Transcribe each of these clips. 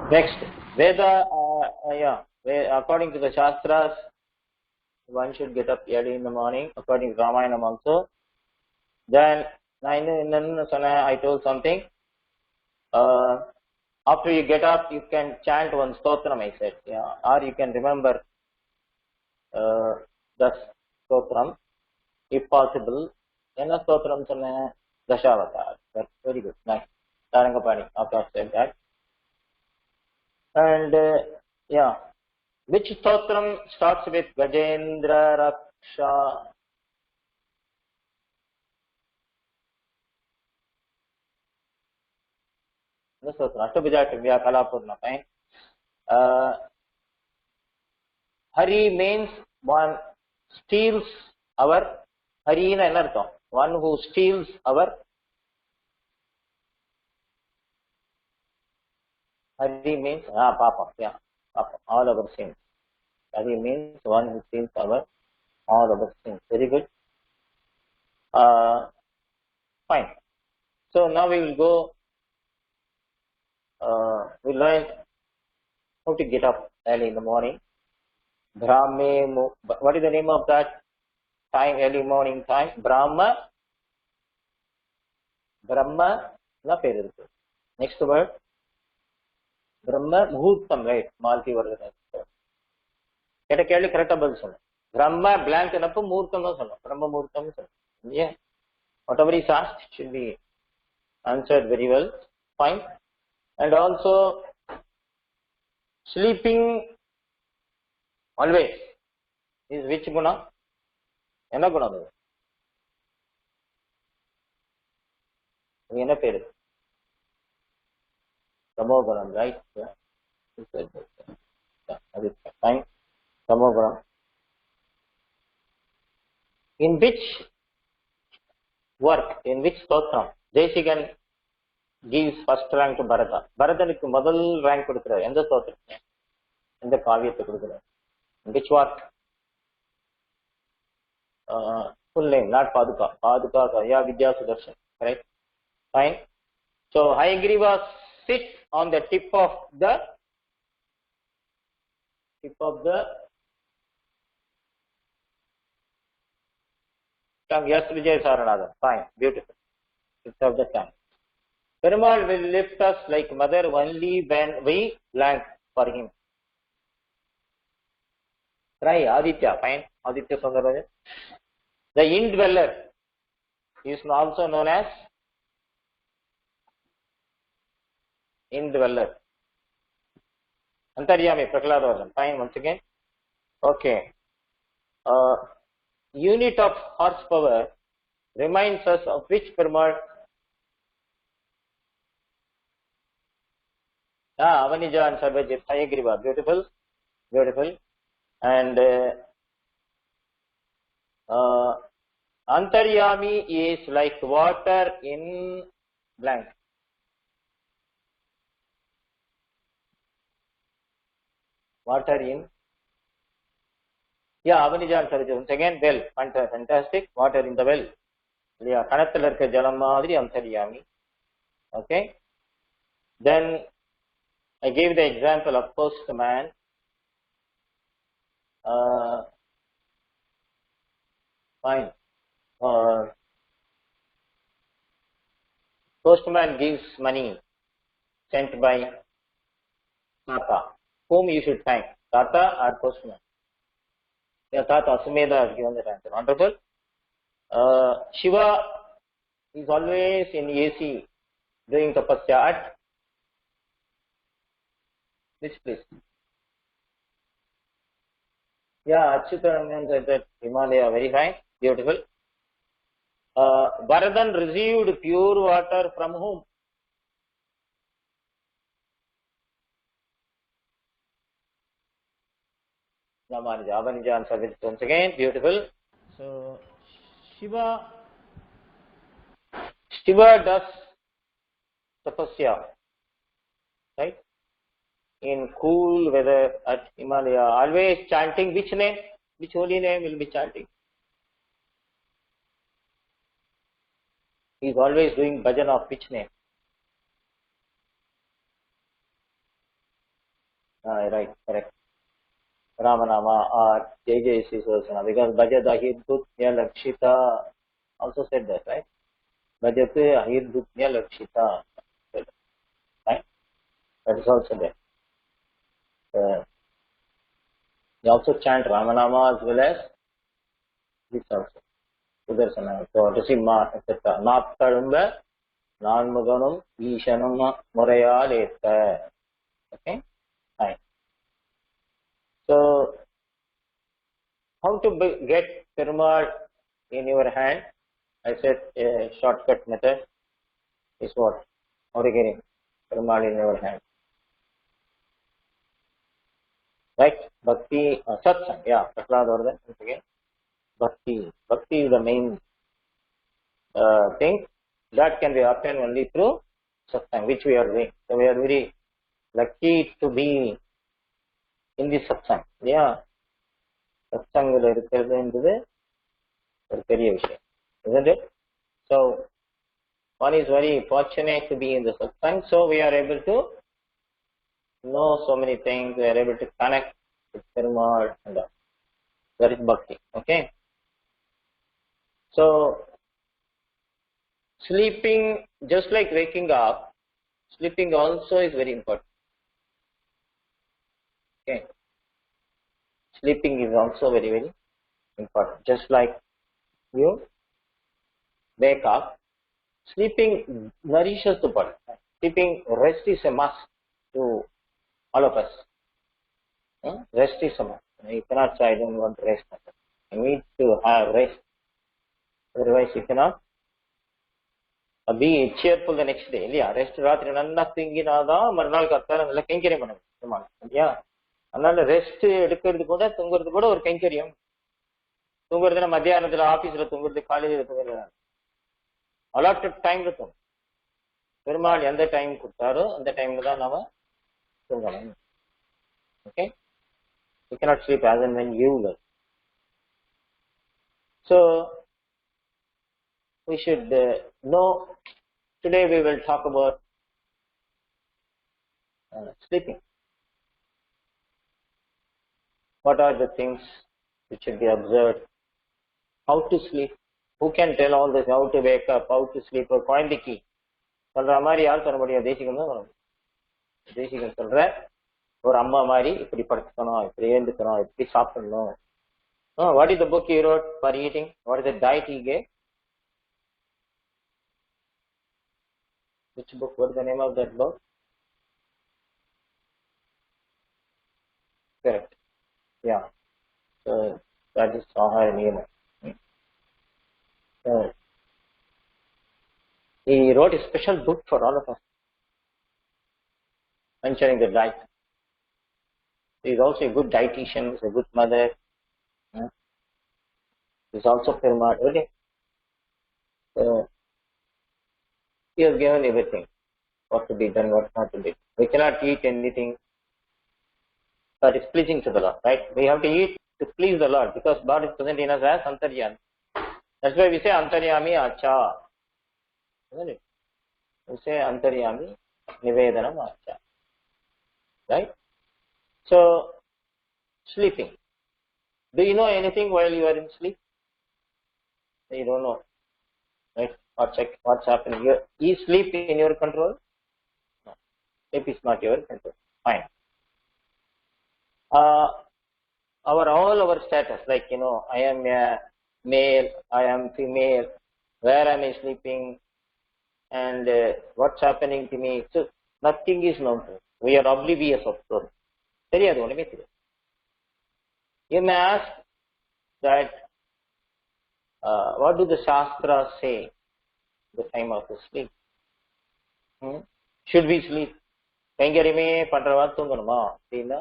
Next, Veda, according to the Shastras, one should get up early in the morning, according to Ramayana also. Then, I told something. After you get up, you can chant one stotram, I said. Yeah, or you can remember the stotram, if possible. Enna stotram sonna Dashavatar. That's very good. Nice. Tarangapani, after I said that. And yeah, which stotram starts with Gajendra Raksha? The stotram, Ashtabhija Kalapurna, fine. Hari means one steals our, Hari in anartham, one who steals our, Hari means, Papa, yeah, Papa, all our sins. Hari means one who steals our, all our sins. Very good. Fine. So now we will go, we learn how to get up early in the morning. Brahme, what is the name of that time, early morning time? Brahma, na peru. Next word, Brahma Muhurtam, right? Malti word. Correct Brahma blank and Muhurtam no Brahma Muhurtam. Yeah. Whatever is asked should be answered very well. Fine. And also sleeping always is which guna? Enna guna? Enna peru? Tamogunam, right? Yeah. Fine. Tamogunam. In which work, in which stotram, Desikan gives first rank to Bharata. Bharatanikku modal rank kodukkurar. Endha stotram? Endha kavyatha kodukkurar? In which work? Full name, not Paduka. Paduka, yeah, Vidya Sudarshan. Correct? Fine. So, Hayagriva sits on the tip of the tongue. Yes, Vijay Saranathan. Fine. Beautiful. Tip of the tongue. Perumal will lift us like mother only when we blank for him. Try Aditya. Fine. Aditya Sundarajan. The indweller is also known as indweller. Antaryami, Prahladavan. Fine, once again. Okay. Unit of horsepower reminds us of which Perumal? Avanija and Sarvajit. Hayagriva. Beautiful. Beautiful. And Antaryami is like water in blank. Water in, yeah, Avanijan Sarvajit. Once again, well, fantastic. Water in the well. Yeah, Kanathalarka Jalam Madri Antaryami. Okay. Then I gave the example of postman. Fine. Postman gives money sent by Tata. Whom you should thank? Tata or postman? Yeah, Tata Sumedha has given that answer. Wonderful. Shiva is always in AC doing tapasya at this place. Yeah, Achyutanand said that Himalaya, very fine, beautiful. Bharadan received pure water from whom? Ramanuja, Abanija answer with once again, beautiful. So Shiva does tapasya, right? In cool weather at Himalaya, always chanting which name? Which holy name will be chanting? He is always doing bhajan of which name? Right, correct. Ramanama or Jai Sri Sudarsana, because Bhajada Hirdutya Lakshita also said that, right? Bhajate Hirdutya Lakshita, right? That is also there. You also chant Ramanama as well as this also. Sudarsana. So, Rasimha, etc. Naattarumba, Nanmuganum, Ishanum, Murayaleta. Okay? Right. So, how to get Perumal in your hand? I said a shortcut method is what? How to get in Perumal in your hand. Right? Bhakti, satsang, yeah, Prahlad Vardhan, once again. Bhakti. Bhakti is the main thing that can be obtained only through satsang, which we are doing. So we are very lucky to be in this satsang. Yeah, satsang will into the isn't it? So one is very fortunate to be in the satsang, so we are able to know so many things, we are able to connect with Perumal and that is bhakti. Okay. So sleeping, just like waking up, sleeping also is very important. Okay. Sleeping is also very, very important. Just like you wake up, sleeping nourishes the body. Sleeping, rest is a must to all of us. Rest is a must. You cannot say, I don't want rest. You need to have rest. Otherwise, you cannot be cheerful the next day. Yeah, rest ராத்திரி நல்லா தூங்கினாதான் மறுநாள் காத்தால நல்லா கைங்கரியம் பண்ண முடியும். இல்லையா? அதனால ரெஸ்ட் எடுக்கிறது கூட தூங்குறது கூட ஒரு கைங்கரியம். தூங்குறதுல மத்தியானத்துல ஆபீஸ்ல தூங்குறது, காலேஜ்ல தூங்குறது, அலாட்டட் டைம்ல தூங்கும். பெருமாள் எந்த டைம் கொடுத்தாரோ அந்த டைம்ல தான் நாம தூங்கணும். Okay, you cannot sleep as and when you will. So we should know. Today we will talk about sleeping. What are the things which should be observed? How to sleep? Who can tell all this? How to wake up? How to sleep? ஒரு குழந்தைக்கு சொல்ற மாதிரி யார் சொல்ல முடியும்? தேசிகம் தான் சொல்லணும். தேசிகம் சொல்ற ஒரு அம்மா மாதிரி இப்படி படுத்துக்கணும், இப்படி எழுந்துக்கணும், இப்படி சாப்பிடணும். What is the book he wrote for eating? What is the diet he gave? Which book? What is the name of that book? Correct. Yeah. So that is Ahara Niyama. He wrote a special book for all of us, mentioning the diet. He is also a good dietitian, he is a good mother. He is also Perumal. Okay. So he has given everything, what to be done, what not to be. We cannot eat anything that is pleasing to the Lord, right? We have to eat to please the Lord, because God is present in us as Antaryami. That's why we say Antaryami Acha. Isn't it? We say Antaryami Nivedanam Acha. Right? So, sleeping. Do you know anything while you are in sleep? You don't know. Right? Or check what's happening. Is sleep in your control? No. Sleep is not your control. Fine. All our status, like, I am a male, I am female, where am I sleeping, and what's happening to me. So nothing is known to us. We are oblivious of those. You may ask that what do the Shastras say the time of the sleep? Should we sleep? கைங்கரியமே பண்றவா தூங்கணுமா அப்படின்னா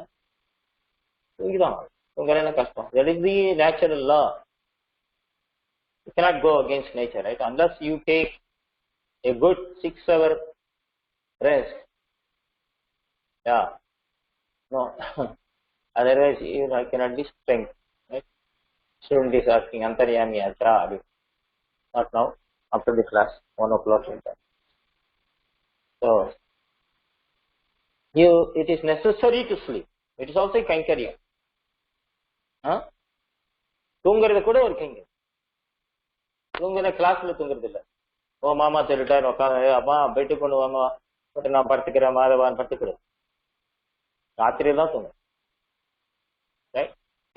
தூங்கிதான். தூங்கலன்னா கஷ்டம். That is the natural law. You cannot go against nature, right? Unless you take a good 6-hour rest. Yeah. No. Otherwise, you cannot be strength. Right? Student is asking, Antaryami Atra. Not now. After the class, 1 o'clock. So, it is necessary to sleep. It is also a kainkarya. தூங்குறது கூட ஒரு கைங்கரியம். தூங்குற கிளாஸ்ல தூங்குறது இல்லை. ஓ மாமா சொல்லிட்டாரு உட்காந்து அப்பா பெட்டு கொண்டு வாங்க பட் நான் படுத்துக்கிறேன் மாதவான் படுத்துக்கிறேன். ராத்திரியில் தான் தூங்கும். Right?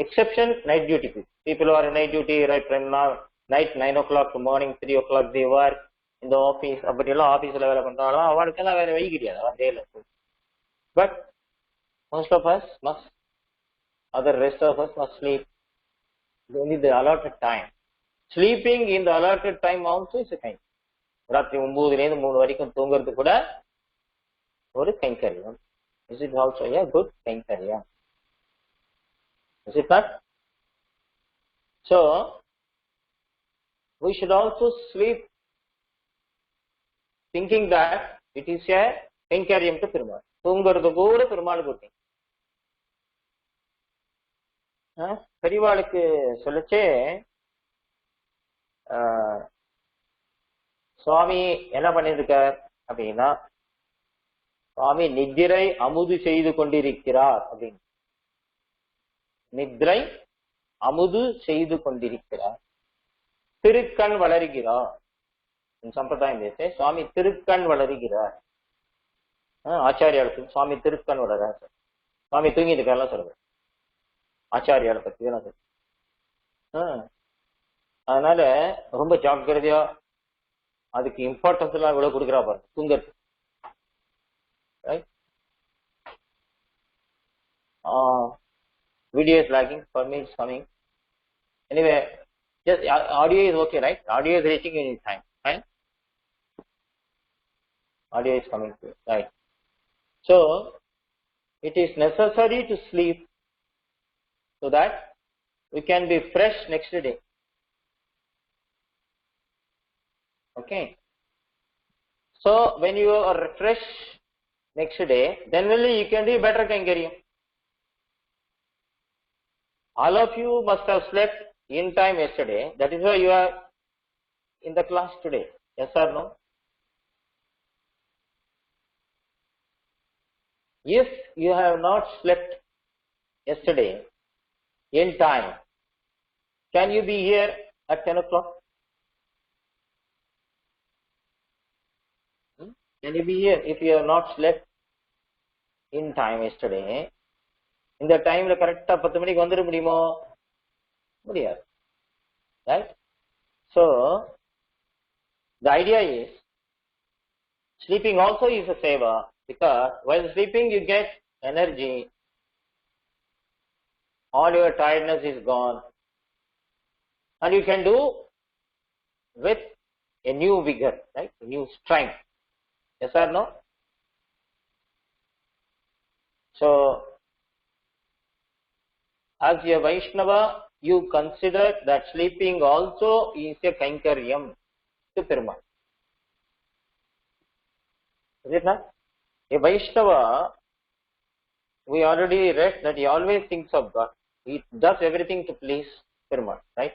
Exception, night duty. People who are in night duty, right from now, night 9 o'clock to morning 3 o'clock they work in the office. அப்படியெல்லாம் ஆஃபீஸில் வேலை பண்ணுறாங்களோ அவனுக்கெல்லாம் வேலை வழி கிடையாது. அவன் டேல. But most of us must, other rest of us must sleep. Only the allotted time. Sleeping in the allotted time also is a kind. ராத்திரி 9 to 3 வரைக்கும் தூங்குறது கூட ஒரு கைங்கரியம். Is it also a good கைங்கரியம்? Is it not? So, we should also sleep thinking that it is a கைங்கரியம் to Perumal. தூங்குறது கூட பெருமாளுக்கு ஒரு பெரியவாளுக்கு சொல்லச்சே சுவாமி என்ன பண்ணிருக்கார் அப்படின்னா, சுவாமி நித்திரை அமுது செய்து கொண்டிருக்கிறார் அப்படின்னு. நித்ரை அமுது செய்து கொண்டிருக்கிறார். திருக்கண் வளருகிறார். சம்பிரதாயம் பேச சுவாமி திருக்கண் வளருகிறார். ஆச்சாரியாளுக்கு சுவாமி திருக்கண் வளர. சுவாமி தூங்கிட்டு இருக்காருலாம் சொல்றது ஆச்சாரியால பத்தி தான் சொல்றேன். அதனால ரொம்ப ஜாக்கிரதையா அதுக்கு இம்பார்ட்டன்ஸ் எல்லாம் இவ்வளவு கொடுக்குறா பாருங்க தூங்கறது. Video is lagging, for me it's coming. Anyway, just audio is okay, right? Audio is reaching in time, right? Audio is coming through, right? So, it is necessary to sleep so that we can be fresh next day. Okay. So, when you are fresh next day, then only you can do better kainkariam. All of you must have slept in time yesterday. That is why you are in the class today. Yes or no? If you have not slept yesterday in time, can you be here at 10 o'clock? Can you be here if you have not slept in time yesterday? இந்த டைம்ல கரெக்டா 10 மணிக்கு வந்துட முடியுமோ? முடியாது. Right? So, the idea is, sleeping also is a seva, because while sleeping you get energy, all your tiredness is gone, and you can do with a new vigor, right? A new strength. Yes or no? So, as a Vaishnava, you consider that sleeping also is a kainkaryam to Perumal. Is it not? A Vaishnava, we already read that he always thinks of God. He does everything to please Perumal, right?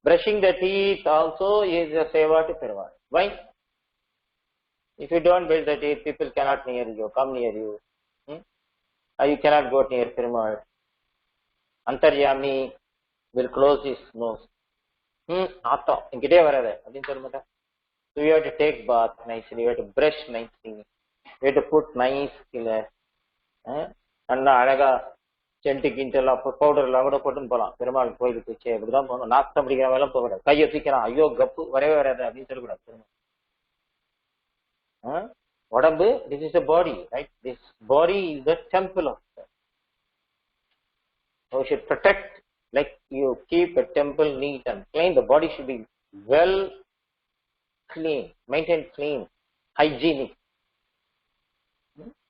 Brushing the teeth also is a seva to Perumal. Why? If you don't brush the teeth, people cannot come near you. You cannot go near Perumal. Antaryami will close his nose. Atta, ingide varada adin solumata. So you have to take bath nicely, you have to brush nicely, you have to put nice color. Anna alaga scent கிண்டெல்லாம் powder எல்லாம் கூட போட்டுன்னு போகலாம். பெருமாள் கோயிலுக்கு வச்சு அப்படிதான் போகணும். நாத்தம் பிடிக்கிற வேலை போகக்கூடாது. கையை தூக்கிறான், ஐயோ கப்பு வரவே வராது அப்படின்னு சொல்லக்கூடாது. பெருமாள் உடம்பு, this is a body, right? This body is the temple of God. So you should protect, like you keep a temple neat and clean. The body should be well clean, maintained clean, hygienic.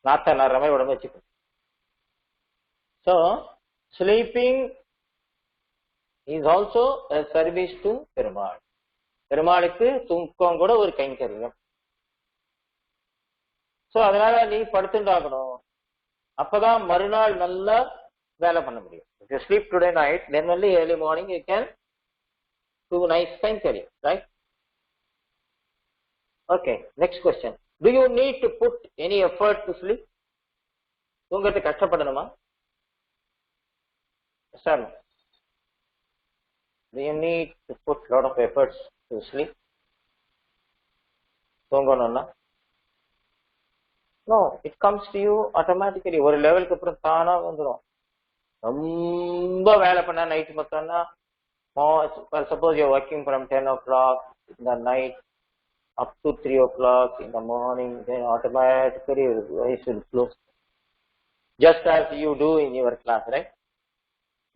நாத்த நாடுற மாதிரி உடம்பு வச்சுக்கணும். So, sleeping is also a service to Perumal. பெருமாளுக்கு தூக்கம் கூட ஒரு கைங்கரியம். So அதனால நீ படுத்துட்டாகணும். அப்பதான் மறுநாள் நல்லா வேலை பண்ண முடியும். If you sleep today night, then only early morning you can do nice கைங்கரியம், right? Okay, next question. Do you need to put any effort to sleep? தூங்கறதுக்கு கஷ்டப்படணுமா? Sir, do you need to put lot of efforts to sleep? தூங்கணும்னா? No, it comes to you automatically. ஒரு லெவலுக்கு அப்புறம் தானா வந்துடும். ரொம்ப வேலை பண்ண night மொத்தம்னா, suppose you're working from 10 o'clock in the night up to 3 o'clock in the morning, then automatically your eyes will close. Just as you do in your class, right?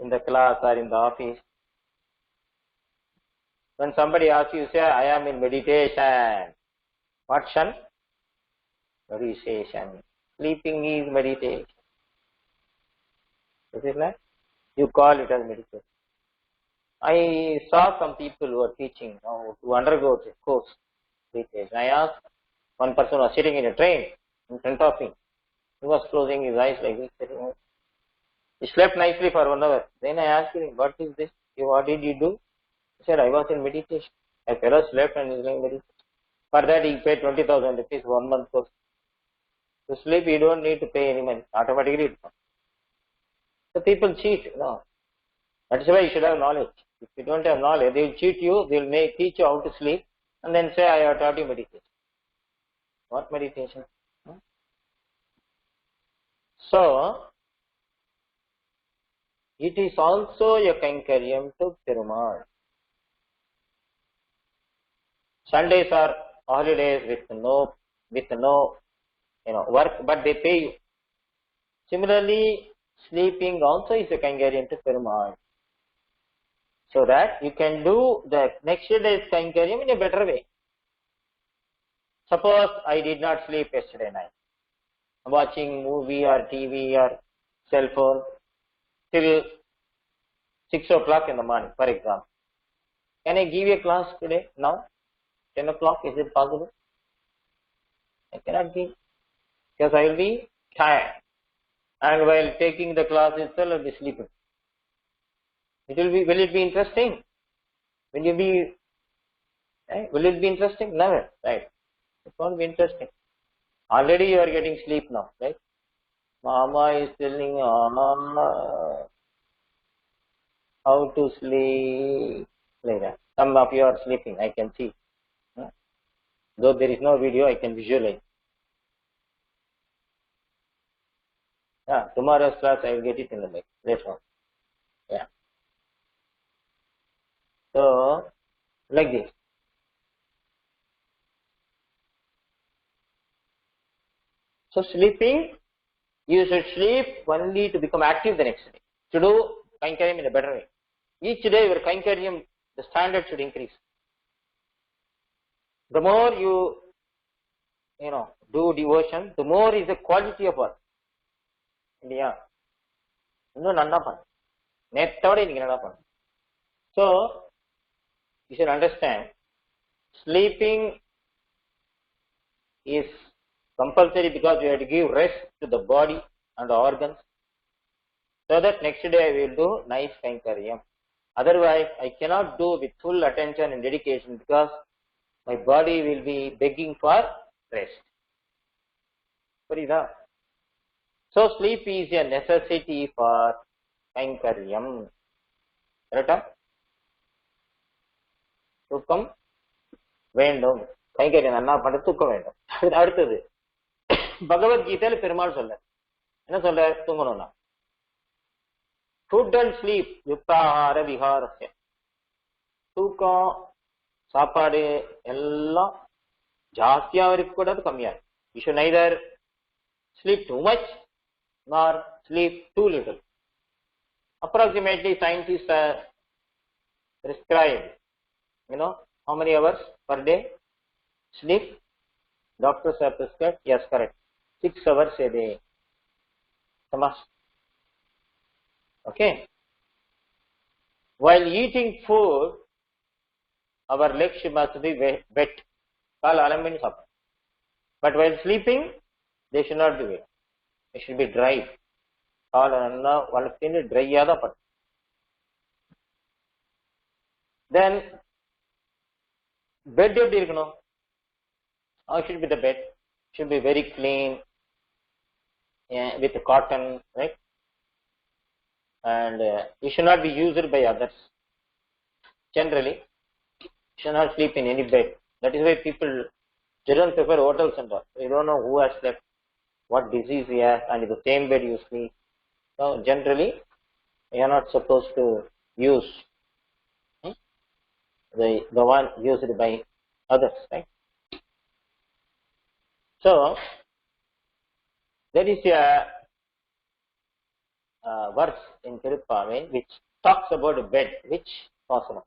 In the class or in the office. When somebody asks you, say, I am in meditation. What shan? Meditation. Sleeping is meditation. Is it right? You call it as meditation. I saw some people who are teaching to undergo this course. Meditation. I asked, one person was sitting in a train in front of me. He was closing his eyes like this. He slept nicely for 1 hour. Then I asked him, what is this? What did you do? He said, I was in meditation. A fellow slept and is doing meditation. For that he paid 20,000 rupees 1 month course. To sleep you don't need to pay any money. Automatically it comes. So people cheat. No. That's why you should have knowledge. If you don't have knowledge, they will cheat you, they will teach you how to sleep and then say, I have taught you meditation. What meditation? So, it is also a Kainkariam to Perumal. Sundays are holidays with no work, but they pay you. Similarly, sleeping also is a Kainkariam to Perumal. So that you can do the next day's Kainkariam in a better way. Suppose I did not sleep yesterday night. Watching movie or TV or cell phone till 6 o'clock in the morning, for example. Can I give a class today, now? 10 o'clock, is it possible? I cannot give, because I will be tired. And while taking the class itself, I will be sleeping. Will it be interesting? Will it be interesting? Never, right? It won't be interesting. Already you are getting sleep now, right? Mama is telling how to sleep, like that. Some of you are sleeping, I can see. Though there is no video, I can visualize. Yeah, tomorrow's class I will get it in the later on. Yeah. So, like this. So sleeping, you should sleep only to become active the next day. To do Kainkariam in a better way. Each day your Kainkariam, the standard should increase. The more you do devotion, the more is the quality of work. India. So, you should understand, sleeping is compulsory because you have to give rest to the body and the organs, so that next day I will do nice Kainkariam. Otherwise, I cannot do with full attention and dedication because my body will be begging for rest. So, sleep is a necessity for Kainkariam. Correct? தூக்கம் வேண்டும். கைங்கரியம் நல்லா பண்ண தூக்கம் வேண்டும். அடுத்தது பகவத்கீதையில பெருமாள் சொல்ல என்ன சொல்ற? தூங்கணும்னா ஃபுட் அண்ட் ஸ்லீப் யுக்தாஹார விஹாரஸ்ய. தூக்கம் சாப்பாடு எல்லாம் ஜாஸ்தியாக இருக்கக்கூடாது, கம்மியா இருக்கு. You should neither sleep too much nor sleep too little. Approximately scientists are prescribed, how many hours per day sleep? Doctors are prescribed, yes, correct, 6 hours a day. Okay. While eating food, our legs must be wet. Kaal alamin sap. But while sleeping, they should not be wet. It should be dry. Kaal anna valathinu dry yada pat. Then bed எப்படி இருக்கணும்? How should be the bed? Should be very clean, with cotton, right? And it should not be used by others. Generally, you should not sleep in any bed. That is why people children prefer hotels and all. You don't know who has slept, what disease he has, and in the same bed you sleep. So generally, you are not supposed to use the one used by others, right? So there is a verse in Tiruppavi which talks about a bed. Which possible?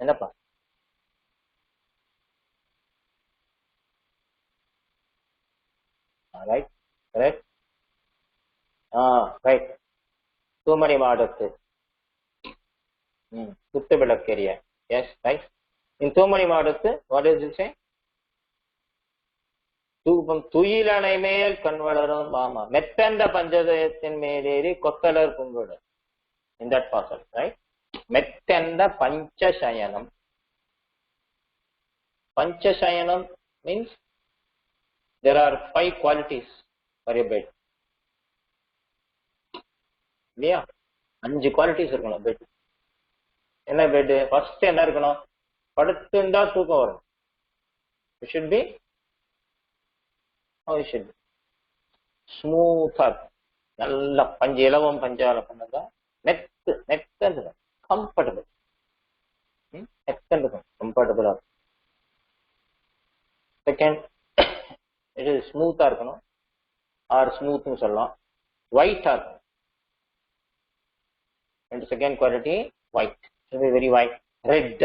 Enappa? Right? Correct? Right. Thumani Madathu. Kuttu Vilakeriya. Yes, right? In Thumani Madathu, what does it say? துயிலனை மேல் கண்வளரும் மாமா மெத்தண்ட பஞ்சதயத்தின் மேலேறி கொத்தலர் Pungudu. In that passage, right? Mettenda Panchashayanam. Panchashayanam means there are 5 qualities for a bed. Yeah, 5 qualities இருக்கணும் bed. என்ன bed? First என்ன இருக்கணும்? படுத்துண்டா தூக்கம் வரும். It should be, how it should be? Smooth. நல்ல பஞ்சு இலவம் பஞ்சால பண்ணதா நெத்து comfortable. Comfortable. Second, it is smooth இருக்கணும், or smooth னு சொல்லலாம். White இருக்கணும். And the second quality, white. Should be very white. Red,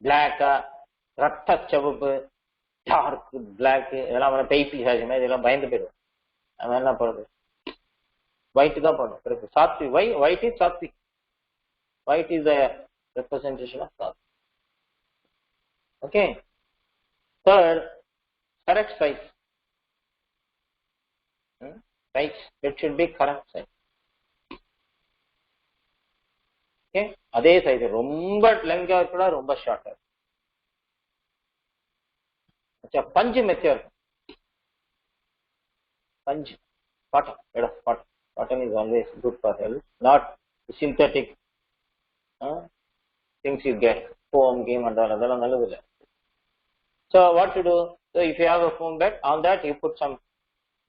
black, ரத்த சிவப்பு, dark black, இதெல்லாம் பேய் பிசாசு மாதிரி இதெல்லாம் பயந்து போயிடும். அவன் என்ன பண்ணுறது? White தான் பண்ணும். Sadhvi, white is sattvic. White is the representation of sattvic. Okay. Third, correct size. Size, it should be correct size. Okay. அதே சைஸ், ரொம்ப லெங்கா இருக்கா, ரொம்ப ஷார்ட்டா. அச்சா, பஞ்சு மெத்தியா இருக்கும். பஞ்சு, cotton, made of cotton. Cotton is always good for health, not synthetic things you get, foam game and all, அதெல்லாம் நல்லது இல்லை. So what to do? So if you have a foam bed, on that you put some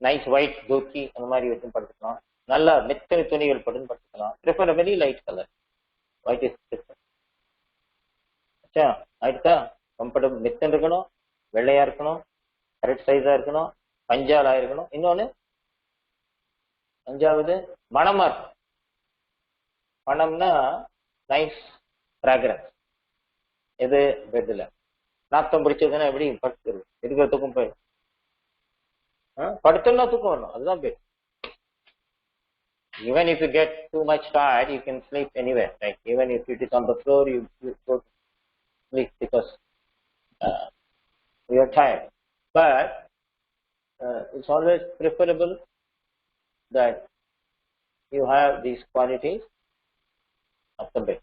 nice white dhoti, அந்த மாதிரி வச்சு படுத்துக்கலாம். நல்ல மெத்தனை துணிகள் போட்டு படுத்துக்கலாம். Prefer a very light color. White is different. அச்சா, ஆயிடுச்சா? கம்ஃபர்டபுள், மெத்தன் இருக்கணும், வெள்ளையா இருக்கணும், கரெக்ட் சைஸா இருக்கணும், பஞ்சாலா இருக்கணும். இன்னொன்னு, அஞ்சாவது மணமா இருக்கும். மணம்னா நைஸ் ஃப்ராக்ரன்ஸ். எது? பெட்ல நாத்தம் பிடிச்சதுன்னா எப்படி படுத்துருது? இருக்கிற தூக்கம் போயிடும். படுத்தோம்னா தூக்கம் வரணும், அதுதான் bed. Even if you get too much tired, you can sleep anywhere, right? Even if it is on the floor, you go to sleep because you are tired. But it's always preferable that you have these qualities of the bed.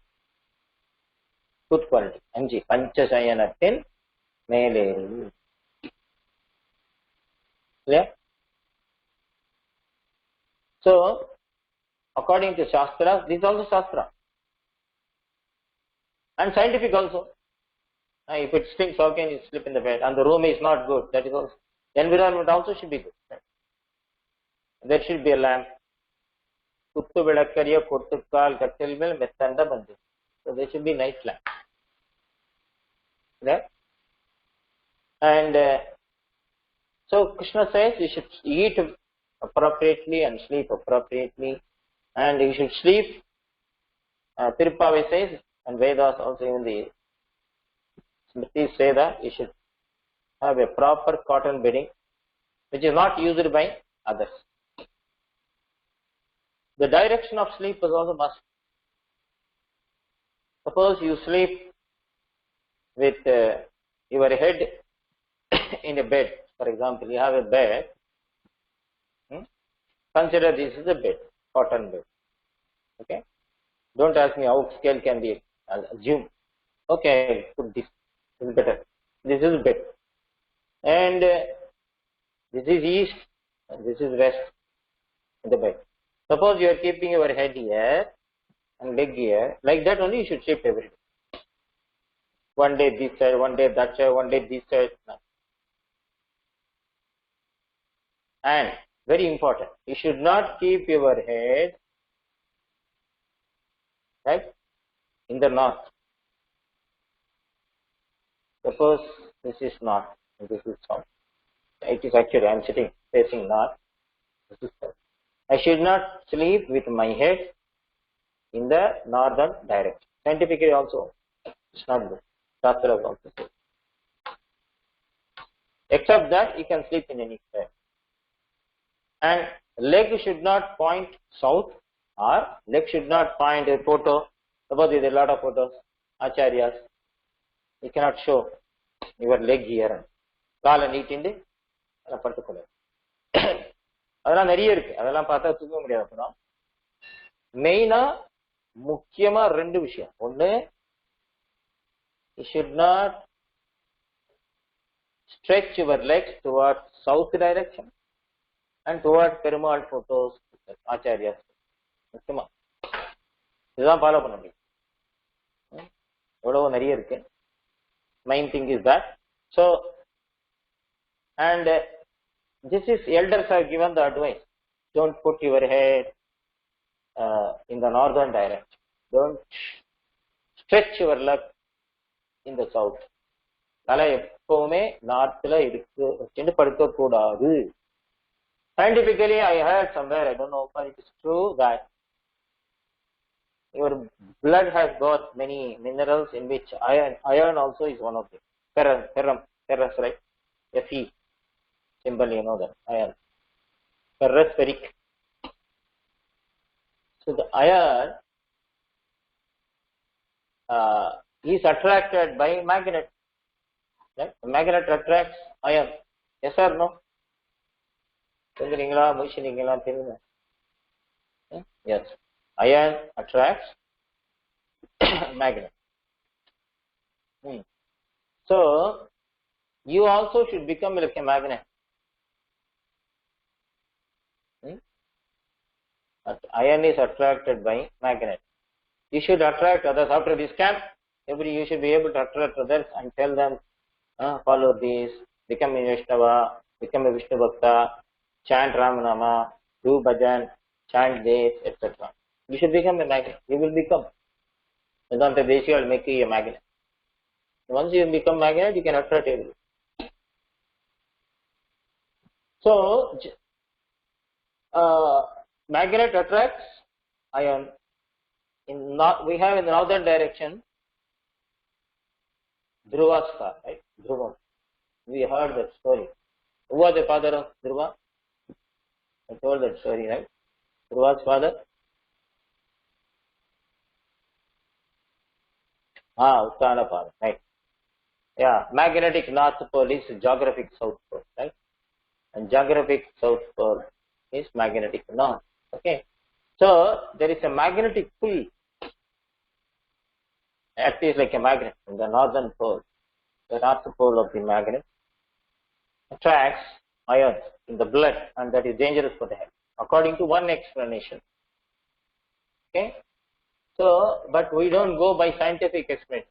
Good quality. Anji, Panchasayanatin மேலேறி. Clear? So, according to Shastra, this is also Shastra. And scientific also. If it stinks, how can you sleep in the bed? And the room is not good. That is also. The environment also should be good. Right? There should be a lamp. Kuttu Vilakariya Kottukkal Kattil Mel Mettanda Bandi. So there should be nice lamp. Right? And so Krishna says you should eat appropriately and sleep appropriately. And you should sleep, Tiruppavi says, and Vedas also, even the Smritis say that you should have a proper cotton bedding, which is not used by others. The direction of sleep is also must. Suppose you sleep with your head in a bed. For example, you have a bed. Consider this is a bed, cotton bed. Okay. Don't ask me how scale can be. I'll assume. Okay, put this. This is better. This is bed, and this is east, and this is west in the bed. Suppose you are keeping your head here and leg here. Like that only you should sleep every day. One day this side, one day that side, one day this side. No. And very important, you should not keep your head right in the north. Suppose this is north and this is south. It is actually I am sitting facing north. This is south. I should not sleep with my head in the northern direction. Scientifically also, it's not good. Shastra also says. Except that you can sleep in any side. And leg should not point south, or leg should not point a photo. Suppose there is a lot of photos, acharyas. You cannot show your leg here. காலை நீட்டிண்டு அதை படுத்துக்கொள்ள அதெல்லாம் நிறைய இருக்கு. அதெல்லாம் பார்த்தா தூக்க முடியாது. அப்புறம் மெயினா முக்கியமா ரெண்டு விஷயம். ஒண்ணு, you should not stretch your legs towards south direction and towards Perumal photos, acharyas. முக்கியமா இதுதான் ஃபாலோ பண்ண முடியும். எவ்வளவு நிறைய இருக்கு. Main thing is that. So, and this is elders have given the advice. Don't put your head in the northern direction. Don't stretch your leg in the south. தலை எப்பவுமே நார்த்ல இருக்கு படுக்க கூடாது. Scientifically, I heard somewhere, I don't know if it is true, that your blood has got many minerals in which iron also is one of them. Ferrous, right? Fe symbol, you know that, iron. Ferrous, ferric. So the iron is attracted by magnet. Right? The magnet attracts iron. Yes or no? Yes. Iron attracts magnet. So you also should become like a magnet. Iron is attracted by magnet. You should attract others. After this camp, you should be able to attract others and tell them, follow this, become a Vaishnava, become a Vishnu Bhakta, chant Ramanama, do bhajan, chant this, etc. You should become a magnet. You will become. Vedanta Deshi will make you a magnet. Once you become magnet, you can attract everything. So, magnet attracts iron. We have in the northern direction Dhruva star, right? Dhruva. We heard that story. Who was the father of Dhruva? I told that story, right? Dhruva's father? Uttana father, right? Yeah, magnetic north pole is geographic south pole, right? And geographic south pole is magnetic north. Okay, so there is a magnetic pull. Act is like a magnet in the northern pole. The north pole of the magnet attracts iron in the blood, and that is dangerous for the health, according to one explanation. Okay, so but we don't go by scientific explanation.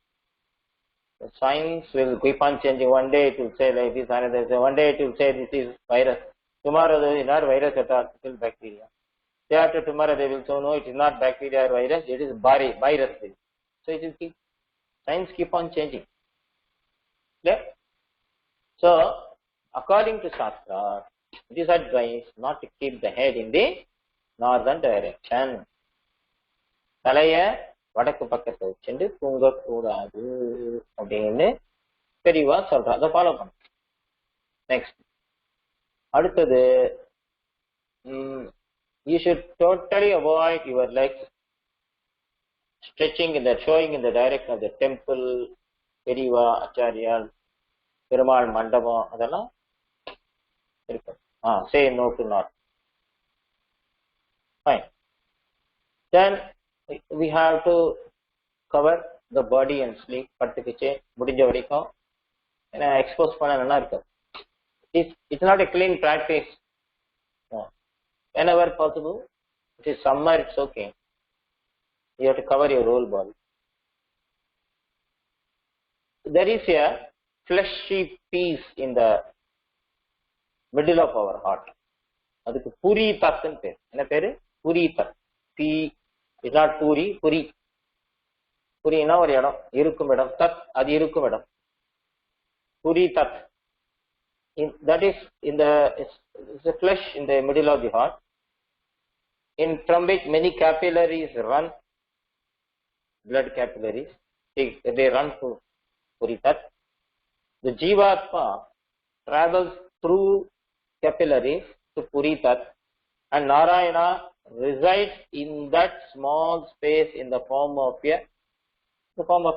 The science will keep on changing. One day it will say like this, another day. One day it will say this is virus. Tomorrow it is not virus at all, it is bacteria. Day after tomorrow they will say no, it is not bacteria or virus, it is virus. So it is science keep on changing. Clear? So according to Shastra, it is advised not to keep the head in the northern direction. தலைய வடக்கு பக்கத்தை வச்சுட்டு தூங்கக்கூடாது அப்படின்னு தெளிவா சொல்றோம். அதை follow பண்ண. நெக்ஸ்ட் அடுத்தது You should totally avoid your legs stretching in the showing in the direction of the temple, Periva, Acharya, Perumal Mandapam, adala. Say no to not. Fine. Then we have to cover the body and sleep. படுத்துக்கிச்சு முடிஞ்ச வரைக்கும் ஏன்னா expose பண்ண நல்லா இருக்கும். It's not a clean practice. Whenever possible, it is summer, it's okay. You have to cover your whole body. There is a fleshy piece in the middle of our heart. அதுக்கு புரி தத்துன்னு பேர். என்ன பேரு? புரி தத். It's not puri, புரி. புரினா ஒரு இடம், இருக்கும் இடம். தத் அது இருக்கும் இடம். புரி தத். That is in the it's a flesh in the middle of the heart. From which many capillaries run, blood capillaries. They run to Puri Tat. The Jivatma travels through capillaries to Puri Tat, and Narayana resides in that small space in the form of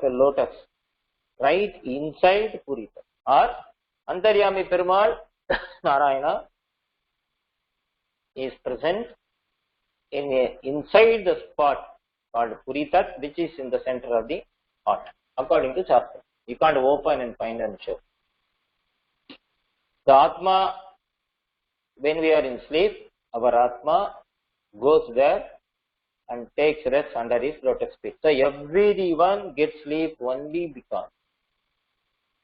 a lotus, right inside Puri Tat. Or Antaryami Perumal Narayana is present inside the spot called Puri Tat, which is in the center of the heart, according to Shastra. You can't open and find and show. The Atma, when we are in sleep, our Atma goes there and takes rest under his lotus feet. So everyone gets sleep only because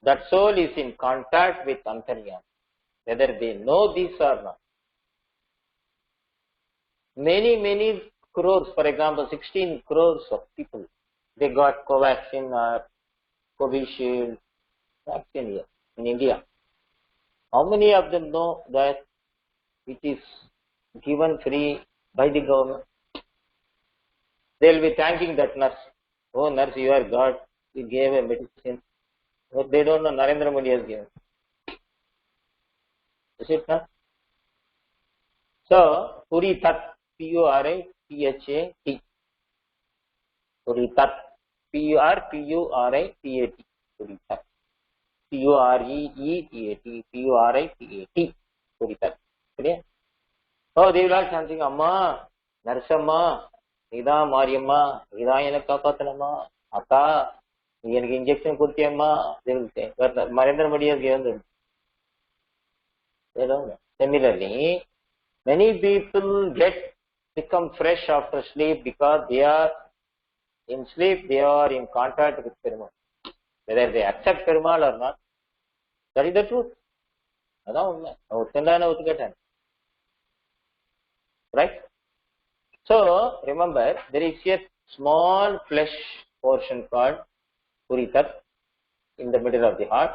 that soul is in contact with Antaryami, whether they know this or not. Many crores, for example, 16 crores of people, they got Covaxin or Covishield vaccine here in India. How many of them know that it is given free by the government? They will be thanking that nurse. Oh, nurse, you are God. You gave a medicine. But they don't know Narendra Modi has given. Is it not? So, Puri Tat, P-U-R-I-T-H-A-T. Puri Tat, P-U-R-P-U-R-I-T-A-T. Puri Tat. P-U-R-E-E-T-A-T. P-U-R-I-T-A-T. Puri Tat. Clear? Oh, they will all chanting, Amma, Narsamma, Nida Mariamma, Nida Yana Kapatanama, Ata, Yank injection Kurtiamma, they will say. But Narendra Modi has given them. They don't know. Similarly, many people become fresh after sleep because they are in sleep, they are in contact with Perumal. Whether they accept Perumal or not, that is the truth. Right? So, remember, there is a small flesh portion called Puri Tat in the middle of the heart.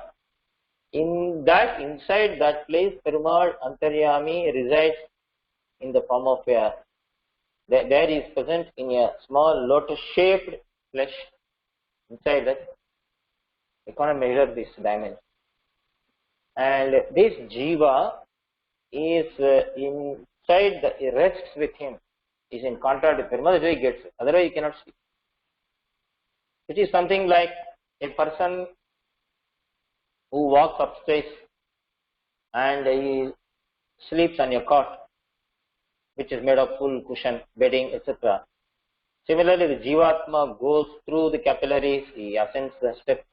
Inside that place, Perumal Antaryami resides in the form of there is present in a small lotus-shaped flesh. Inside that, you can't measure this dimension. And this Jiva is inside, rests with him, is in contact with Perumal, that's why he gets it. Otherwise, he cannot sleep. It is something like a person who walks upstairs and he sleeps on a cot, which is made of full cushion, bedding, etc. Similarly, the Jivatma goes through the capillaries, he ascends the step,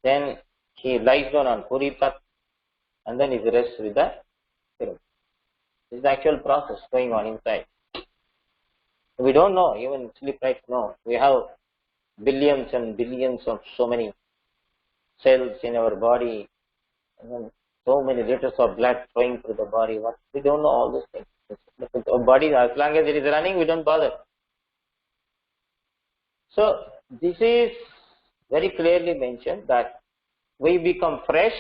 then he lies down on Puri Tat, and then he rests with the Perumal. This is the actual process going on inside. We don't know, even sleep right now. We have billions and billions of so many cells in our body, and so many liters of blood flowing through the body. We don't know all those things. Our body, as long as it is running, we don't bother. So, this is very clearly mentioned that we become fresh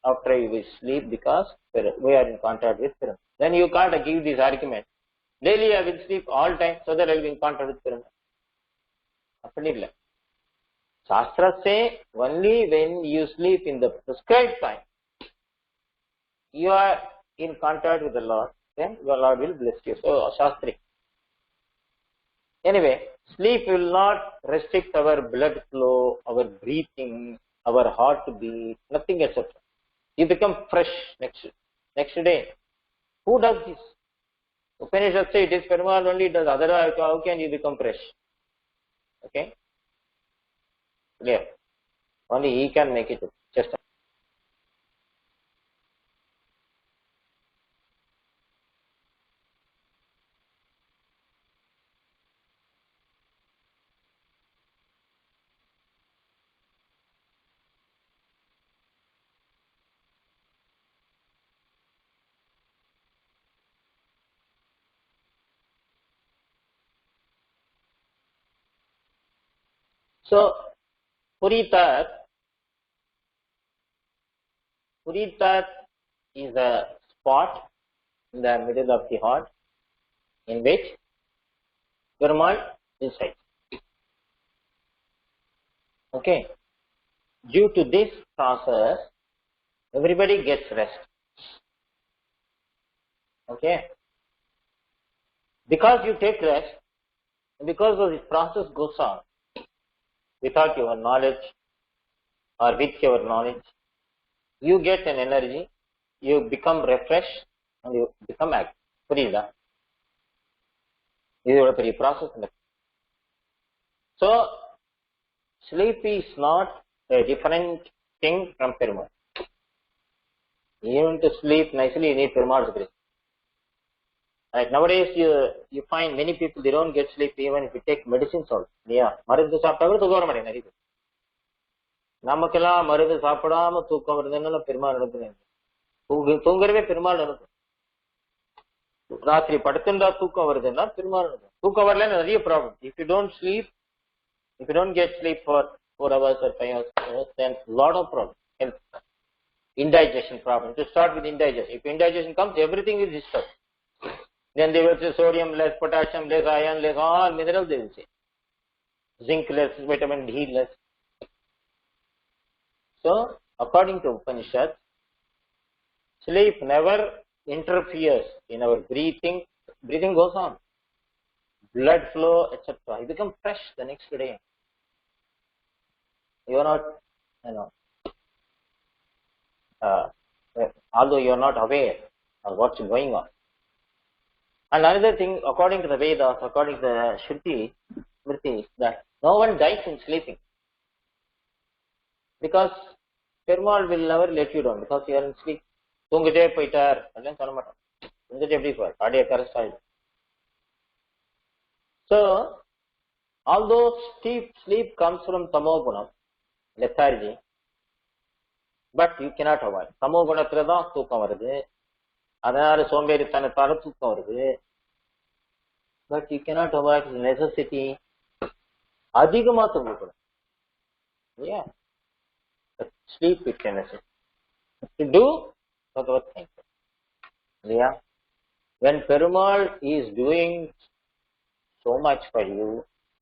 after we sleep because we are in contact with Perumal. Then you can't give this argument. Daily I will sleep all time so that I will be in contact with Perumal. Apparently, Shastra say only when you sleep in the prescribed time, you are in contact with the Lord. then your Lord will bless you. So, Shastri. Anyway, sleep will not restrict our blood flow, our breathing, our heartbeat, nothing etc. You become fresh next day. Who does this? Upanishad say it is Perumal only does. Otherwise, how can you become fresh? Okay? Clear? Only he can make it. Just so Puritat is a spot in the middle of the heart in which Perumal resides. Okay. Due to this process, everybody gets rest. Okay. Because you take rest, because of this process goes on, without your knowledge or with your knowledge, you get an energy, you become refreshed, and you become active. புரியுதா? இது ஒரு பெரிய process. So, sleep is not a different thing from Perumal. Even to sleep nicely, you need Perumal's grace. Right, nowadays, you find many people, they don't get sleep even if you take medicines also. Yeah, மருந்து சாப்பிட்டா கூட தூக்கம் வர மாட்டேங்குது நிறைய பேர். நமக்கெல்லாம் மருந்து சாப்பிடாம தூக்கம் வருதுன்னு பெருமாள் நடத்துறேன். தூங்குறவே பெருமாள் நடத்தும். ராத்திரி படுத்துண்டா தூக்கம் வருதுன்னா பெருமாள் நடத்தும். தூக்கம் வரலன்னு நிறைய problem. If you don't sleep, if you don't get sleep for 4 hours or 5 hours, then lot of problems. Indigestion problem. To start with indigestion. If indigestion comes, everything is disturbed. Then they will say sodium less, potassium less, iron less, all minerals they will say. Zinc less, vitamin D less. So, according to Upanishad, sleep never interferes in our breathing. Breathing goes on. Blood flow, etc. You become fresh the next day. You are not, although you are not aware of what's going on. And another thing, according to the Vedas, according to the Shruti, Smriti, that no one dies in sleeping. Because Perumal will never let you down because you are in sleep. தூங்கிட்டே போயிட்டார் அப்படின்னு சொல்ல மாட்டோம். தூங்கிட்டே எப்படி போவார்? cardiac arrest ஆயிடும். So, although sleep comes from tamogunam, lethargy, but you cannot avoid. தமோகுணத்துல தான் தூக்கம் வருது. அதனால சோம்பேறித்தனத்தால தூக்கம் வருது. But you cannot avoid necessity. அதிகமா தூங்கக்கூடாது. Yeah. But sleep it can assist. To do Bhagavad thing. Yeah. When Perumal is doing so much for you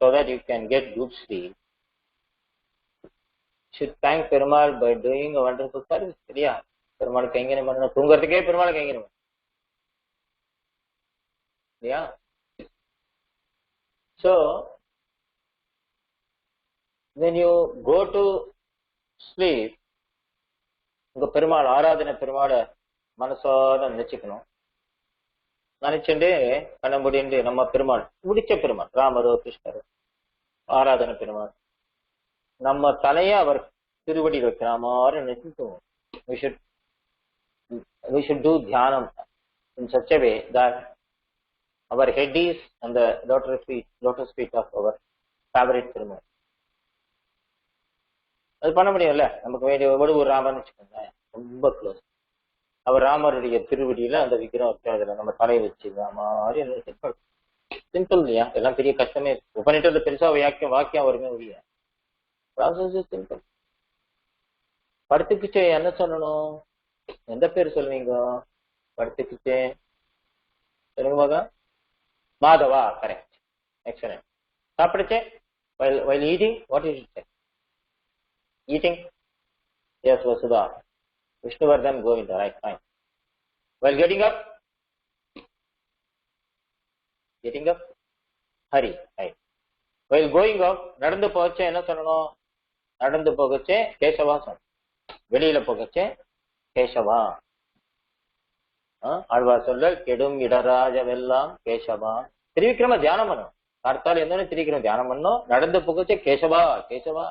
so that you can get good sleep, you should thank Perumal by doing a wonderful service. Yeah. Perumal கைங்கரியம் பண்ணணும். தூங்குறதுக்கே பெருமாள் கைங்கரியம். Yeah. So, when you go to sleep, உங்க பெருமாள் ஆராதனை பெருமாளை மனசார நினைச்சுக்கணும். நினைச்சுட்டு கண்ண முடிந்து நம்ம பெருமாள் முடிச்ச பெருமாள் ராமரோ கிருஷ்ணரோ ஆராதனை பெருமாள் நம்ம தலையை அவர் திருவடி வைக்கிற மாதிரி நினைச்சுக்குவோம். We should do dhyanam in such a way that our head is on the lotus feet of our favorite Perumal. அது பண்ண முடியும்ல. நமக்கு வேண்டிய ஒரு ராமர்னு வச்சுக்கோங்க, ரொம்ப க்ளோஸ். அவர் ராமருடைய திருவடியில அந்த விக்கிரம் அதுல நம்ம தலையை வச்சுக்கிற மாதிரி சிம்பிள் இல்லையா? எல்லாம் பெரிய கஷ்டமே. உபநிடத்துல பெருசா வாக்கியம் வருமே ஒழிய ப்ராசஸ் சிம்பிள். படுத்துக்கிச்சே என்ன சொல்லணும்? எந்த பேர் சொல்லுவீங்க? படுத்துக்கிச்சே சொல்லுங்க மகா. மாதவா, கரெக்ட், எக்ஸலென்ட். சாப்பிடுச்சே, while eating, what is it? Eating? Yes, Vasudha. Vishnuvardhan, Govinda, right, fine. While getting up, getting up, Hari. Right. While going out, நடந்து போச்சே என்ன சொல்லணும்? நடந்து போகச்சே கேசவா சொல்லணும். வெளியில போகச்சே கேசவா. ஆழ்வார் சொல்லல் கெடும் இடராஜவெல்லாம் கேசவா. திரிவிக்ரம தியானம் பண்ணும். கார்த்தால எந்தோன்னு திரிவிக்ரம தியானம் பண்ணும். நடந்து போகச்சே Keshava, Keshava.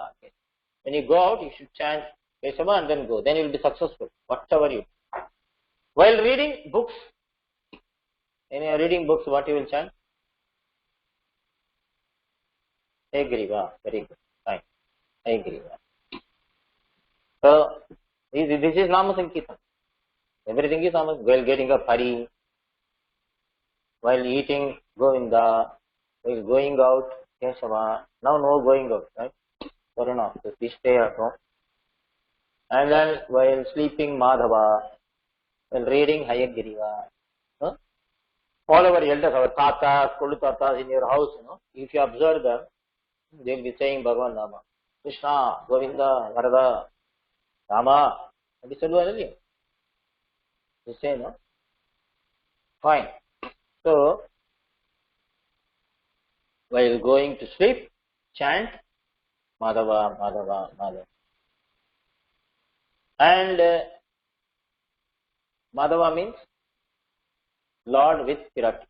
When you go out, you should chant Keshava and then go. Then you will be successful, whatever you do. While reading books, when you are reading books, what you will chant? Hegriva. Very good. Fine. Hegriva. So, this is Nama Sankirtan. Everything is Nama. While getting up, Hari. While eating, Govinda. While going out, Keshava. Now no going out, right? Varuna. So, we stay at home. And then while sleeping, Madhava. While reading, Hayagriva. All our elders, our tatas, kulu tatas in your house, if you observe them, they will be saying Bhagavan Nama. Krishna, Govinda, Varada, Rama. What is it? You say, no? Fine. So, while going to sleep, chant Madhava, Madhava, Madhava. And Madhava means Lord with Pirati.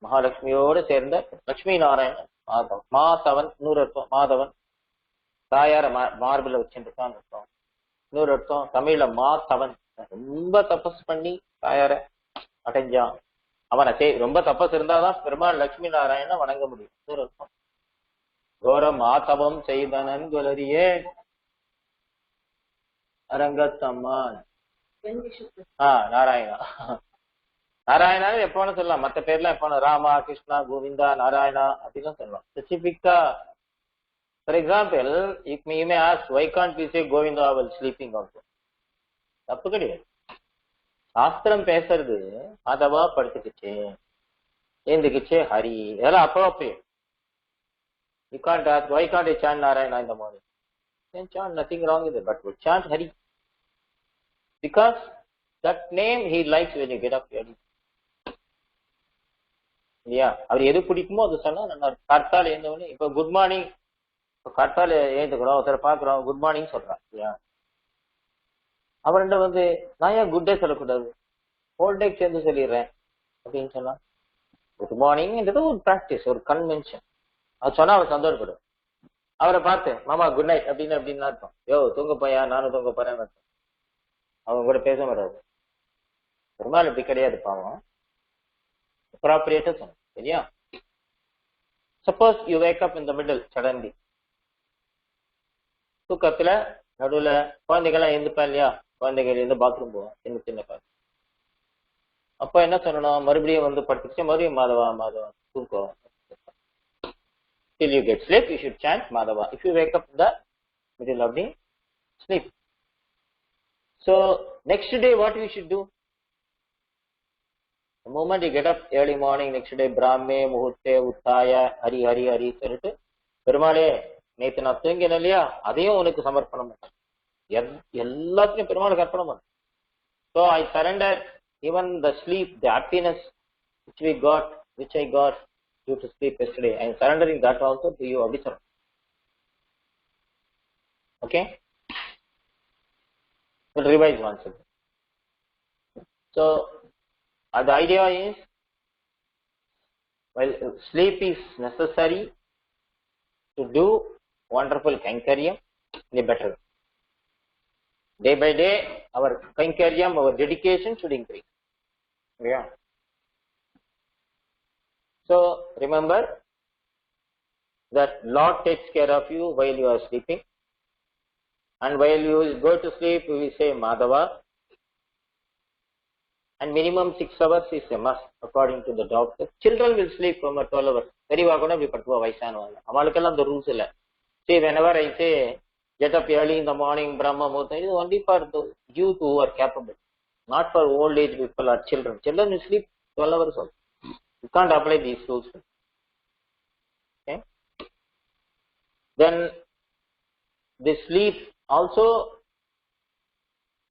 Mahalakshmiyoda சேர்ந்த லட்சுமி நாராயணன் மாதவன். மாதவன் இன்னொரு அர்த்தம் மாதவன். தாயார மார்பில் வச்சுருக்கான்னு அர்த்தம். இன்னொரு அர்த்தம் தமிழ்ல மாதவன். ரொம்ப தபஸ் பண்ணி தாயார அடைஞ்சான். அவனை ரொம்ப தபஸ் இருந்தாதான் பெருமாள் லட்சுமி நாராயணனை வணங்க முடியும். இன்னொரு அர்த்தம் கோர மாதவம் செய்தனன் குலரியே அரங்கத்தம்மான். நாராயணா. நாராயணாவே எப்ப வேணும் சொல்லலாம். மற்ற பேர்லாம் எப்ப வேணும் ராமா, கிருஷ்ணா, கோவிந்தா, நாராயணா அப்படிலாம் சொல்லலாம். ஸ்பெசிபிக்கா for example you may ask why can't we say Govinda while sleeping also? தப்பு கிடையாது. சாஸ்திரம் பேசுறது அதவா படுத்துக்கிச்சு ஏந்துக்கிச்சு ஹரி இதெல்லாம் appropriate. You can't ask why can't I chant Narayana in the morning? You can chant, nothing wrong with it, but we chant Hari because that name he likes when you get up early. இல்லையா? அவர் எது பிடிக்குமோ அது சொன்னா நல்லா கார்த்தால எழுந்தவொடனே இப்ப good morning கார்த்தால எழுந்துக்கிறோம் ஒருத்தர் பாக்குறோம் குட் மார்னிங் சொல்றான் இல்லையா? அவர்கிட்ட வந்து நான் ஏன் குட் டே சொல்லக்கூடாது ஹோல் டே சேர்ந்து சொல்லிடுறேன் அப்படின்னு சொன்னா குட் மார்னிங்ன்றது ஒரு பிராக்டிஸ் ஒரு கன்வென்ஷன். அது சொன்னா அவர் சந்தோஷப்படும். அவரை பார்த்து மாமா குட் நைட் அப்படின்னு அர்த்தம். யோ தூங்க போயா நானும் தூங்க போறேன்னு அர்த்தம். அவங்க கூட பேச வராது. பெருமாள் இப்படி கிடையாது பாவம். appropriate சொன்ன சரியா? Suppose you wake up in the middle suddenly தூக்கத்துல நடுவுல குழந்தைகள்லாம் எழுந்துப்பா இல்லையா? குழந்தைகள் இருந்து பாத்ரூம் போவோம் சின்ன சின்ன காசு. அப்போ என்ன சொல்லணும்? மறுபடியும் வந்து படுத்துச்சு மறுபடியும் மாதவா மாதவா தூக்கம். Till you get sleep, you should chant Madhava. If you wake up in the middle of the sleep. So, next day what we should do? The moment you get up early morning, next day, Brahme, Muhurte, Uttaya, Hari, Hari, Hari, சொல்லிட்டு பெருமாளே நேற்று நான் தூங்கினேன் இல்லையா அதையும் உனக்கு சமர்ப்பணம் எல்லாத்தையும் பெருமாளுக்கு அர்ப்பணம் பண்ண. So, I surrender even the sleep, the happiness which I got due to sleep yesterday. I am surrendering that also to you, Abhisar. Okay? We'll revise once again. So, the idea is, while sleep is necessary to do wonderful Kainkariam, the better. Day by day, our Kainkariam, our dedication should increase. Yeah. So, remember that Lord takes care of you while you are sleeping. And while you go to sleep, we say Madhava. And minimum 6 hours is a must, according to the doctor. Children will sleep for 12 hours. Very well, we put to Vaishanava. Amalakalam the rules. See, whenever I say get up early in the morning, Brahma Murtha, it is only for the youth who are capable, not for old age people or children. Children will sleep 12 hours also. You can't apply these rules. Okay? Then the sleep also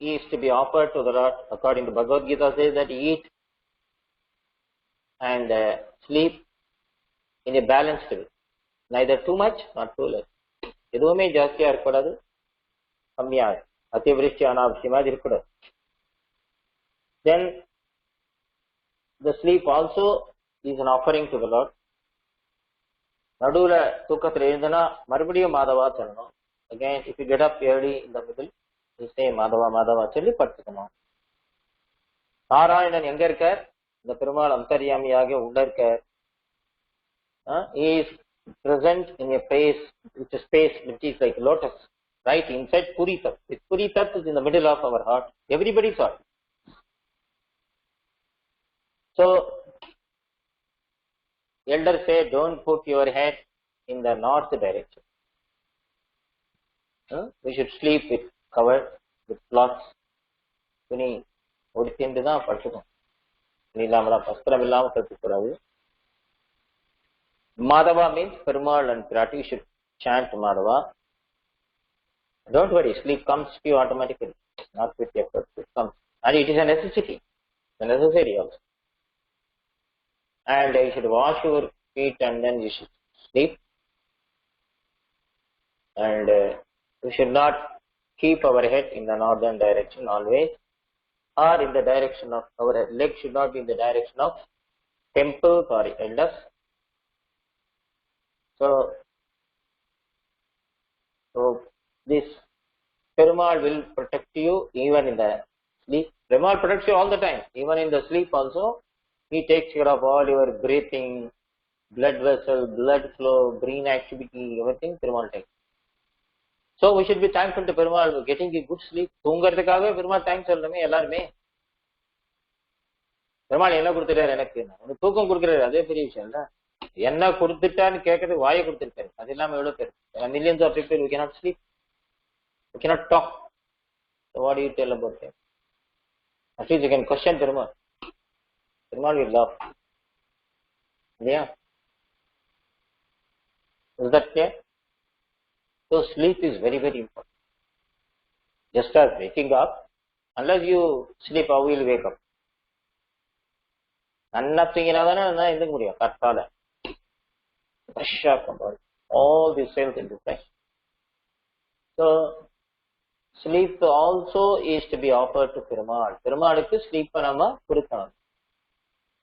is to be offered to the Lord, according to Bhagavad Gita says that eat and sleep in a balanced way. Neither too much not too less. எதுவுமே ஜாஸ்தியா இருக்கக்கூடாது, கம்மியா அத்தியவிருஷ்டி அனாவசியமா இருக்கக்கூடாது. Then the sleep also is an offering to the Lord. நடுவுல தூக்கத்துல எழுந்தனா மறுபடியும் மாதவா சொல்லணும். Again, if you get up early in the middle, you say மாதவா மாதவா சொல்லி படுத்துக்கணும். நாராயணன் எங்க இருக்கார்? இந்த பெருமாள் அந்தர்யாமியாக உள்ள இருக்கார். He is present in a place, which is space which is like lotus, right inside Puri Tat. This Puri Tat is in the middle of our heart, everybody's heart. So elders say, don't put your head in the north direction. We should sleep with covered with cloths. துணி உடுத்திட்டு தான் படுத்துக்கணும். துணி இல்லாமலாம் வஸ்திரம் இல்லாம படுத்துக்கூடாது. Madhava means Perumal and Pirati. You should chant Madhava. Don't worry, sleep comes to you automatically, not with effort. It comes, and it is a necessity, a necessary also. And you should wash your feet and then you should sleep. And we should not keep our head in the northern direction always, or in the direction of our leg should not be in the direction of temples or elders. So this Perumal will protect you even in the sleep. Perumal protects you all the time, even in the sleep also. He takes care of all your breathing, blood vessel, blood flow, brain activity, everything Perumal takes. So we should be thankful to Perumal for getting a good sleep. தூங்கறதுக்காகவே Perumal thanks சொல்றமே எல்லாருமே. பெருமாள் என்ன கொடுத்துட்டாரு எனக்கு? உனக்கு தூக்கம் கொடுக்குறாரு, அதே பெரிய விஷயம் இல்ல. என்ன கொடுத்துட்டான்னு கேட்கறதுக்கு வாயை கொடுத்துருக்காரு. அது இல்லாம எவ்வளவு பேர்? Millions of people who cannot sleep, who cannot talk. So what do you tell about them? At least you can question Perumal. Perumal will love. Yeah. Is that clear? So sleep is very, very important. Just as waking up, unless you sleep, how will you wake up? நல்லா தூங்கினாதானே எந்திரிக்க முடியும். கட்டால ஃப்ரெஷ்ஷா இருக்கும். All the cells will be fresh. So sleep also is to be offered to Perumal. பெருமாளுக்கு sleep நம்ம கொடுக்கணும்.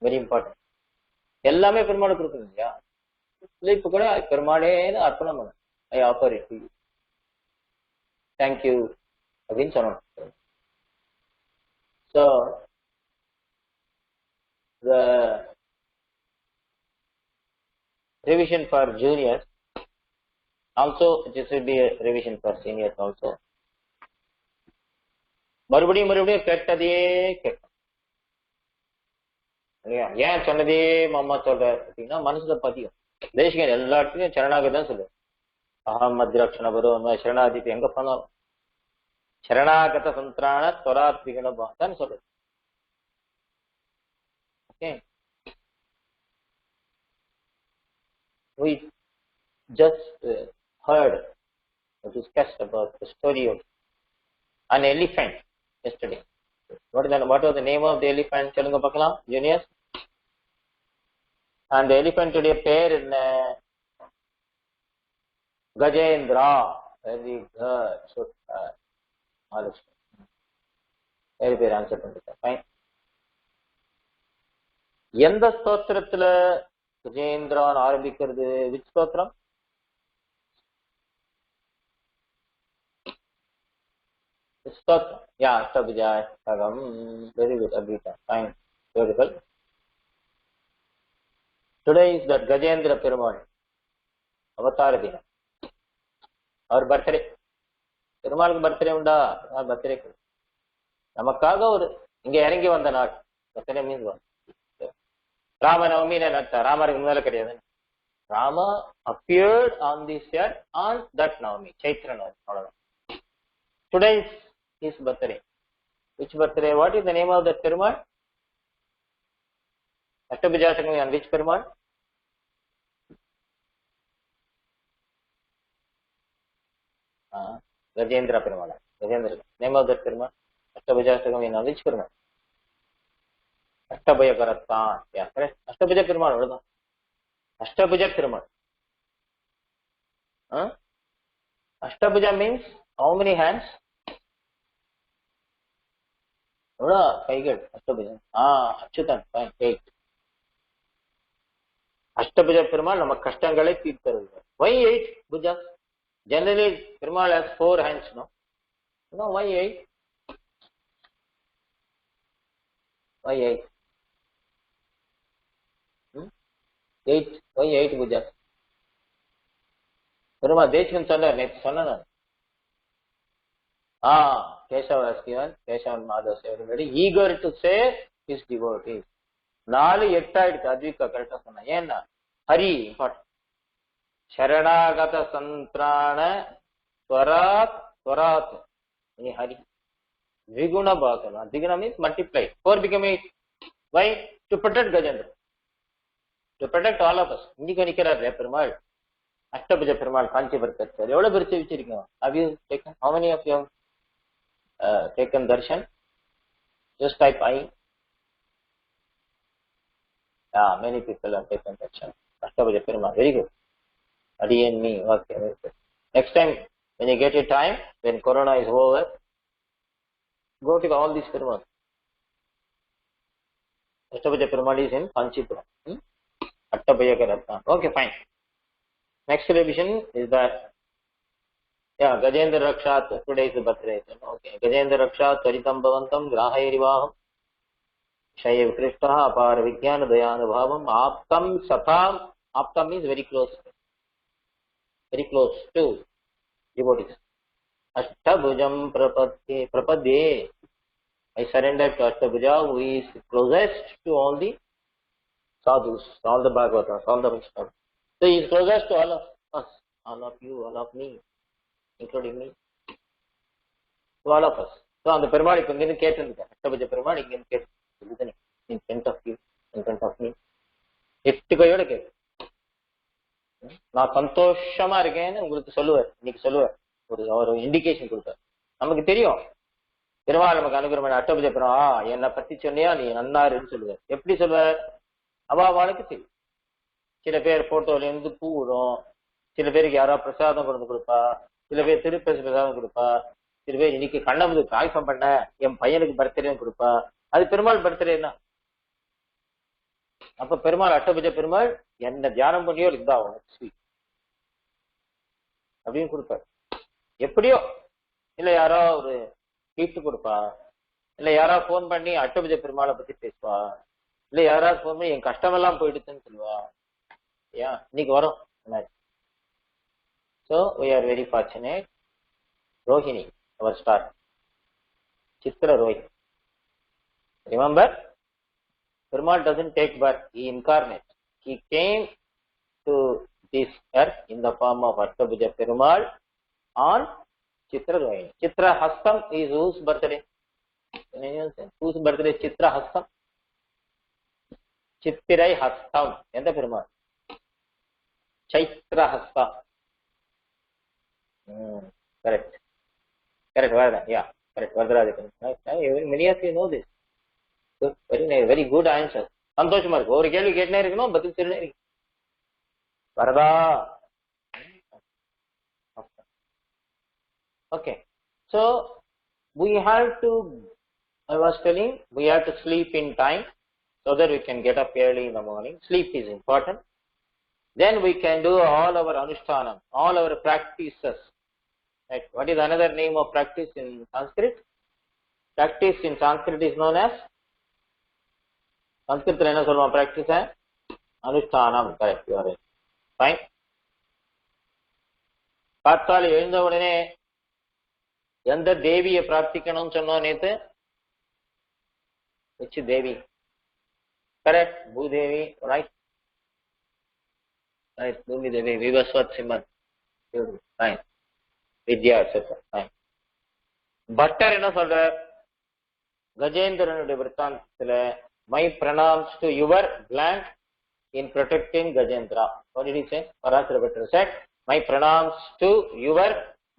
Very important. எல்லாமே பெருமாளுக்கு கொடுக்கணும் இல்லையா? ஸ்லீப் கூட பெருமாளே அர்ப்பணம் பண்ணணும். I offer it to you. Thank you அப்படின்னு சொல்லணும். So the revision for juniors also, this will be a revision for seniors also. மறுபடியும் மறுபடியும் கேட்டதையே கேட்கும் இல்லையா? ஏன் சொன்னதே மாமா சொல்ற அப்படின்னா மனசுல பதியும். தேசிகன் எல்லா இடத்துலயும் சரணாகதி தான் சொல்லுவேன். அகம் மத்திரக்ஷண வரும் சரணாதிப்பு எங்க போனாலும் சரணாகத சந்திரான தொராத்விகணம் சொல்றது. Okay. We just heard or discussed about the story of an elephant yesterday. What was the name of the elephant? Chalunga pakkalam, juniors. And the elephant today pair in Gajendra. Very good. So, very good answer. Fine. எந்த ஸ்தோத்திரத்துல கஜேந்திரான் ஆரம்பிக்கிறது? Which ஸ்தோத்திரம்? ஸ்தோத்திரம். Yeah, Astabhijayastagam. Very good, Abhita. Fine. Beautiful. Today is that Gajendra Perumal அவதார தினம். அவர் birthday. பெருமாளுக்கு birthday உண்டா? Birthday நமக்காக ஒரு இங்க இறங்கி வந்த நாள். பர்த்டே மீன்ஸ் ராமநவமி ராமருக்கு முன்னால கிடையாது. Rama appeared on this earth on that Navami, Chaitra Navami. அவ்வளவுதான். Today is his birthday. Which birthday? What is the name of that Perumal? Astabhijayastagam on which Perumal? Gajendra Perumal. Gajendra. Name of that Perumal? Astabhijayastagam on which Perumal? அஷ்டபுஜகரத்தான். Yeah, correct. Ashtabhuja Perumal அவ்வளவுதான். Ashtabhuja Perumal. Ashtabhuja means how many hands? எவ்வளோ கைகள்? Ashtabujam. Achuthan. Fine. 8. Ashtabhuja Perumal நம்ம கஷ்டங்களை தீர்த்தருள்வார். Why 8 bhujas? Generally Perumal has 4 hands, no? No, why 8? Why 8? 8. Why 8 bhujas? Perumal Desikan சொன்னார், நேற்று சொன்னேன். Kesava has given, Kesava and Madhav are very eager to say his devotees. 4 8 ஆயிடுச்சு. அத்விகா கரெக்டா சொன்னா. ஏன்னா ஹரி இம்பார்ட்டன்ட். சரணாகத சந்திராண ஸ்வராத் ஸ்வராத் நீ ஹரி விகுண பாசனம். திகுண means multiply. 4 became 8. Why? To protect Gajendra. To protect all of us. இங்க நிக்கிறார் பெருமாள். அஷ்டபுஜ பெருமாள் காஞ்சிபுரம் சார் எவ்வளவு பிரிச்சு வச்சிருக்கோம். Have you taken? How many of you have taken darshan? Just type I. Many people have taken darshan. Ashtabhuja Perumal, very good. Adi and me, okay, very good. Next time, when you get your time, when Corona is over, go to all these Perumal. Ashtabhuja Perumal is in Kanchipuram. Ashtabhuja Karatna. Okay, fine. Next revision is that, Gajendra Rakshat, today is the birthday. Okay, Gajendra Rakshat, Tvaritam Bhavantam, Grahayirivaham, Shaiv Krishta, Apara Vijnana Dayana Bhavam, Aptam Satham. Aptam means very close to devotees. Ashtabhujam Prapadye. I surrender to Ashtabhuja, who is closest to all the sadhus, all the Bhagavatas, all the Vaishnavas. So he is closest to all of us, all of you, all of me, including me, to all of us. So on the Perumal, you can get the Ashtabhuja Perumal, you can get in front of you, in front of me. எட்டுக்கையோட கேட்கு. நான் சந்தோஷமா இருக்கேன்னு உங்களுக்கு சொல்லுவார். இன்னைக்கு சொல்லுவார், ஒரு indication கொடுப்பார். நமக்கு தெரியும் பெருமாள் நமக்கு அனுகிரகம். அஷ்டபுஜ பெருமாள் என்னை பத்தி சொன்னியா நீ நன்னாருன்னு சொல்லுவார். எப்படி சொல்லுவார்? அவாவாளுக்கு தெரியும். சில பேர் போட்டோல இருந்து பூ விடும், சில பேருக்கு யாரோ பிரசாதம் கொண்டு கொடுப்பா, சில பேர் திருப்பிரசாதம் கொடுப்பா, சில பேர் இன்னைக்கு கண்ணமுது காய்ஃபம் பண்ண என் பையனுக்கு பர்த்டேன்னு கொடுப்பா. அது பெருமாள் பர்த்டேன்னா. அப்ப பெருமாள் அஷ்டபுஜ பெருமாள் என்ன தியானம் பண்ணியோ இருந்தா ஸ்வீட் அப்படின்னு கொடுப்பாரு. எப்படியோ இல்ல யாரோ ஒரு கிஃப்ட் கொடுப்பா, இல்ல யாரோ போன் பண்ணி அஷ்டபுஜ பெருமாளை பத்தி பேசுவா, இல்ல யாராவது போன் பண்ணி என் கஷ்டமெல்லாம் போயிடுச்சுன்னு சொல்லுவா. இன்னைக்கு வரும். So we are very fortunate. Rohini, our star, Chitra Rohini. Remember, Perumal doesn't take birth; he incarnates. He came to this earth in the form of Ashtabhuja Perumal on Chitra Rohini. Chitra Hastam is whose birthday? Whose birthday? Chitra Hastam. Chittirai Hastam. Endha Perumal? Chaitra Hasta. Correct. Vardha. Yeah, correct. Vardharaja. Many of you know this. Good. Very nice. Very good answer. சந்தோஷமா இருக்கு. ஒரு கேள்வி கேட்டே இருக்கணும், பதில் சொல்லி இருக்கு. வரதா. Okay. So we have to, I was telling, we have to sleep in time so that we can get up early in the morning. Sleep is important. Then we can do all our anushtanam, all our practices. Right? What is another name of practice in Sanskrit? Practice in Sanskrit is known as Sanskrit என்ன சொல்லுவோம்? Practice hai anushtanam. Correct. You are right. Fine. காத்தால எழுந்த உடனே எந்த தேவியை பிரார்த்திக்கணும்னு சொன்னோம் நேத்து? which Devi? Correct. Bhudevi. Right. Right, Bhumi Devi, Vivaswat Simhan, fine, Vidya, etc. Fine. Butter என்ன சொல்ற? கஜேந்திரனுடைய விருத்தாந்தத்துல my pranams to your gland in protecting Gajendra. What did he say? Parashara Bhattar said, my pranams to your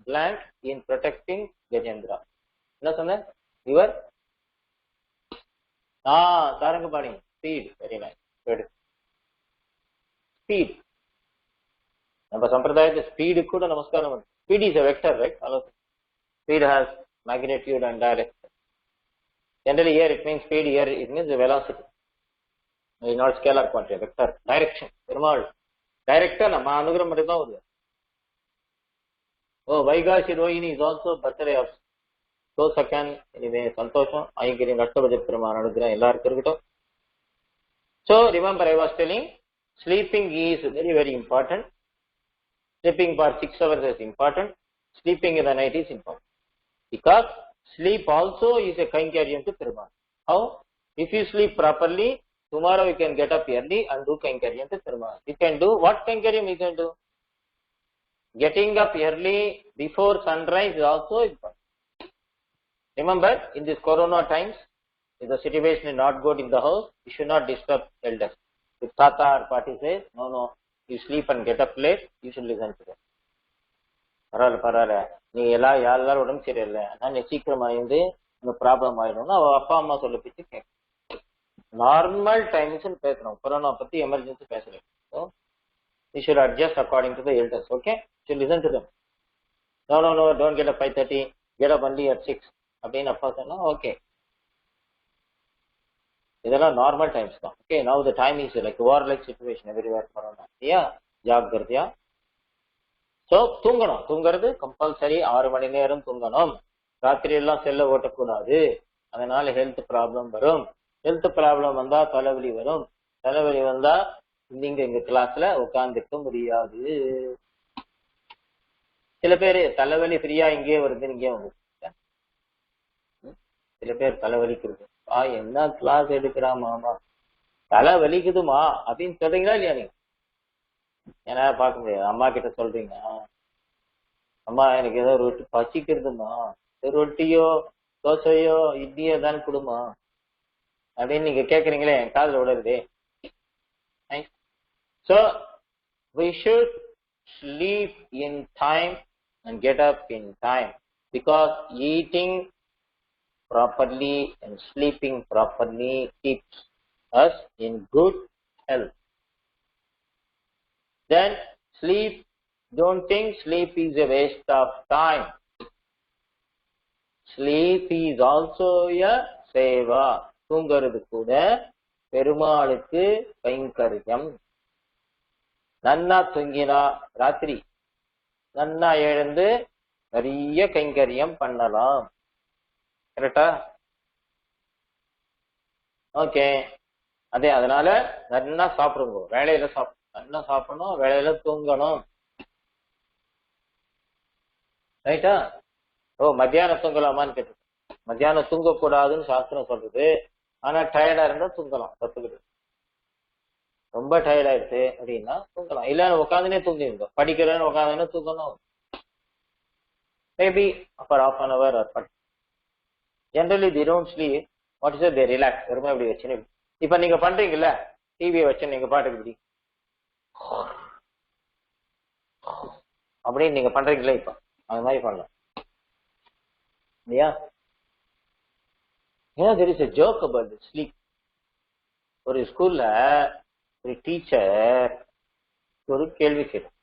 gland in protecting Gajendra. என்ன சொன்ன? Your Sarangapani, speed, very nice. Good. Speed. நம்ம சம்பிரதாயத்தை speed கூட நமஸ்காரம். Speed is a vector, right? Speed has magnitude and direction. Generally here it means speed, here it means the velocity. It is not scalar quantity, vector, direction. Perumal. Director நம்ம அனுகிரகம் மட்டும் தான் வருது. Oh, Vaigashi Rohini is also birthday of so second. Anyway, Santosham. Ayingiri Nattavaja Perumal anugiram ellarukku irukattum. So remember I was telling, sleeping is very, very important. Sleeping for 6 hours is important. Sleeping in the night is important. Because sleep also is a kainkariam to Perumal. How? If you sleep properly, tomorrow you can get up early and do kainkariam to Perumal. You can do, what kainkariam you can do? Getting up early before sunrise is also important. Remember, in this corona times, if the situation is not good in the house, you should not disturb elders. If Tata or Pati says, no, you sleep and get up late, you should listen to them. பரவாயில்ல நீ எல்லாரும் உடம்பு சரியில்லை, நான் சீக்கிரமா இருந்து இந்த problem ஆயிடும்னா அவ அப்பா அம்மா சொல்ல பிச்சு கேட்க. நார்மல் டைம்ஸ் பேசணும், கொரோனா பத்தி எமர்ஜென்சி பேசுறேன். So you should adjust according to the elders. Okay, should listen to them. No don't get up 5:30, get up only at 6 அப்படின்னு அப்பா சொன்னா ஓகே. இதெல்லாம் நார்மல் டைம்ஸ் தான். Okay, now the time is like war like situation everywhere corona. இல்லையா, ஜாக்கிரதையா. So தூங்குறது compulsory 6 மணி நேரம் தூங்கணும். ராத்திரி எல்லாம் செல்ல ஓட்டக்கூடாது, அதனால ஹெல்த் ப்ராப்ளம் வரும். ஹெல்த் ப்ராப்ளம் வந்தா தலைவலி வரும். தலைவலி வந்தா நீங்க எங்க கிளாஸ்ல உட்கார்ந்துக்க முடியாது. சில பேர் தலைவலி ஃப்ரீயா இங்கேயே வருது, இங்கேயே வந்து சில பேர் தலைவலிக்கிறது, என்ன கிளாஸ் எடுக்கிறா மாமா, தலை வலிக்குதுமா அப்படின்னு சொல்றீங்களா இல்லையா? நீங்க ஏன்னா பார்க்க முடியாது. அம்மா கிட்ட சொல்றீங்க, அம்மா எனக்கு ஏதோ ரொட்டி பசிக்கிறதுமா, ரொட்டியோ தோசையோ இட்லியோ தான் கொடுமா அப்படின்னு நீங்க கேட்குறீங்களே, என் காதுல விடுறது. So we should sleep in time and get up in time, because eating properly and sleeping properly keeps us in good health. Then sleep, don't think sleep is a waste of time. Sleep is also a seva. தூங்குறது கூட பெருமாளுக்கு கைங்கரியம். நன்னா தூங்கினா ராத்திரி நன்னா எழுந்து நிறைய கைங்கரியம் பண்ணலாம். கரெக்டா? ஓகே, அதே அதனால நல்லா சாப்பிடுங்க, வேலையில நல்லா சாப்பிடணும், வேலையில தூங்கணும். ரைட்டா? ஓ, மத்தியானம் தூங்கலாமான்னு கேட்டு, மத்தியானம் தூங்கக்கூடாதுன்னு சாஸ்திரம் சொல்றது. ஆனா டயர்டா இருந்தா தூங்கலாம், தப்புக்கிட்டு. ரொம்ப டயர்ட் ஆயிடுச்சு அப்படின்னா தூங்கலாம். இல்லன்னு உட்காந்துனே தூங்கிருந்தோம், படிக்கிறேன்னு உட்காந்துன்னு தூங்கணும். Maybe for half an hour or but generally they don't sleep. What is it? They relax. வெறுமை இப்படி வச்சுன்னு, இப்ப நீங்க பண்றீங்கல்ல, டிவியை வச்சு நீங்க பாட்டுக்கு இப்படி அப்படின்னு நீங்க பண்றீங்களா, இப்ப அந்த மாதிரி பண்ணலாம் இல்லையா? ஏன்னா there is a joke about the sleep. ஒரு ஸ்கூல்ல ஒரு டீச்சர் ஒரு கேள்வி கேட்டான்.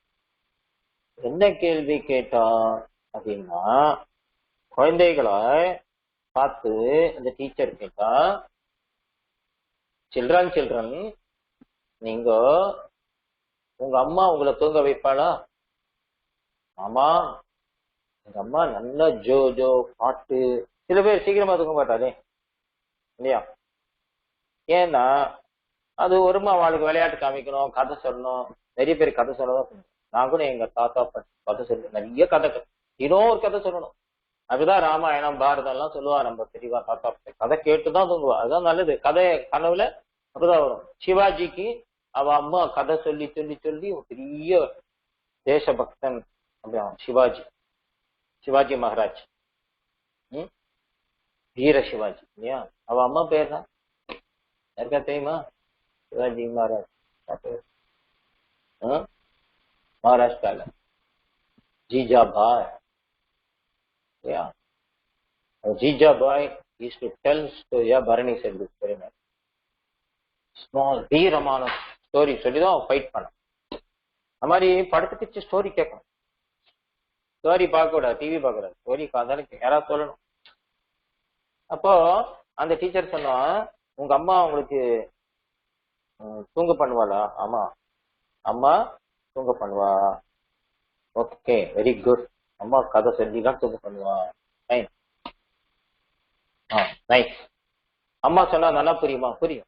என்ன கேள்வி கேட்டான் அப்படின்னா, குழந்தைகளை பார்த்து அந்த டீச்சர் கேட்டா, சில்ட்ரன் நீங்க உங்க அம்மா உங்களை தூங்க வைப்பாளா? ஆமா, எங்க அம்மா நல்லா ஜோ பாட்டு. சில பேர் சீக்கிரமா தூங்க மாட்டாளே இல்லையா? ஏன்னா அது ஒருமா அவளுக்கு விளையாட்டு காமிக்கணும், கதை சொல்லணும். நிறைய பேர் கதை சொல்லதான். நான் கூட எங்க தாத்தா கதை சொல்லுவேன், நிறைய கதை, இன்னொரு கதை சொல்லணும். அதுதான் ராமாயணம் பாரதம் எல்லாம் சொல்லுவா நம்ம தெரியவா. தாத்தா கதை கேட்டுதான் தூங்குவா, அதுதான் நல்லது. கதை கனவுல அப்படிதான் வரும். சிவாஜிக்கு அவ அம்மா கதை சொல்லி பெரிய தேசபக்தன் அப்படியா சிவாஜி மகாராஜ், வீர சிவாஜி இல்லையா? அவ அம்மா பேர் தான் யாருக்கா தெரியுமா? சிவாஜி மகாராஜ். महाराष्ट्र जीजा भाई, जीजा भाई used to tell story. Bharani said this very much. Small வீரமான ஸ்டோரி சொல்லி தான் ஃபைட் பண்ண. அந்த மாதிரி படத்துக்கு ஸ்டோரி கேட்கணும். ஸ்டோரி பார்க்க கூடாது, டிவி பார்க்க கூடாது, ஸ்டோரி பார்த்தாலும் யாராவது சொல்லணும். அப்போ அந்த டீச்சர் சொன்னா, உங்க அம்மா உங்களுக்கு தூங்க பண்ணுவாளா? ஆமா, அம்மா தூங்க பண்ணுவா. Okay, very good. அம்மா கதை செஞ்சுதான் தூங்க பண்ணுவா. நைஸ். அம்மா சொன்னா நல்லா புரியுமா? புரியும்.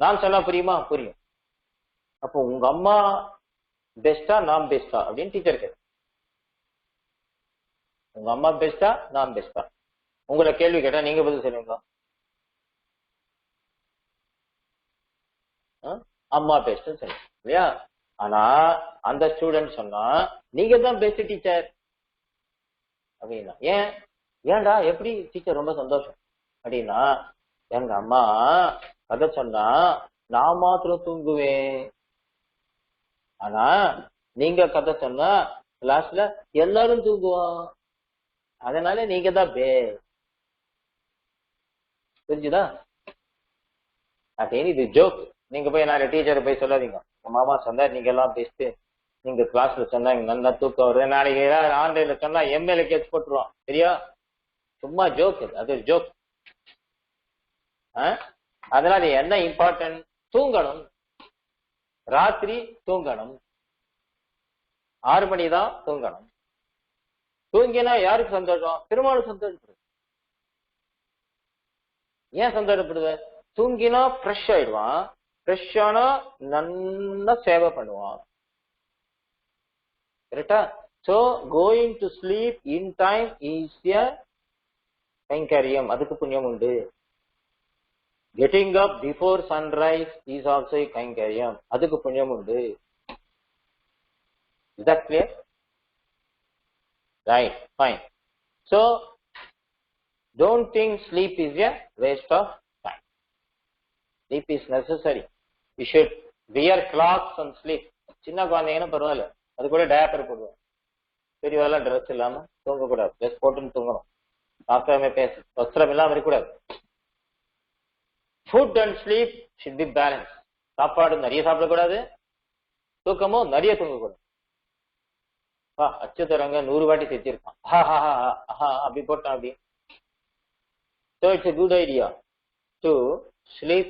நான் சொன்னா புரியுமா? புரியும். அப்போ உங்க அம்மா பெஸ்டா நான் பெஸ்டா அப்படின்னு டீச்சர் கேட்க. உங்க அம்மா பெஸ்டா நான் பெஸ்டா? உங்களை கேள்வி கேட்டா நீங்க பதில் சொல்லுங்க. அம்மா பெஸ்ட் சொல்லுங்க இல்லையா? ஆனா அந்த ஸ்டூடெண்ட் சொன்னா நீங்க தான் பெஸ்ட் டீச்சர் அப்படின்னா. ஏன்டா எப்படி டீச்சர்? ரொம்ப சந்தோஷம் அப்படின்னா, எங்க அம்மா கதை சொன்னா நான் மாத்திரம் தூங்குவேன், ஆனா நீங்க கதை சொன்னா கிளாஸ்ல எல்லாரும் தூங்குவோம், அதனால நீங்க தான் புரிஞ்சுதா? அப்படின்னு இது ஜோக். நீங்க போய் நான் டீச்சரை போய் சொல்லாதீங்க, உங்க மாமா சொன்னா நீங்க எல்லாம் பெஸ்ட், நீங்க கிளாஸ்ல சொன்னா நல்லா தூக்கம் வருது, நாளைக்கு ஏதாவது ஆன்லைன்ல சொன்னா எம்எல்ஏ கேஸ் போட்டுருவான், சரியா? சும்மா ஜோக், அது ஒரு ஜோக். அதனால என்ன இம்பார்ட்டன்ட்? தூங்கணும், ராத்திரி தூங்கணும், 6 மணி தான் தூங்கணும். தூங்கினா யாருக்கு சந்தோஷம்? பெருமாள் சந்தோஷப்படுது. ஏன் சந்தோஷப்படுது? தூங்கினா ஃப்ரெஷ் ஆயிடுவான், ஃப்ரெஷ் ஆனா நல்லா சேவை பண்ணுவான், கரெக்டா? So going to sleep in time is a கைங்கரியம், அதுக்கு புண்ணியம் உண்டு. Getting up before sunrise is also a கைங்கரியம், அதுக்கு புண்ணியம் உண்டு. Is that clear? Right, fine. So don't think sleep is a waste of time. Sleep is necessary. You should wear clothes and sleep. சின்ன குழந்தைங்கன்னா பரவாயில்ல, அது கூட டயப்பர் போடுவோம். பெரியவெல்லாம் dress இல்லாம தூங்க கூடாது, ட்ரெஸ் போட்டுன்னு தூங்கணும். சாஸ்திரமே பேச வஸ்திரம் இல்லாம இருக்கக்கூடாது. Food and sleep should be balanced. சாப்பாடு நிறைய சாப்பிடக்கூடாது, தூக்கமும் நிறைய தூங்கக்கூடாது. அச்சுத்தரங்க 100 வாட்டி செஞ்சிருக்கான், அப்படி போட்டான் அப்படி. So it's a good idea to sleep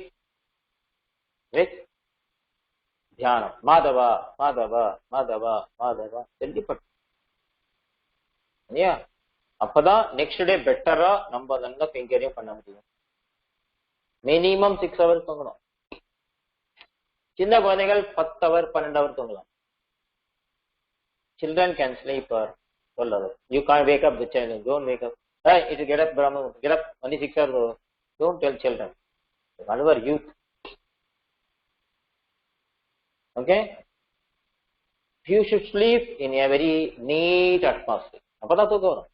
with தியானம். மாதவா மாதவா மாதவா மாதவா செல்லிப்பட்டு, அப்பதான் நெக்ஸ்ட் டே பெட்டரா நம்ம நல்லா கைங்கரியம் பண்ண முடியும். மினிமம் 6 hours தூங்கணும். சின்ன குழந்தைகள் 10 hours 12 hours தூங்கலாம். Children can sleep for 12 hours. You can't wake up the child. Don't wake up. Hey, it will get up, Brahma. Get up. Only 6 hours. Don't tell children. Whatever youth. Okay? You should sleep in a very neat atmosphere. அப்பதான் தூக்கம் வரும்.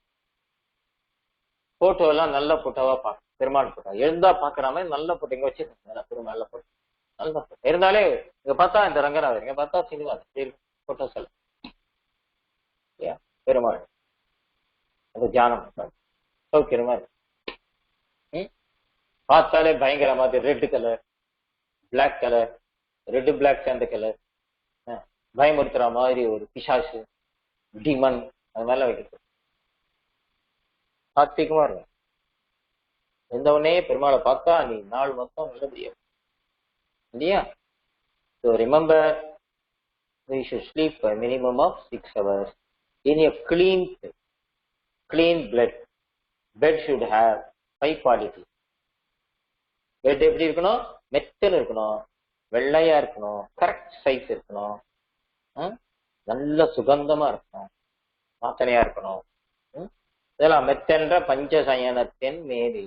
Photo எல்லாம் நல்ல போட்டோவா பார்க்க, Perumal photo எழுந்தா பாக்குற மாதிரி நல்ல போட்டோ இங்க வச்சு நல்ல போட்டோ, நல்ல போட்டோ இருந்தாலே இங்க பார்த்தா இந்த ரங்கநாதர், இங்க பார்த்தா சீனிவாசன் போட்டோஸ் எல்லாம் பெருமாள். அது தியானம் சௌக்கியமா இருக்கு. பார்த்தாலே பயங்கர மாதிரி red colour, black colour, red black சேர்ந்த கலர், பயமுறுத்துற மாதிரி ஒரு பிசாசு, டிமன், அது மாதிரிலாம் வைக்கிறது சாத்விகமா இருக்கும். எந்த உடனே பெருமாளை பார்த்தா நீ நாள் மொத்தம் நல்லபடியா இல்லையா? So remember, we should sleep for a minimum of 6 hours in a clean bed. Bed should have high quality. Bed எப்படி இருக்கணும்? மெத்தல் இருக்கணும், வெள்ளையா இருக்கணும், கரெக்ட் சைஸ் இருக்கணும், நல்ல சுகந்தமா இருக்கணும், வாசனையா இருக்கணும். இதெல்லாம் மெத்தென்ற பஞ்சசயனத்தின் மேலே.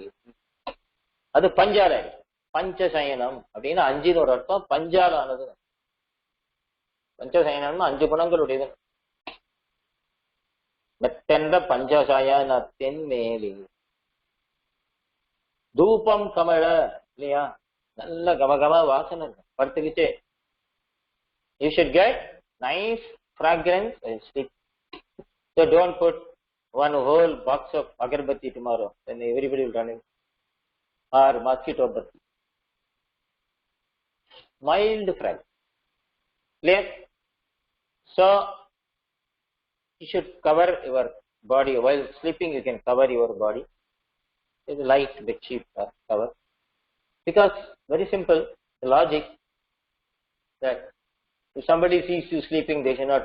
அது பஞ்சால பஞ்சசயனம் அப்படின்னு 5 அர்த்தம். பஞ்சால ஆனது. பஞ்சசயனம்னா 5 குணங்களுடையது. மெத்தென்ற பஞ்சசயனத்தின் மேலே. தூபம் கமழ இல்லையா? நல்ல கமகம வாசனை இருக்கும் படுத்துக்கிட்டே. You should get nice fragrance and sleep. So don't put one whole box of agarbatti tomorrow, then everybody will run in. or mosquito batti. Mild fragile. Clear? So you should cover your body while sleeping. You can cover your body with a light bed sheet cover, because very simple the logic that if somebody sees you sleeping, they should not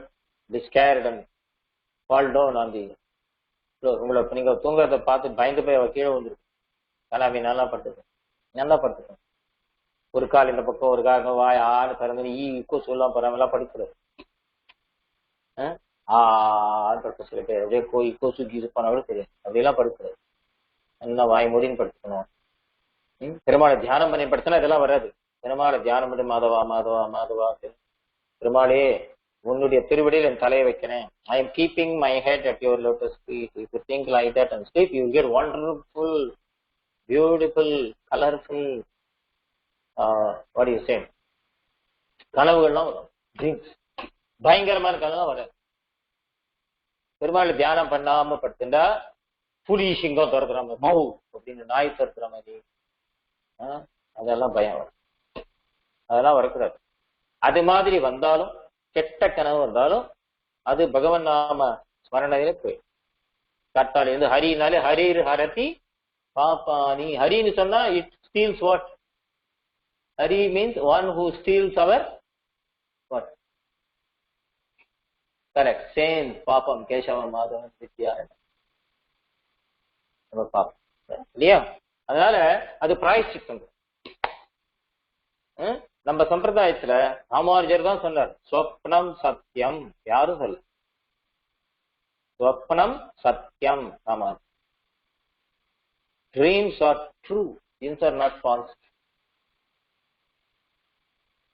be scared and fall down on the floor. உங்களை நீங்க தூங்குறத பார்த்து பயந்து போய் அவ கீழே வந்துருக்கு. கலாமி நல்லா படுத்துக்கும். ஒரு கால் இந்த பக்கம் ஒரு கால் வாய் ஆறு திறந்து ஈக்கோ சொல்லாம் போறாமலாம் படுக்கிறது. சில பேர் அப்படியே கொசு கீசு போனா கூட தெரியும். அப்படியெல்லாம் படுக்கிறது. நல்லா வாய் மூடின்னு படுத்துக்கணும். பெருமாளை தியானம் பண்ணி படுத்தினா இதெல்லாம் வராது. பெருமாளை தியானம் பண்ணி மாதவா மாதவா மாதவா, பெருமாளே உன்னுடைய திருவடியில் என் தலையை வைக்கிறேன். I am keeping my head at your lotus feet. If you think like that and sleep, you will get wonderful, beautiful, colorful, what do you say, கனவுகள்லாம் வரும். ட்ரீம்ஸ் பயங்கரமான கனவுலாம் வராது. பெருமாள் தியானம் பண்ணாம படுத்துட்டா புலி சிங்கம் துரத்துற மாதிரி, மௌ அப்படின்னு நாய் துரத்துற மாதிரி, அதெல்லாம் பயம் வரும். அதெல்லாம் வரக்கூடாது. அது மாதிரி வந்தாலும் கெட்ட கனவு வந்தாலும் அது பகவன் நாம ஸ்மரணையில போய் கட்டாளி வந்து ஹரினாலே ஹரிர் ஹரதி பாபானி. ஹரின்னு சொன்னா it steals what? Hari means one who steals our what? Correct. Same பாப்பம் கேசவ மாதவன் வித்யா பாப்பம் இல்லையா? அதனால அது பிராயச்சித்தம். நம்ம சம்பிரதாயத்துல ராமானுஜர் தான் சொன்னார், ஸ்வப்னம் சத்தியம். யாரும் சொல்ல, ஸ்வப்னம் சத்தியம். Ramanujar, dreams are true, dreams are not false.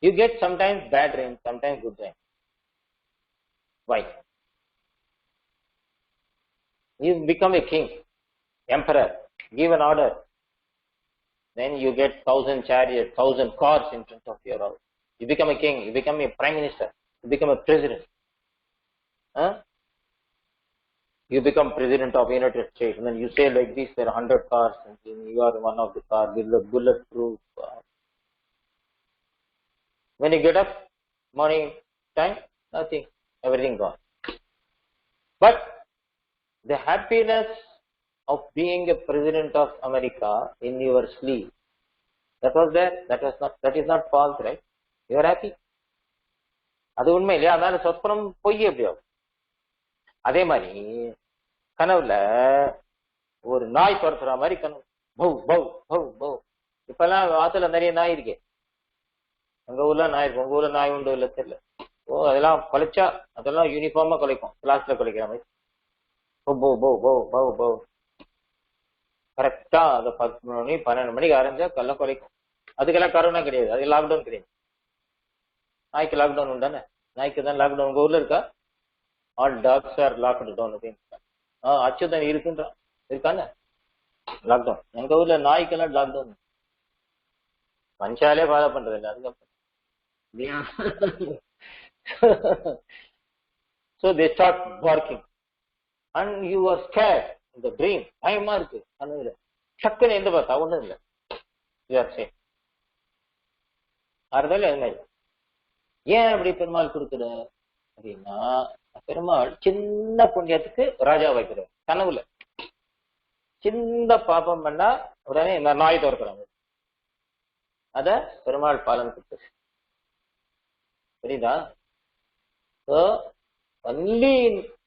You get sometimes bad dreams, sometimes good dreams. Why? You become a king, emperor, give an order, then you get 1,000 chariots, 1,000 cars in front of your house. You become a king, you become a prime minister, you become a president. You become president of United States, and then you say like this, there are 100 cars, and you are one of the cars, bulletproof. When you get up, morning time, nothing, everything gone. But the happiness of being a president of America in your sleep, that was there, that is not false, right? You are happy. அது உண்மை இல்லையா? அதனால சொப்பனம் பொய் எப்படியோ. அதே மாதிரி கனவுல ஒரு நாய் துரத்துற மாதிரி கனவு, பவ் பவ் பவ் பவ். இப்பெல்லாம் வாசல்ல நிறைய நாய் இருக்கே. உங்க ஊர்ல நாய் இருக்கு, உங்க ஊர்ல நாய் உண்டு இல்ல தெரியல. அதெல்லாம் கொலைச்சா அதெல்லாம் யூனிஃபார்மா கொலைக்கும், கிளாஸ்ல கொலைக்கிற மாதிரி. கரெக்டா அந்த 10 மணி 12 மணிக்கு ஆரம்பிச்சா கல்ல குறைக்கும். அதுக்கெல்லாம் கரோனா கிடையாது, அது லாக்டவுன் கிடையாது. நாய்க்கு லாக்டவுன் உண்டானே? நாய்க்கு தான் லாக்டவுன். உங்க ஊர்ல இருக்கா? All dogs are locked down அப்படின்னு. அச்சுதான் இருக்குன்றான், இருக்கானே லாக்டவுன். எங்க ஊர்ல நாய்க்கெல்லாம் லாக்டவுன். மனுஷாலே ஃபாலோ பண்றது இல்லை. அதுக்கப்புறம் so they start barking and you are scared in the dream. பயமா இருக்கு கனவுல. சக்குன்னு எந்த பார்த்தா ஒண்ணும் இல்லை. you are safe. அறுதல் என்ன? ஏன் அப்படி பெருமாள் கொடுக்குற அப்படின்னா, பெருமாள் சின்ன புண்ணியத்துக்கு ராஜா வைக்கிறார். கனவுல சின்ன பாப்பம் பண்ணா உடனே நாய் தோற்கிறாங்க. அத பெருமாள் பாலன் கொடுத்து, புரியுதா? So only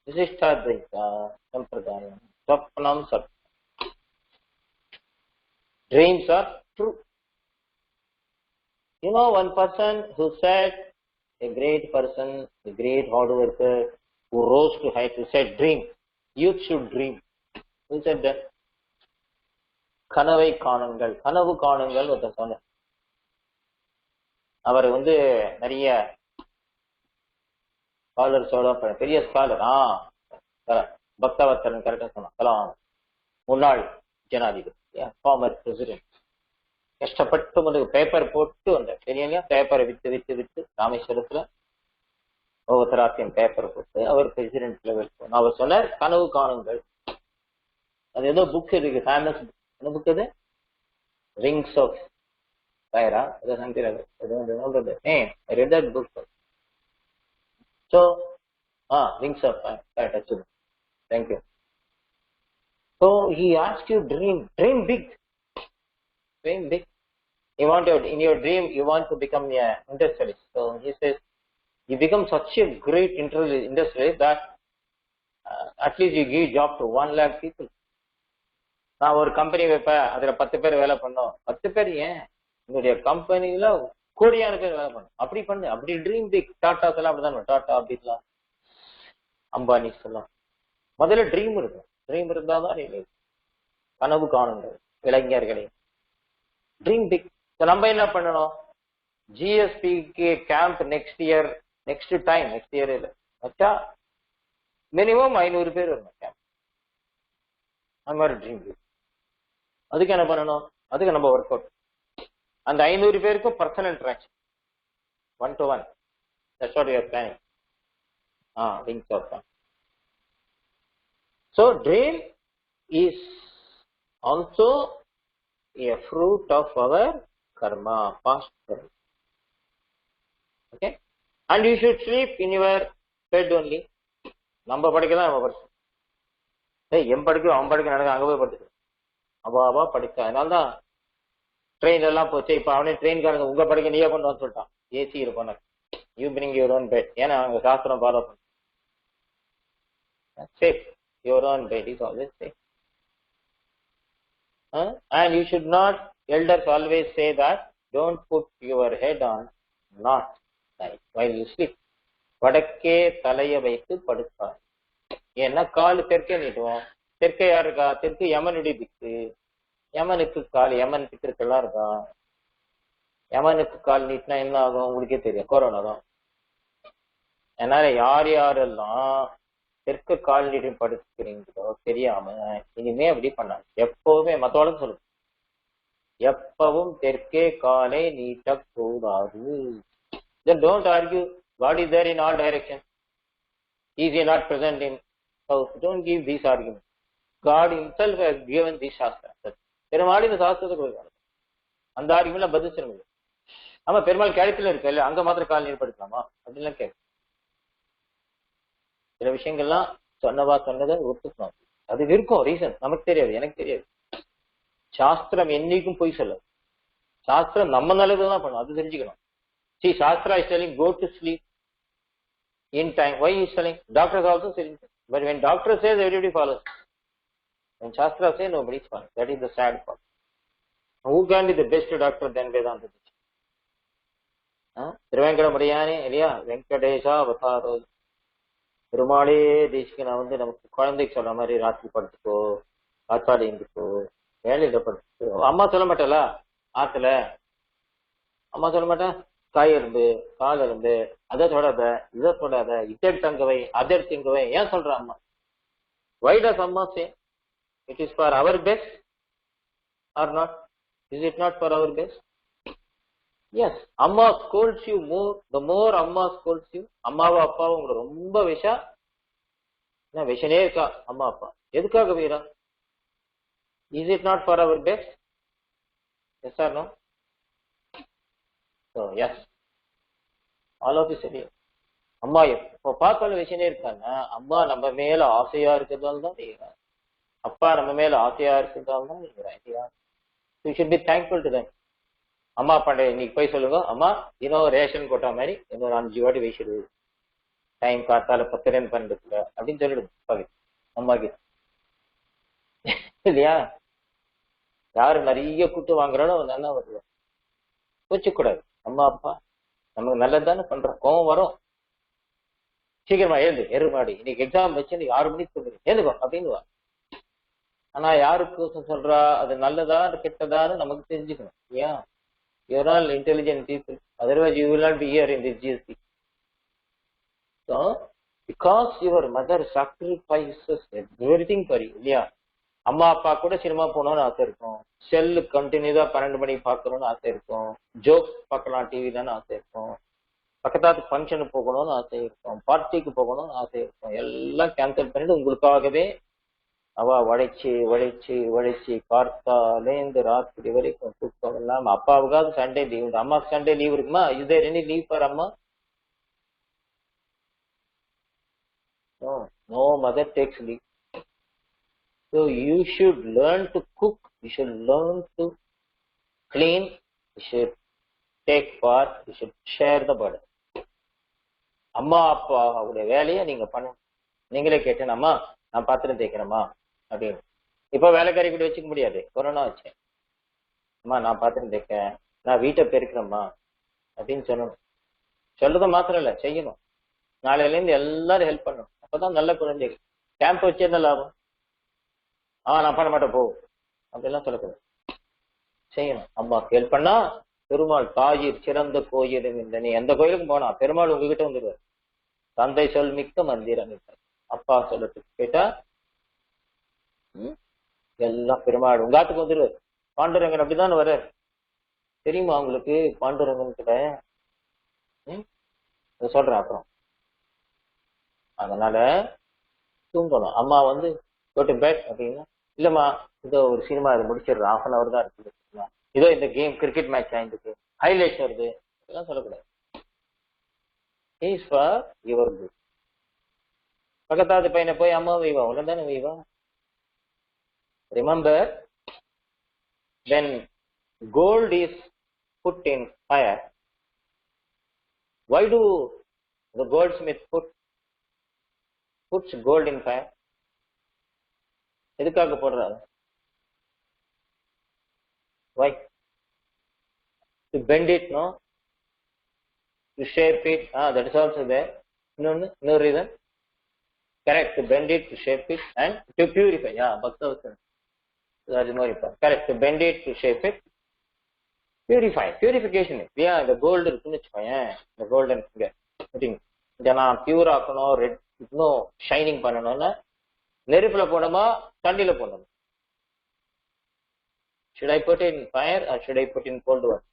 Visishtadvaita Sampradayam, Swapnam Satyam. Dreams are true. You know, one person who said, a great person, a great hard worker, who rose to height, who said, dream. Youth should dream. Who said that? கனவை காணுங்கள், கனவு காணுங்கள் ஒருத்தர் சொன்னார். அவர் வந்து நிறைய ஸ்காலர்ஸோட பெரிய scholar. பக்தவர்த்தன் கரெக்டா சொன்னான். முன்னாள் ஜனாதிபதி, ஃபார்மர் பிரசிடென்ட். கஷ்டப்பட்டு உங்களுக்கு பேப்பர் போட்டு வந்தார், தெரியுங்களா? பேப்பரை வித்து வித்து வித்து ராமேஸ்வரத்துல ஒவ்வொருத்தராத்தையும் பேப்பர் போட்டு அவர் பிரசிடென்ட் லெவல். அவர் சொன்னார், கனவு காணுங்கள். அது ஏதோ புக் இருக்கு, ஃபேமஸ் புக். என்ன புக் அது? Rings of Fire. That's something like that. I don't remember the name. I read that book. So, Rings of Fire. Right, actually. Thank you. So he asked you dream big. Dream big. You want in your dream, you want to become a industrialist. So he says, you become such a great industrialist that at least you give job to 1 lakh people. நான் ஒரு company வைப்பேன், அதுல 10 பேர் வேலை பண்ணோம். 10 பேர் ஏன், உங்களுடைய கம்பெனில கோடியான பேர் வேலை பண்ணும். அப்படி பண்ணு, அப்படி ட்ரீம் பிக். டாட்டாஸ் எல்லாம் அப்படிதான், டாட்டா அப்படிலாம், அம்பானி எல்லாம் முதல்ல ட்ரீம் இருக்கும். ட்ரீம் இருந்தாதான் கனவு காணுங்க இளைஞர்களே. Dream big. நம்ம என்ன பண்ணணும், ஜிஎஸ்பிக்கு கேம்ப் நெக்ஸ்ட் இயர் இல்ல வச்சா மினிமம் 500 பேர் வரணும் கேம்ப். அந்த மாதிரி ட்ரீம் பிக். அதுக்கு என்ன பண்ணணும், அதுக்கு நம்ம ஒர்க் அவுட். அந்த 500 பேருக்கும் personal interaction, 1 to 1. That's what we are planning. Rings of Fire. So dream is also a fruit of our karma, past karma. Okay, and you should sleep in your bed only. நம்ம படிக்கதான் நம்ம படிச்சோம். M படிக்கும் அவன் படிக்க நடக்க அங்க போய் படிச்சு அவாவா படிக்க. அதனால்தான் ட்ரெயின் எல்லாம் போச்சு. இப்ப அவனே ட்ரெயின்காரங்க உங்க படிக்க நீயே கொண்டு வந்து சொல்லிட்டான். ஏசி இருக்கும், you bring your own bed. ஏன்னா அவங்க சாஸ்திரம் ஃபாலோ பண்ண. Safe, your own bed is always safe. And you should not, elders always say that, don't put your head on not side while you sleep. வடக்கே தலைய வைத்து படுப்பார். ஏன்னா காலு தெற்கே நீட்டுவோம். தெற்கே யார் இருக்கா, தெற்கு யமனுடைய திக்கு. யமனுக்கு கால், யமன் திக்கெல்லாம் இருக்கா. யமனுக்கு கால் நீட்டினா என்ன ஆகும் உங்களுக்கே தெரியும், கொரோனா தான். அதனால யார் யாரெல்லாம் தெற்கு கால் நீட்டி படுத்துக்கிறீங்களோ தெரியாம இனிமே அப்படி பண்ணாங்க. எப்பவுமே மத்தவளுக்கு சொல்லுங்க, எப்பவும் தெற்கே காலை நீட்டக்கூடாது. Then don't argue. God is there in all directions. He is not present in house. Don't give these arguments. God himself has given these shastras. Perumal இந்த சாஸ்திரத்தை கொடுக்காரு. அந்த ஆர்குமெண்ட்ல பதில் சொல்ல முடியும். ஆமா, பெருமாள் கழுத்துல இருக்கு இல்ல, அங்க மாத்திரம் கால் நீர்படுத்தலாமா அப்படின்லாம் கேட்க. சில விஷயங்கள்லாம் சொன்னதை ஒத்துக்கணும். அது இருக்கும் ரீசன், நமக்கு தெரியாது, எனக்கு தெரியாது. சாஸ்திரம் என்னைக்கும் போய் சொல்ல. சாஸ்திரம் நம்ம நல்லதுதான் பண்ணும், அது தெரிஞ்சுக்கணும். See, Shastra is telling go to sleep in time. Why he is telling? Doctors also saying. But when doctor says, everybody follows. When Shastra says, nobody is following. That is the sad part. Who can be the best doctor than Vedanta? திருவேங்கடமுடியானே இல்லையா, வெங்கடேஷா அவதாரோ. பெருமாளே தேசிக்கு நான் நமக்கு குழந்தைக்கு சொல்ற மாதிரி ராத்திரி படுத்துக்கோ, காத்தாடி இருந்துக்கோ, வேலையில படுத்துக்கோ. அம்மா சொல்ல மாட்டாளா ஆத்துல? அம்மா சொல்ல மாட்டேன், காய் எறும்பு கால் எறும்பு அதை தொடாத, இதை தொடாத, இதை தங்கவை அதை திங்கவை. ஏன் சொல்ற அம்மா? Why does அம்மா say? It is for our best or not? Is it not for our best? Yes. அம்மா scolds you more. The more அம்மா scolds you, அம்மாவும் அப்பாவும் உங்களை ரொம்ப விஷனே இருக்கா அம்மா அப்பா. எதுக்காக வீரா? Is it not for our best? Yes or no? So yes, all of this சரி. அம்மா இப்போ பார்த்தாலும் விஷயமே இருக்கான்னா, அம்மா நம்ம மேல ஆசையா இருக்கிறதால தான் செய்யறாங்க, அப்பா நம்ம மேல ஆசையா இருக்கிறதால தான் செய்யறாங்க. You should be thankful to them. அம்மா அப்பாண்ட இன்னைக்கு போய் சொல்லுங்க, அம்மா இன்னும் ரேஷன் கொட்டா மாதிரி இன்னொரு 5 வாட்டி வயசுடு டைம் காத்தால 10 12 அப்படின்னு சொல்லிடுங்க அம்மாக்கு இல்லையா. யாரு நிறைய கூட்டு வாங்குறாலும் அவன் நல்லா வருவான். வச்சுக்கூடாது. அம்மா அப்பா நமக்கு நல்லதுதானே பண்றோம். கோவம் வரும், சீக்கிரமா எழுந்து எருமாடி இன்னைக்கு எக்ஸாம் வச்சு நீ 6 மணிக்கு சொல்லுங்க எழுதுக்கோ அப்படின்னு. ஆனா யாருக்கு சொல்றா அது நல்லதா கெட்டதான்னு நமக்கு தெரிஞ்சுக்கணும். ஏன் you're all intelligent people, otherwise you will not be here in this GSP. So because your mother sacrifices everything for you இல்லையா. அம்மா அப்பா கூட சினிமா போகணும்னு ஆசை இருக்கும், செல்லு கண்டினியூஸா 12 மணிக்கு பார்க்கணும்னு ஆசை இருக்கும், ஜோக்ஸ் பார்க்கலாம் டிவிலன்னு ஆசை இருக்கும், பக்கத்தாத்து ஃபங்க்ஷனுக்கு போகணும்னு ஆசை இருக்கும், பார்ட்டிக்கு போகணும்னு ஆசை இருக்கும். எல்லாம் கேன்சல் பண்ணிட்டு உங்களுக்காகவே அவ உழைச்சி உழைச்சி உழைச்சி கார்த்தாலேந்து ராத்திரி வரைக்கும் தூக்கம் இல்லாம அப்பாவுக்காவது சண்டே லீவ் உண்டு. அம்மாவுக்கு சண்டே லீவ் இருக்குமா? Is there any leave for அம்மா? No, no mother takes leave. So you should learn to cook, you should learn to clean, you should take part, you should share the burden. அம்மா அப்பா அவருடைய வேலையை நீங்க பண்ணணும். நீங்களே கேட்டேன், அம்மா நான் பாத்திரம் தேய்க்கிறேம்மா அப்படின்னு. இப்ப வேலைக்காரி கூட வச்சுக்க முடியாது, கொரோனா வச்சேன். அம்மா நான் பாத்திரம் தேய்க்கிறேன், நான் வீட்டை பெருக்கிறேம்மா அப்படின்னு சொல்லணும். சொல்றது மாத்திரம் இல்ல, செய்யணும். நாளையில இருந்து எல்லாரும் ஹெல்ப் பண்ணணும். அப்பதான் நல்ல குழந்தைகள். கேம்ப் வச்சு என்ன லாபம்? நான் பண்ண மாட்டேன் போ அப்படிலாம் சொல்லக்கூடாது, செய்யணும். அம்மாக்கு ஹெல்ப் பண்ணா பெருமாள் தாயிர் சிறந்த கோயிலும் இல்லை. நீ எந்த கோயிலுக்கும் போனா பெருமாள் உங்ககிட்ட வந்துடுவார். தந்தை சொல் மிக்க மந்திரம். அப்பா சொல்லத்துக்கு கேட்டா எல்லாம் பெருமாள் உங்காத்துக்கு வந்துடுவார். பாண்டுரங்கன் அப்படிதான் வர்றார். தெரியுமா உங்களுக்கு பாண்டுரங்கன் கிட்ட? சொல்றேன் அப்புறம். அதனால தூங்கணும். அம்மா வந்து கோட்டு பேட் அப்படின்னா இல்லம்மா இதோ ஒரு சினிமா இது முடிச்சிடுறேன், 1/2 hour தான் இருக்குது, இதோ இந்த கேம் கிரிக்கெட் மேட்ச் ஆயிருக்கு, ஹைலைட்ஸ் வருது, இதெல்லாம் சொல்லக்கூடாது. Is for your good. பக்கத்தாவது பையனை போய் அம்மா வைவா உடனே தானே வைவா. Remember, when gold is put in fire, why do the goldsmith puts gold in fire? எதுக்காக போடுறாரு? Why? To bend it, no? To shape it. That is also there. No reason. Correct. To bend it, to shape it, and to purify. Bhakta. That is more important. Correct. To bend it, to shape it, purify. Purification. The gold இருக்குன்னு வச்சுக்கோயேன், இந்த golden இங்க இதை நான் pure ஆக்கணும், red இன்னும் shining பண்ணணும்னா நெருப்புல போடணுமா தண்ணியில போடணும்? Should I put it in fire or should I put in cold water?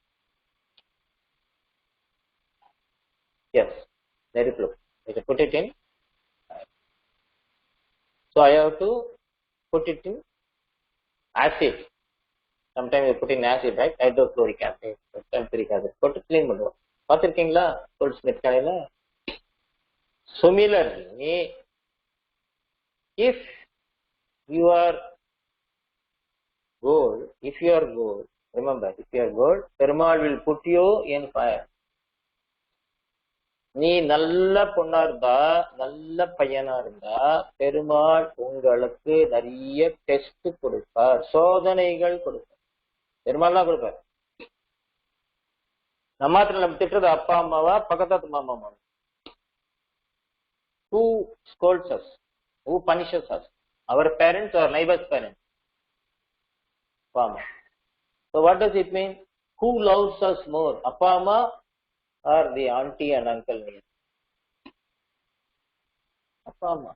Yes, நெருப்புல. I can put it in fire. So I have to put it in acid. Sometimes you put in acid, right? Hydrochloric acid, sulfuric acid. போட்டு clean பண்ணுவோம். பார்த்திருக்கீங்களா gold Smith கடையில? Similarly, if you are gold, remember, if you are gold, Perumal will put you in fire. நீ நல்ல பொண்ணா இருந்தா, நல்ல பையனா இருந்தா, பெருமாள் உங்களுக்கு நிறைய டெஸ்ட் கொடுப்பார், சோதனைகள் கொடுப்பார். பெருமாள் தான் கொடுப்பார். நம்ம திட்டுறது அப்பா அம்மாவா பக்கத்தாத்து மாமாவா? Who scolds us? Who punishes us? Our parents or neighbor's parents? Appa. So what does it mean? Who loves us more? Appa amma or the auntie and uncle? Appa amma.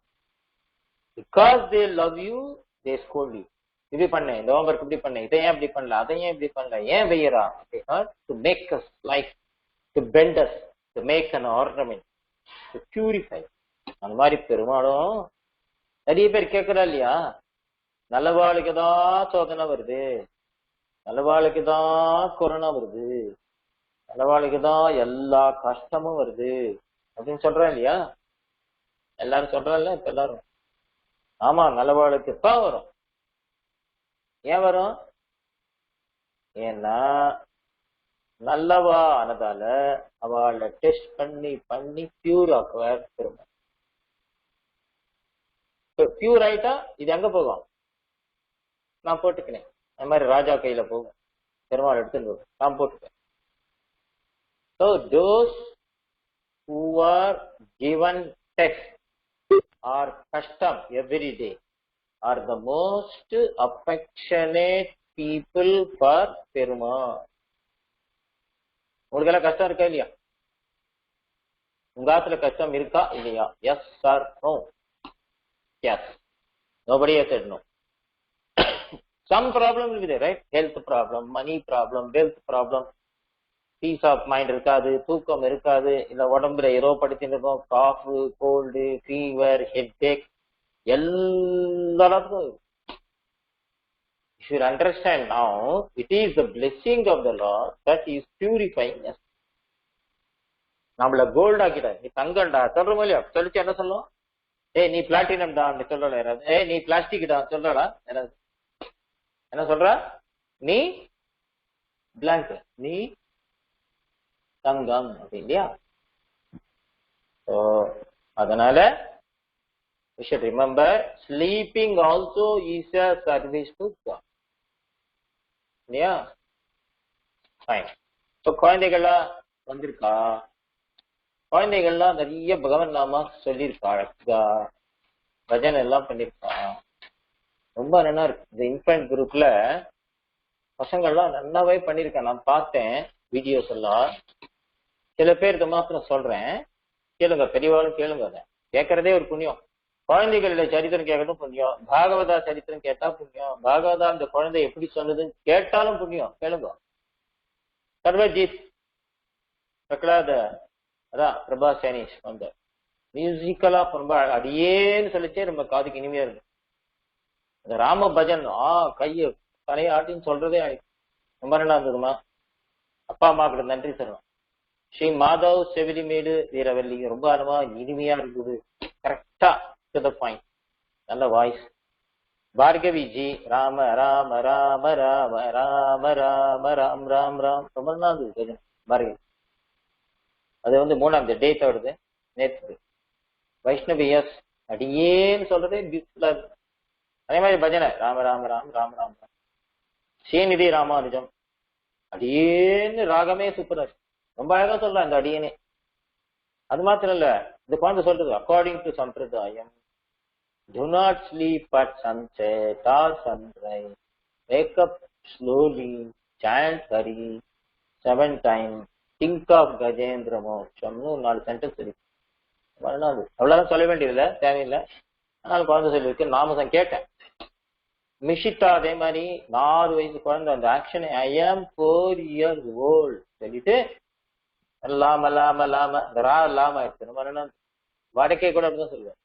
Because they love you, they scold you. இப்படி பண்ண, இந்த homework இப்படி பண்ண, இதை ஏன் இப்படி பண்ணல, அதை ஏன் இப்படி பண்ணல, ஏன் வெய்யறா? To make us like, to bend us, to make an ornament, to purify. அந்த மாதிரி பெருமாளும் நிறைய பேர் கேட்கிறா இல்லையா? நல்லவாளுக்கு தான் சோதனை வருது, நல்லவாளுக்கு தான் கொரோனா வருது, நல்லவாளுக்கு தான் எல்லா கஷ்டமும் வருது அப்படின்னு சொல்றேன் இல்லையா? எல்லாரும் சொல்றாங்கல்ல இப்ப எல்லாரும். ஆமா, நல்லவாளுக்கு தான் வரும். ஏன் வரும்? ஏன்னா நல்லவா ஆனதால அவளை டெஸ்ட் பண்ணி பண்ணி பியூர் ஆக்குவார் பெருமாள். பியூர் ஆயிட்டா இது எங்க போகும்? நான் போட்டுக்கினேன், அந்த மாதிரி ராஜா கையில போகும், பெருமாள் எடுத்துட்டு போகும், நான் போட்டுக்கேன். So those who are given text or custom every day are the most affectionate people for Perumal. உங்களுக்கு எல்லாம் கஷ்டம் இருக்கா இல்லையா? உங்க ஆத்துல கஷ்டம் இருக்கா இல்லையா? Yes or no? Yes. Nobody has said no. Some problem will be there, right? Health problem, money problem, wealth problem, peace of mind இருக்காது, தூக்கம் இருக்காது, இல்ல உடம்புல ஏதோ படுத்திருக்கும், காஃப், கோல்டு, ஃபீவர், ஹெட்டேக், எல்லாத்துக்கும். You should understand now, it is the blessing of the Lord that is purifying us. நம்மள gold ஆக்கிட்ட, நீ தங்கம்டா சொல்றோம் இல்லையா, சொல்லிச்சு என்ன சொல்லும், ஏய் நீ பிளாட்டினம்டா அப்படி சொல்லல யாராவது, ஏய் நீ பிளாஸ்டிக்டா சொல்லடா யாராவது, என்ன சொல்ற, நீ பிளாங்க், நீ தங்கம் அப்படி இல்லையா. அதனால we should remember sleeping also is a service to God. இல்லையா. ஃபைன். இப்போ குழந்தைகள்லாம் வந்திருக்கா, குழந்தைகள்லாம் நிறைய பகவன் நாமா சொல்லியிருக்கா, அழகா பஜன் எல்லாம் பண்ணிருக்கா, ரொம்ப நல்லா இருக்கு. இந்த இன்ஃபன்ட் குரூப்ல பசங்கள்லாம் நல்லாவே பண்ணிருக்கேன், நான் பார்த்தேன் வீடியோஸ் எல்லாம். சில பேருக்கு மாத்திரம் சொல்றேன், கேளுங்க, பெரியவாளும் கேளுங்க. அதை கேட்கறதே ஒரு புண்ணியம். குழந்தைகளுடைய சரித்திரம் கேட்கறதும் புண்ணியம், பாகவதா சரித்திரம் கேட்டா புண்ணியம், பாகவதா இந்த குழந்தை எப்படி சொன்னதுன்னு கேட்டாலும் புண்ணியம். கேளுங்க. சர்வஜித் பிரகலாத, அதான் பிரபா சைனிஷ் வந்த மியூசிக்கலா ரொம்ப அடியேன்னு சொல்லிச்சே நம்ம காதுக்கு இனிமையா இருக்கு. இந்த ராம பஜன் கைய தலையை ஆட்டின்னு சொல்றதே ரொம்ப நல்லா இருந்ததுமா. அப்பா அம்மா கிட்ட நன்றி சொல்லணும். ஸ்ரீ மாதவ் செவிலிமேடு வீரவல்லி ரொம்ப அருமா இனிமையா இருக்குது, கரெக்டா டு த பாயிண்ட், நல்ல வாய்ஸ். பார்கவி ஜி ராம ராம ராம ராம ராம ராம ராம் ராம் ராம் ரொம்ப நல்லா இருந்தது பார்கவி. அது வந்து 3ஆம் டேட் வருது நேற்று. வைஷ்ணவி எஸ் அடியேன்னு சொல்றதே பியூட்டிஃபுல்லா இருக்கு. அதே மாதிரி பஜனை ராம ராம ராம் ராம ராம் ராம். ஸ்ரீநிதி ராமானுஜம் அடியேன்னு ராகமே சூப்பரா இருக்கு, ரொம்ப அழகா சொல்றேன் இந்த அடியனே. அது மாத்திரம் இல்ல, இந்த குழந்தை சொல்றது அக்கார்டிங் டு சம்பிரதாயம், do not sleep at sunset or sunrise, wake up slowly, chant Hari 7 times, think of Gajendra மோட்சம்னு 4 sentence இருக்கு. அவ்வளவுதான் சொல்ல வேண்டியதில்லை, தேவையில்லை. ஆனால் குழந்தை சொல்லியிருக்கு. நாம கேட்டேன். மிஷிதா அதே மாதிரி 4 வயசு குழந்தை அந்த ஆக்ஷன் ஐ ஆம் 4 years old சொல்லிட்டு லாம லாம லாம இந்த ரா லாம ஆயிடுச்சு. நம்ம வடக்கே கூட அப்படிதான் சொல்லுவேன்.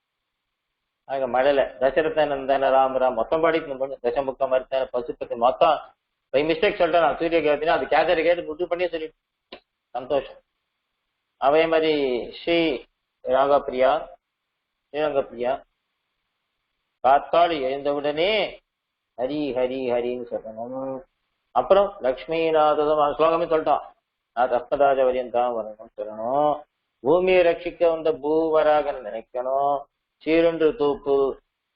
அங்க மழையில தசரத நந்தன ராம ராம் மொத்தம் பாடிட்டு தசமுக்க மருத்தன பசுபத்தி மொத்தம் பை மிஸ்டேக் சொல்லிட்டேன் நான். சூரிய கேத்தினா அது கேதரை கேட்டு முட்டு பண்ணியே சொல்லிட்டு சந்தோஷம். அதே மாதிரி ஸ்ரீ ராகப்பிரியா, ஸ்ரீரங்கப்பிரியா காத்தாள் எழுந்தவுடனே ஹரி ஹரி ஹரின்னு சொல்லணும். அப்புறம் லக்ஷ்மிநாதம் ஸ்லோகமே சொல்லிட்டான், நான் அஸ்மதாஜ வரியம் தான் வரணும்னு சொல்லணும். பூமியை ரட்சிக்க வந்த பூவராக நினைக்கணும். சீரொன்று தூப்பு,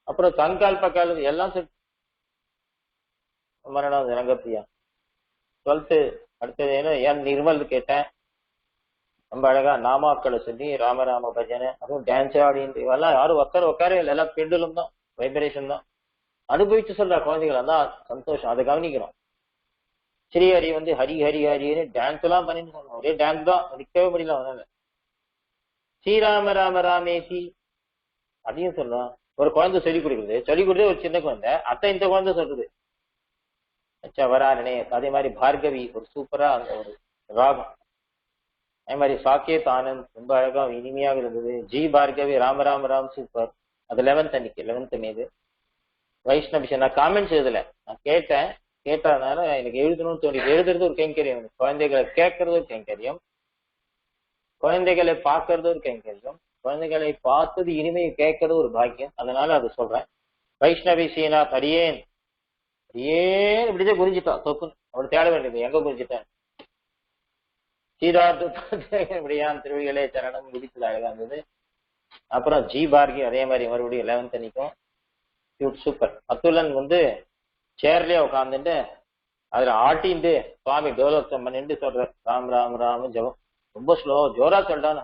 அப்புறம் கண்கால் பக்கால் எல்லாம் மரணம் ரங்கப்பிரியா 12th. அடுத்தது ஏன் நிர்மல் கேட்டேன், ரொம்ப அழகா நாமாக்களை சொல்லி ராமராம பஜனை, அதுவும் டான்ஸ் ஆடின்னு இவெல்லாம் யாரும் உட்கார இல்லை, எல்லாம் பெண்டுலும் தான், வைப்ரேஷன் தான். அனுபவிச்சு சொல்ற குழந்தைகள் தான் சந்தோஷம், அதை கவனிக்கிறோம். ஸ்ரீஹரி வந்து ஹரி ஹரி ஹரின்னு டான்ஸ் எல்லாம் பண்ணிட்டு சொன்னோம், ஒரே டான்ஸ் தான், நிற்கவே முடியல அவனால. ஸ்ரீராம ராம ராமேசி அதையும் சொல்லலாம். ஒரு குழந்தை சொல்லிக் கொடுக்குறது ஒரு சின்ன குழந்தை, அத்தை இந்த குழந்தை சொல்றது வரானே. அதே மாதிரி பார்கவி ஒரு சூப்பரா அந்த ஒரு ராகம். அதே மாதிரி சாக்கேத் ஆனந்த் ரொம்ப அழகா இனிமையாக இருந்தது. G Bhargavi Rama Rama Ram super. அது 11th அன்னைக்கு 11th மீது வைஷ்ணவி. நான் காமெண்ட்ஸ் எழுதல, நான் கேட்டதுனால எனக்கு எழுதணும்னு தோணி. எழுதுறது ஒரு கைங்கரியம், குழந்தைகளை கேட்கறது ஒரு கைங்கரியம், குழந்தைகளை பார்க்கறது ஒரு கைங்கரியம், குழந்தைகளை பார்த்தது இனிமையை கேட்கறது ஒரு பாக்கியம். அதனால அதை சொல்றேன். வைஷ்ணவி ஸ்ரீநாத் அடியேன் அடியேன் இப்படிதான் குறிஞ்சிட்டான் தொப்பு, அவள் தேட வேண்டியது எங்க குறிஞ்சிட்டேன். சீதார்த்த இப்படியான் திருவிகளே சரணம் முடிச்சது அழகா இருந்தது. அப்புறம் ஜி பார்கி அதே மாதிரி மறுபடியும் 11th அன்னைக்கும் சூப்பர். அத்துலன் வந்து சேர்லயே உட்காந்துட்டு அதுல ஆட்டின்ட்டு சுவாமி டோலோத்தம் பண்ணிட்டு சொல்ற ராம் ராம் ராம் ஜபம். ரொம்ப ஸ்லோ ஜோரா சொல்றான்,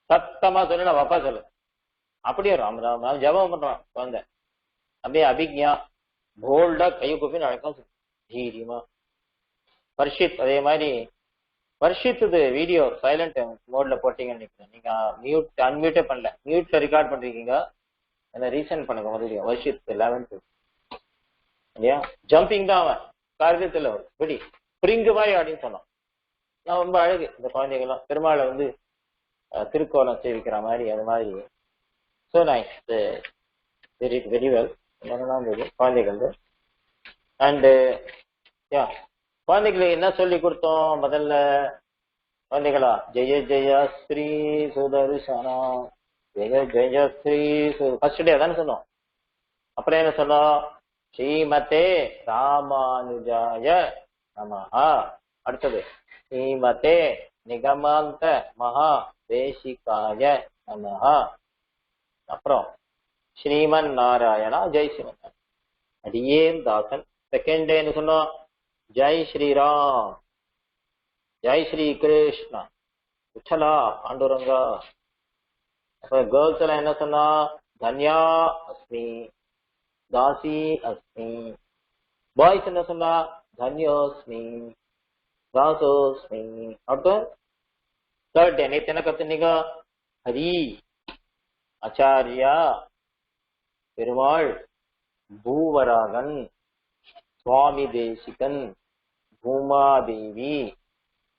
சத்தமா சொல்லி நான் பாப்பா சொல்லு, அப்படியே ராம் ராம் ராம் ஜபம் பண்றான் குழந்தை. அப்படியே அபிக்யா போல்டா கை கூப்பி நடக்கும் தீரியமா. வர்ஷித் அதே மாதிரி வர்ஷித்து வீடியோ சைலண்ட் மோட்ல போட்டீங்கன்னு நினைக்கிறேன். நீங்க மியூட் அன்மியூட்டே பண்ணல, மியூட்ல ரெக்கார்ட் பண்றீங்க, என்ன ரீசன் பண்ணுங்க மறுபடியும். வர்ஷித் 11th இல்லையா, ஜம்பிங் தான் அவன் காரியத்துல ஒரு பிடி பிரிங்கு மாதிரி அப்படின்னு சொன்னான். நான் ரொம்ப அழகு இந்த குழந்தைகள்லாம். பெருமாளை வந்து திருக்கோலம் சேவிக்கிற மாதிரி அது மாதிரி So nice. They did very well. குழந்தைகள் அண்ட் யா குழந்தைகளுக்கு என்ன சொல்லி கொடுத்தோம் முதல்ல? குழந்தைகளா, ஜெய ஜெய ஸ்ரீ சுதர்சனா, ஜெய ஜெய ஸ்ரீ ஃபர்ஸ்ட் டே தானே சொன்னோம். அப்புறம் என்ன சொன்னோம்? ஸ்ரீமதே ராமானுஜாய நமஹா. அடுத்தது ஸ்ரீமதே நிகமாந்த மகா தேசிகாய நமஹா. அப்புறம் ஸ்ரீமன் நாராயணா ஜெய் ஸ்ரீமன் அடியேன் தாசன். செகண்ட் டே என்ன சொன்னோம்? ஜெய் ஸ்ரீராம், ஜெய் ஸ்ரீ கிருஷ்ணா, விட்டலா பாண்டுரங்கா. அப்ப கேர்ள்ஸ் எல்லாம் என்ன சொன்னா? தன்யா அஸ்மி, தாசி அஸ்மி. பாய்ஸ் என்ன சொன்னா? தன்யோஸ்மி, தாசோஸ்மி. அடுத்து தேர்ட் டே நேற்று என்ன கத்துனீங்க? ஹரி, ஆச்சாரியா, பெருமாள், பூவராகன், சுவாமி தேசிகன், பூமாதேவி,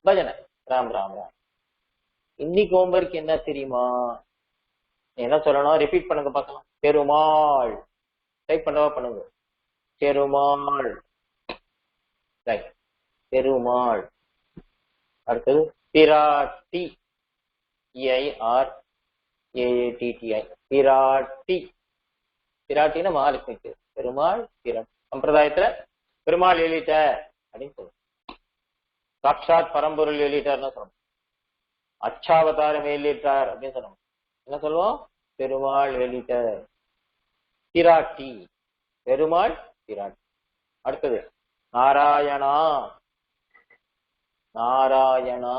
பஜனை. ராம் ராம் ராம். இன்னைக்கு ஹோம்வொர்க் என்ன தெரியுமா? என்ன சொல்லணும்? ரிப்பீட் பண்ணுங்க பார்க்கலாம். பெருமாள் டைப் பண்ணவா பண்ணுங்க. பெருமாள், பெருமாள். அடுத்தது பிராட்டி, EIRAATTI, பிராட்டி. பிராட்டினா மகாலட்சுமிக்கு. பெருமாள் பிராட்டி. சம்பிரதாயத்துல பெருமாள் எழுதிட்ட அப்படின்னு சொல்லுவோம். சாட்சாத் பரம்பொருள் எழுதிட்டார்னு சொல்லணும். அச்சாவதாரம் எழுதிட்டார் அப்படின்னு சொல்லணும். என்ன சொல்லுவோம்? பெருமாள் எழுதிட்ட. பிராட்டி, பெருமாள் பிராட்டி. அடுத்தது நாராயணா. நாராயணா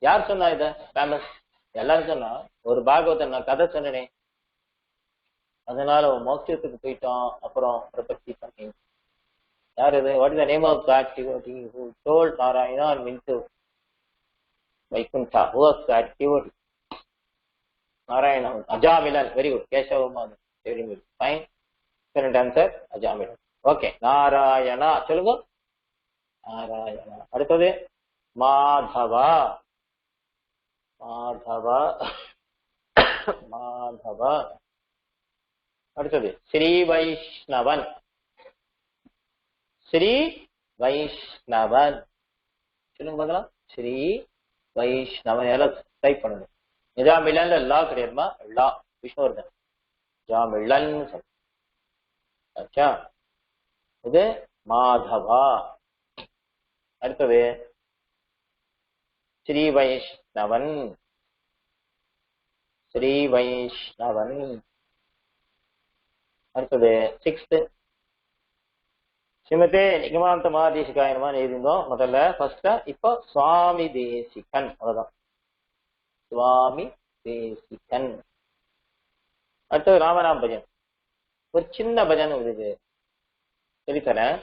யார் சொன்னா? இத ஃபேமஸ் எல்லாரும் சொன்னா. ஒரு பாகவதன் நான் கதை சொன்னேனே, அதனால மோட்சத்துக்கு போயிட்டோம். அப்புறம் பிரபத்தி பண்ணி யார் இது? What is the name of god devotee who told Narayana and went to Vaikuntha? Who was that devotee? Narayana. Ajamilan. Very good. Keshava Madhav. Very good. Fine. Current answer Ajamilan. Okay. Narayana. சொல்லுங்க. நாராயணா. அடுத்தது மாதவா. மாதவா, மாதவா. அடுத்தது ஸ்ரீ வைஷ்ணவன். ஸ்ரீ வைஷ்ணவன். சொல்லுங்க பார்க்கலாம். ஸ்ரீ வைஷ்ணவன். எல்லாம் type பண்ணுங்க. நிஜாமிலன்ல லா கிடையாதுமா. லா விஷ்ணுவர்தன். ஜாமிலன். அச்சா, இது மாதவா. அடுத்தது ஸ்ரீ வைஷ்ணவன். ஸ்ரீ வைஷ்ணவன். அடுத்தது சிக்ஸ்த் ஸ்ரீமதே நிகமாந்த மகாதேசிகாயனமான்னு எழுதிருந்தோம் முதல்ல ஃபர்ஸ்ட். இப்போ சுவாமி தேசிகன். அவ்வளவுதான். சுவாமி தேசிகன். அடுத்தது ராமராம் பஜன். ஒரு சின்ன பஜன் இது சொல்லித்தரேன்.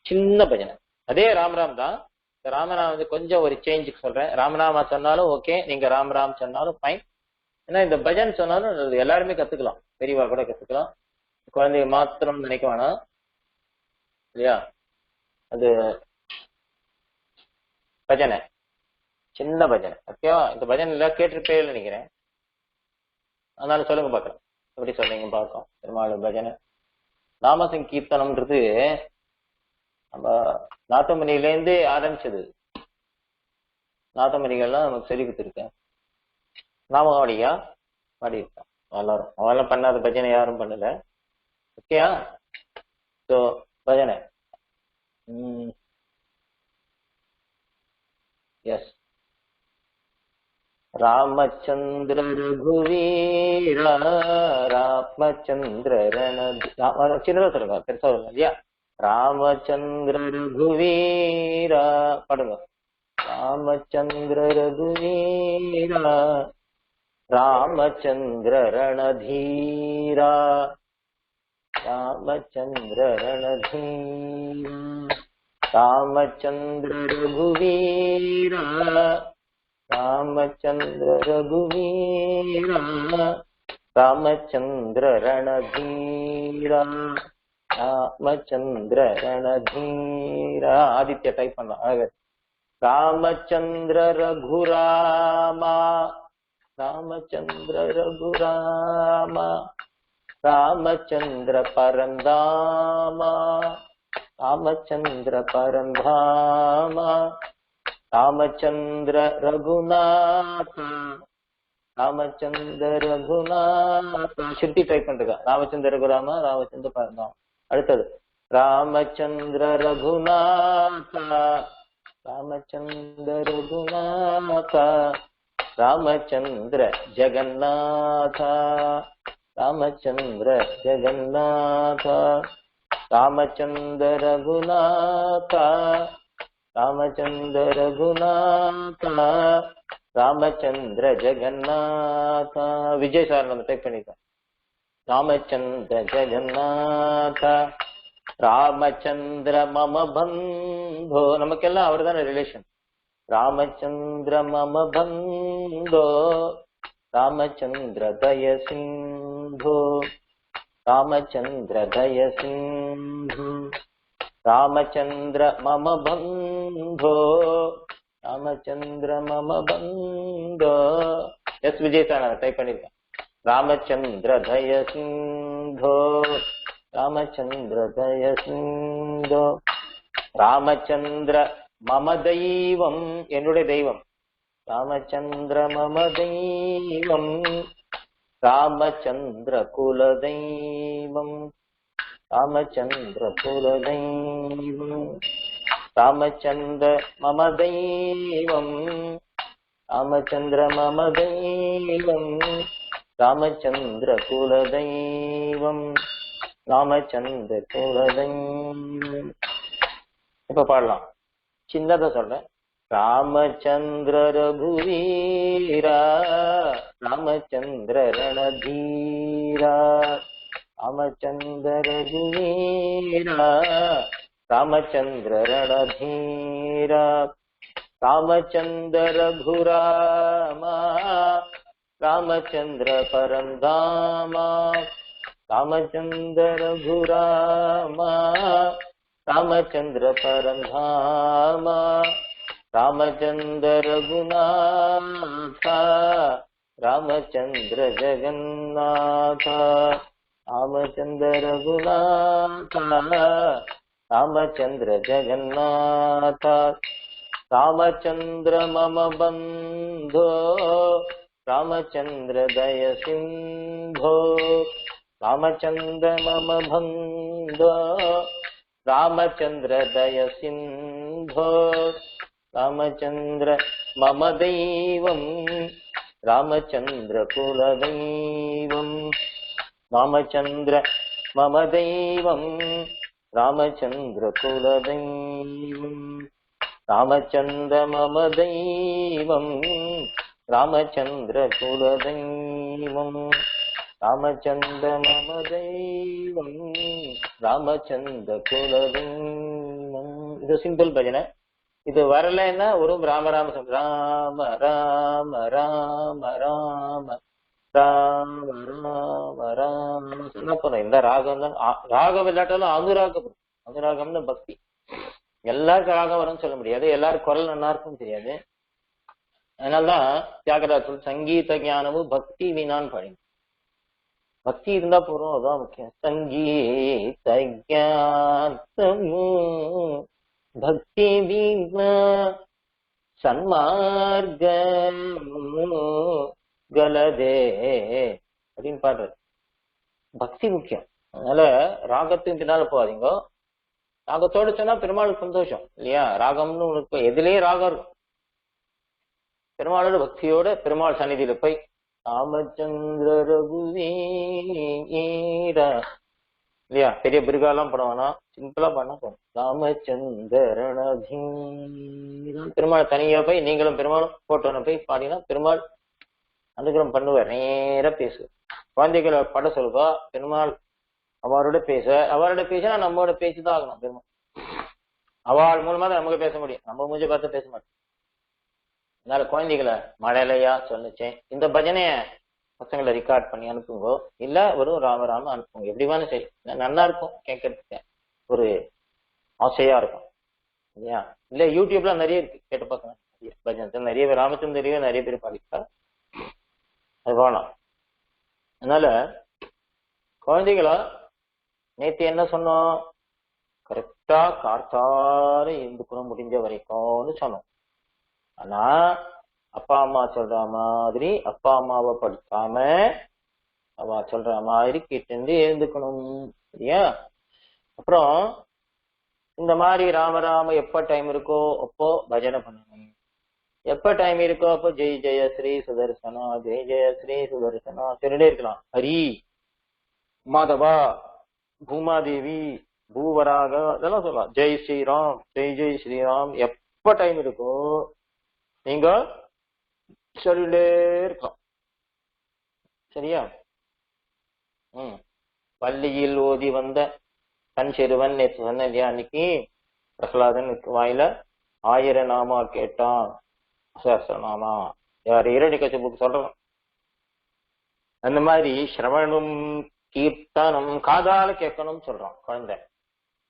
சின்ன பஜனை. அதே ராமராம் தான். ராமராம் வந்து கொஞ்சம் ஒரு சேஞ்சுக்கு சொல்றேன். ராமராமா சொன்னாலும் ஓகே, நீங்க ராமராம் சொன்னாலும் ஃபைன். ஏன்னா இந்த பஜன் சொன்னாலும் எல்லாருமே கத்துக்கலாம். பெரியவா கூட கத்துக்கலாம். குழந்தைங்க மாத்திரம் நினைக்க வேணாம் இல்லையா? அது பஜனை, சின்ன பஜனை. ஓகேவா? இந்த பஜனை எல்லாம் கேட்டிருப்பே நினைக்கிறேன். அதனால சொல்லுங்க பார்க்கலாம். எப்படி சொல்றீங்க பார்க்கலாம். பெருமாள் பஜனை நாம சங்கீர்த்தனம்ன்றது நம்ம நாத்தமணிலேருந்தே ஆரம்பிச்சது. நாத்தமணிகள்லாம் நமக்கு சொல்லி கொடுத்துருக்கேன். நாமவாடியா பாடியிருக்கேன் எல்லாரும். அவெல்லாம் பண்ணாத பஜனை யாரும் பண்ணல. ஓகேயா? ஸோ பஜனை. எஸ். ராமச்சந்திர ரகுவீரா, ராமச்சந்திர சின்னதா சொல்லுங்க, பெருசா சொல்லுங்க இல்லையா? ராமச்சந்திர ரகுவீரா பாடுங்க. ராமச்சந்திர ரகுவீரா, ராமச்சந்திர ரணதீரா, ராமச்சந்திர ரணதீரா, ராமச்சந்திர ரகுவீரா, ராமச்சந்திர ரகுவீரா, ராமச்சந்திர ரணதீரா, ராமச்சந்திர ரணதீரா. ஆதித்யா டைப் பண்ணலாம். ராமச்சந்திர ரகுராமா ராமச்சந்திர ரகுராமா ராமச்சந்திர பரந்தாமா ராமச்சந்திர பரந்தாமா ராமச்சந்திர ரகுநாதா ராமச்சந்திர ரகுநாதா ஸ்ருதி ட்ரை பண்றா ராமச்சந்திர ரகுராமா ராமச்சந்திர பரந்தாமா அடுத்தது ராமச்சந்திர ரகுநாதா ராமச்சந்திர ரகுநாதா ராமச்சந்திர ஜெகநாதா ராமச்சந்திர ஜெகநாதா ராமச்சந்திர ரகுநாதா ராமச்சந்திர ரகுநாதா ராமச்சந்திர ஜெகநாதா விஜய் சார் நம்ம டைப் பண்ணிருக்கோம் ராமச்சந்திர ஜெகநாதா ராமச்சந்திர மம பந்தோ நமக்கெல்லாம் அவர் தானே ரிலேஷன் ராமச்சந்திர மம பந்தோ ராமச்சந்திர தய சிந்தோ ராமச்சந்திர தய சிந்து ராமச்சந்திர மம பந்தோ ராமச்சந்திர மம பந்தோ எஸ் விஜய் சார் டைப் பண்ணிருக்கேன் ராமச்சந்திர தய சிந்தோ ராமச்சந்திர தய சிந்தோ ராமச்சந்திர மம தெய்வம் என்னுடைய தெய்வம் ராமச்சந்திர மம தெய்வம் ராமச்சந்திர குல தெய்வம் ராமச்சந்திர குல தெய்வம் ராமச்சந்திர மம தெய்வம் ராமச்சந்திர மம தெய்வம் ராமச்சந்திர குல தெய்வம் ராமச்சந்திர குல தெய்வம் இப்ப பாடலாம் சின்னதா சொல்றேன் ராமச்சந்திர ரகுவீரா ராமச்சந்திர ரணதீரா ராமச்சந்திர ரகுவீரா ராமச்சந்திர ரணதீரா ராமச்சந்திர ரகுராமா ராமச்சந்திர பரந்தாமா ராமச்சந்திர ரகுராமா ராமச்சந்திர பரந்தாமா ராமச்சந்திர ரகுநாதா ராமச்சந்திர ஜெகநாதா ராமச்சந்திர ரகுநாதா ராமச்சந்திர ஜெகநாதா ராமச்சந்திர மம பந்தோ ராமச்சந்திர தய சிந்தோ ராமச்சந்திர மம பந்தோ ராமச்சந்திர தய சிந்தோ ராமச்சந்திர மம தெய்வம் ராமச்சந்திர குல தெய்வம் ராமச்சந்திர மம தெய்வம் ராமச்சந்திர குல தெய்வம் ராமச்சந்திர மம தெய்வம் ராமச்சந்திர குல தெய்வம் ராமச்சந்திர மம தெய்வம் ராமச்சந்திர குல தெய்வம் இது சிம்பிள் பஜனை இது வரலைன்னா ஒரு ராம ராம ராம ராம ராம ராம ராம ராம ராம சொன்ன போறோம் இந்த ராகம் தான் ராகம் இல்லாட்டாலும் அனுராகம் அனுராகம்னு பக்தி எல்லாருக்கும் ராகம் வரும்னு சொல்ல முடியாது எல்லாரும் குரல் நல்லா இருக்கும்னு தெரியாது அதனால்தான் தியாகராஜர் சங்கீத ஞானமும் பக்தி வீணான்னு பாடிங்க பக்தி இருந்தா போறோம் அதான் முக்கியம் சங்கீத ஞானமும் பக்தி வீணா சன்மார்க்கமும் கலதே அப்படின்னு பாடுறாரு பக்தி முக்கியம் அதனால ராகத்தின் பின்னால போகாதீங்க ராகத்தோடு சொன்னா பெருமாளுக்கு சந்தோஷம் இல்லையா ராகம்னு உனக்கு எதுலயே ராகம் இருக்கும் பெருமாளோட பக்தியோட பெருமாள் சந்நிதியில போய் ராமச்சந்திர ரகுவீரா இல்லையா பெரிய பிருகாலாம் படம் வேணாம் சிம்பிளா பண்ணா போதும் ராமச்சந்திரனதீரா பெருமாள் தனியா போய் நீங்களும் பெருமாளும் போட்டோன்னு போய் பாடினா பெருமாள் அனுகிரகம் பண்ணுவார் நேர பேசு குழந்தைகளை பட சொல்வா பெருமாள் அவரோட பேசினா நம்மளோட பேச்சுதான் ஆகணும் பெருமாள் அவள் மூலமா தான் நமக்கு பேச முடியும் நம்ம மூஞ்ச பார்த்து பேச மாட்டோம் அதனால குழந்தைகளை மழையிலையா சொல்லிச்சேன் இந்த பஜனைய பசங்களை ரெக்கார்ட் பண்ணி அனுப்புங்கோ இல்ல வெறும் ராமராம அனுப்புங்க எப்படி வேணும் சரி நல்லா இருக்கும் கேட்கறதுக்கு ஒரு ஆசையா இருக்கும் இல்லையா? இல்ல யூடியூப்ல நிறைய இருக்கு, கேட்டு பார்க்கலாம். பஜனை நிறைய பேர், ராமச்சந்திரியே நிறைய பேர் பாடிட்டா, அது வேணாம். அதனால குழந்தைகளா, நேத்து என்ன சொன்னோம்? கரெக்டா காத்தார இருந்துக்கணும் முடிஞ்ச வரைக்கும்னு சொன்னோம். ஆனா அப்பா அம்மா சொல்ற மாதிரி அப்பா அம்மாவை படிக்காம அவ சொல்ற மாதிரி கிட்ட எழுந்துக்கணும். சரியா? அப்புறம் இந்த மாதிரி ராம ராம எப்ப டைம் இருக்கோ அப்போ பஜனை பண்ணணும். எப்ப டைம் இருக்கோ அப்போ ஜெய் ஜெய ஸ்ரீ சுதர்சனா, ஜெய் ஜெய ஸ்ரீ சுதர்சனா சொல்லிட்டே இருக்கலாம். ஹரி, மாதவா, பூமாதேவி, பூவராக, இதெல்லாம் சொல்லலாம். ஜெய் ஸ்ரீராம், ஜெய் ஜெய் ஸ்ரீராம் எப்ப டைம் இருக்கோ நீங்க சொல்லிட்டே இருக்கலாம். சரியா? பள்ளியில் ஓதி வந்த தன் சிறுவன் நேற்று சொன்ன இல்லையா, அன்னைக்கு பிரகலாதன் வாயில 1000 நாமா கேட்டான், சஹஸ்ரநாமா. யார்? இரணிகசிபுக்கு சொல்றோம். அந்த மாதிரி சிரவணம் கீர்த்தனம் காதால கேட்கணும்னு சொல்றான் குழந்தை.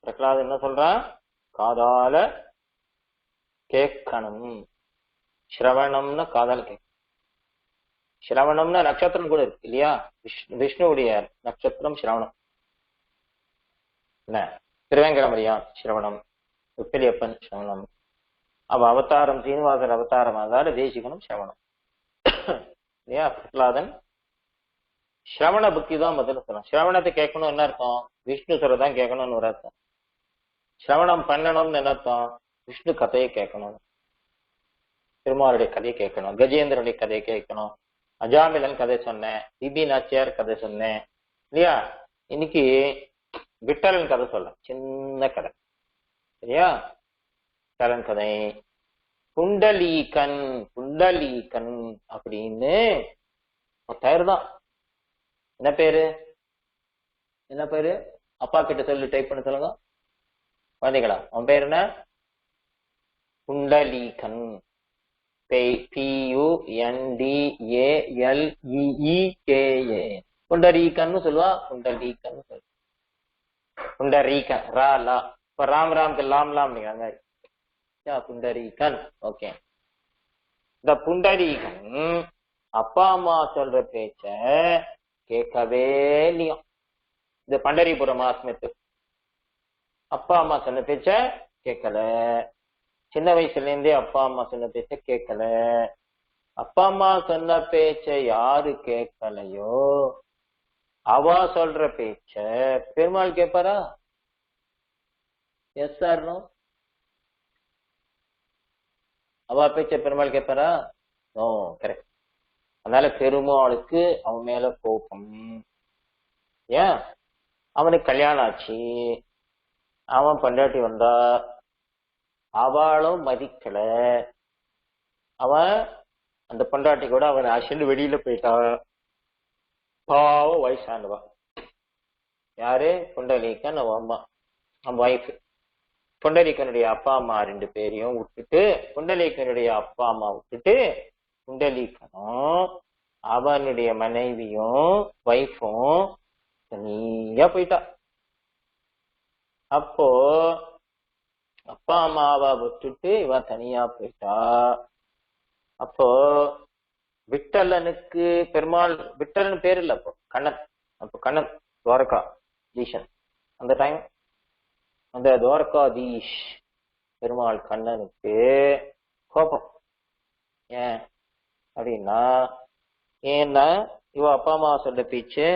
பிரகலாதன் என்ன சொல்றான்? காதால கேட்கணும். சிரவணம்னா காதால கேட்கணும். சிரவணம்னா நட்சத்திரம் கூட இருக்கு இல்லையா? விஷ்ணுவுடைய நட்சத்திரம் சிரவணம். என்ன? திருவேங்கடமரியான் சிரவணம், உப்பிலியப்பன் சிரவணம். அவ அவதாரம் சீனிவாசன் அவதாரம், அதால தேசிகனும் சிரவணம் இல்லையா? பிரகலாதன் சிரவண புத்தி தான் முதல்ல சொல்லணும். சிரவணத்தை கேட்கணும் என்ன அர்த்தம்? விஷ்ணு சொல்றதான் கேட்கணும்னு ஒரு அர்த்தம். சிரவணம் பண்ணணும்னு என்ன அர்த்தம்? விஷ்ணு கதையை கேட்கணும், பெருமாளுடைய கதையை கேட்கணும், கஜேந்திரனுடைய கதையை கேட்கணும், அஜாமிலன் கதை சொன்னேன், பிபி நாச்சியார் கதை சொன்னேன் இல்லையா? இன்னைக்கு விட்டலன் கதை சொல்ல, சின்ன கதை. சரியா? விட்டலன் கதை. புண்டலீகன், புண்டலீகன் அப்படின்னு பேரு தான். என்ன பேரு? என்ன பேரு? அப்பா கிட்ட சொல்லி டைப் பண்ண சொல்லுங்க குழந்தைகளா. அவன் பேர் என்ன? புண்டலீகன். PUNDALEEKA. புண்டரீகன் சொல்லுவா. புண்டலீகன் சொல்லு. புண்டரீகன் ரா லா. இப்ப ராம் ராம்க்கு லாம் லாம் நீங்க புண்டரீகன். ஓகே. இந்த புண்டரீகன் அப்பா அம்மா சொல்ற பேச்ச கேட்கவே இல்லையா? இந்த பண்டரிபுரம் ஆஸ்மித்து அப்பா அம்மா சொன்ன பேச்ச கேட்கல. சின்ன வயசுல இருந்தே அப்பா அம்மா சொன்ன பேச்ச கேட்கல. அப்பா அம்மா சொன்ன பேச்ச யாரு கேட்கலையோ அவ சொல்ற பேச்ச பெருமாள் கேட்பாரா? Yes sir no? அவ பேச்ச பெருமாள் கேட்பாரா? நோ. கரெக்ட். அதனால பெருமாளுக்கு அவன் மேல கோபம். ஏன்? அவனுக்கு கல்யாணம் ஆச்சு, அவன் பொண்டாட்டி வந்தா, அவளும் மதிக்கல. அவன் அந்த பொண்டாட்டி கூட அவன் அசிண்டு வெளியில போயிட்டான். பாவம் வயசானவா. யாரு? புண்டலீகன் அவன் அம்மா, அவன் ஒய்ஃப். புண்டலீகனுடைய அப்பா அம்மா 2 பேரையும் விட்டுட்டு, புண்டலீகனுடைய அப்பா அம்மா விட்டுட்டு, புண்டலீகனும் அவனுடைய மனைவியும் ஒய்ஃபும் தனியா போயிட்டா. அப்போ அப்பா அம்மாவை விட்டுட்டு இவன் தனியா போயிட்டா. அப்போ விட்டலனுக்கு பெருமாள், விட்டலன் பேர் இல்ல, அப்போ கண்ணன். அப்போ கண்ணன் துவாரகா தீஷன். அந்த டைம் அந்த துவாரகாதீஷ் பெருமாள் கண்ணனுக்கு கோபம். ஏன் அப்படின்னா, ஏன்னா இவ அப்பா அம்மா சொல்ற பேச்சு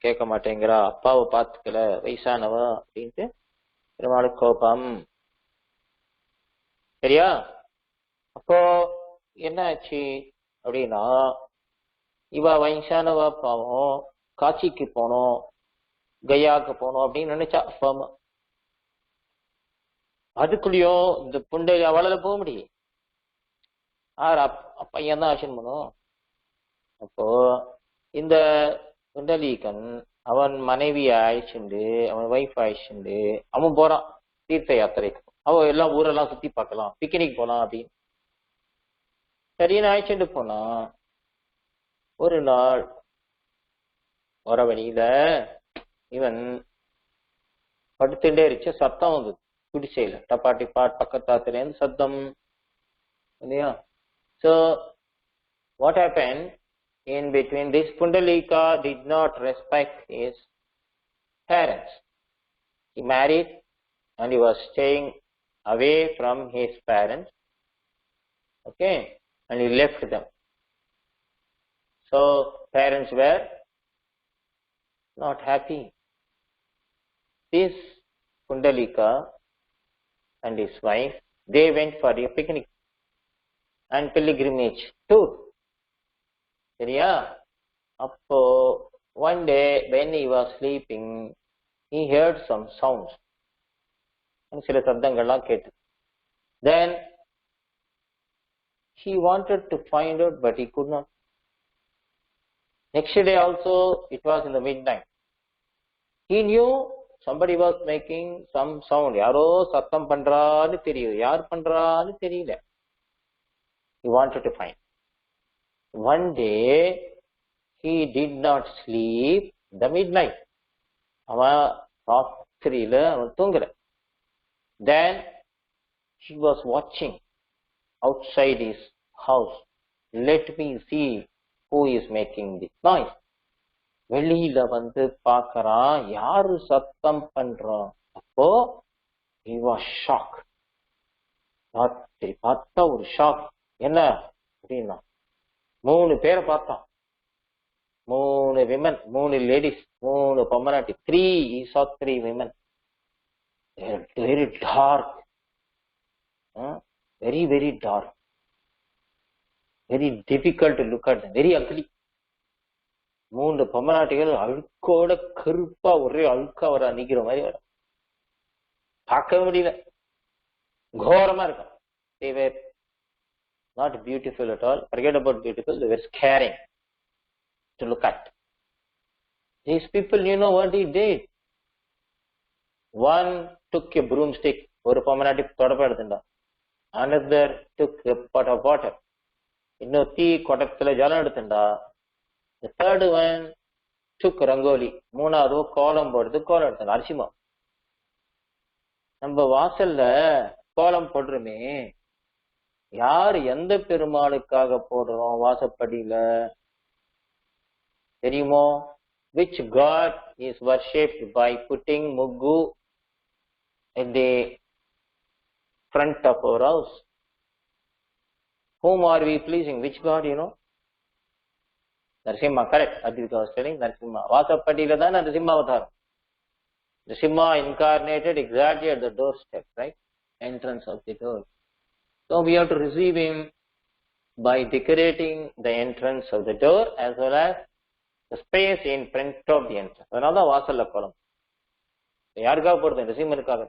கேட்க மாட்டேங்கிறா, அப்பாவை பார்த்துக்கல, வயசானவ அப்படின்ட்டு பெருமாளுக்கு கோபம். சரியா? அப்போ என்ன ஆச்சு அப்படின்னா, இவ வயசானவ பாவம் காட்சிக்கு போனோம், கயாவுக்கு போனோம் அப்படின்னு நினைச்சா அப்பா அம்மா. அதுக்குள்ளயும் இந்த புண்டை அவளால போக முடியும். பையன் தான் ஆக்ஷன் பண்ணும். அப்போ இந்த புண்டலீகன் அவன் மனைவியை அழிச்சுண்டு, அவன் ஒய்ஃப் அழிச்சுண்டு அவன் போறான் தீர்த்த யாத்திரைக்கு. அவன் எல்லாம் ஊரெல்லாம் சுத்தி பார்க்கலாம், பிக்னிக் போலாம் அப்படின்னு சரின்னு அழிச்சுட்டு போனா, ஒரு நாள் வர வழியில இவன் படுத்துட்டே இருச்சு, சத்தம் வந்தது. குடிசையில டப்பா டிப்பா பக்கத்தாத்துலேருந்து சத்தம் இல்லையா. So what happened in between, this Pundalika did not respect his parents. He married and he was staying away from his parents, okay, and he left them. So parents were not happy. This Pundalika and his wife, they went for a picnic and pilgrimage tour. சரியா? அப்போ one day when he was sleeping, he heard some sounds. சில சப்தங்கள்லாம் கேட்டு. Then he wanted to find out, but he could not. Next day also, it was in the midnight. He knew somebody was making some sound. யாரோ சத்தம் பண்றான்னு தெரியுது. யார் பண்றான்னு தெரியல. He wanted to find. One day, he did not sleep the midnight. அவன் ராத்திரியில அவன் தூங்கல. Then he was watching outside his house. Let me see who is making this noise. வெளியில வந்து பார்க்கறான், யாரு சத்தம் பண்றான். அப்போ he was shocked. ராத்திரி பார்த்தா ஒரு ஷாக். என்ன அப்படின்னா 3 பேரை பார்த்தான். 3 women, 3 ladies, 3 பொம்மனாட்டி. 3, he saw 3 women. They are very dark. Very, very dark. Very difficult to look at them. Very ugly. 3 பொம்மனாட்டிகள் அழுக்கோட கருப்பா ஒரே அழுக்கா வர நிக்கிற மாதிரி வர பார்க்க முடியல. கோரமா இருக்கும். They were not beautiful at all. Forget about beautiful. They were scaring to look at. These people, you know what he did? One took a broomstick. ஒரு பொம்மனாட்டி தொடப்ப எடுத்துட்டா. Another took a pot of water. இன்னொரு தீ குடத்துல ஜலம் எடுத்துட்டா. The third one took rangoli. மூணாவது கோலம் போடுறது கோலம் எடுத்தாங்க. அரிசிமா நம்ம வாசல்ல கோலம் போடுறோமே, யார் எந்த பெருமாளுக்காக போடுறோம் வாசப்படியில தெரியுமோ? Which god is worshipped by putting muggu at the front of our house? Whom are we pleasing? Which god, you know? Narasimha, correct. Advika was telling Narasimha. Vasapadila da Narasimha avataram. Narasimha incarnated exactly at the doorstep, right? Entrance of the door. So we have to receive him by decorating the entrance of the door as well as the space in front of the entrance. அதனால தான் வாசல்ல கோலம். யாருக்காக போடுறது? நரசிம்மனுக்காக.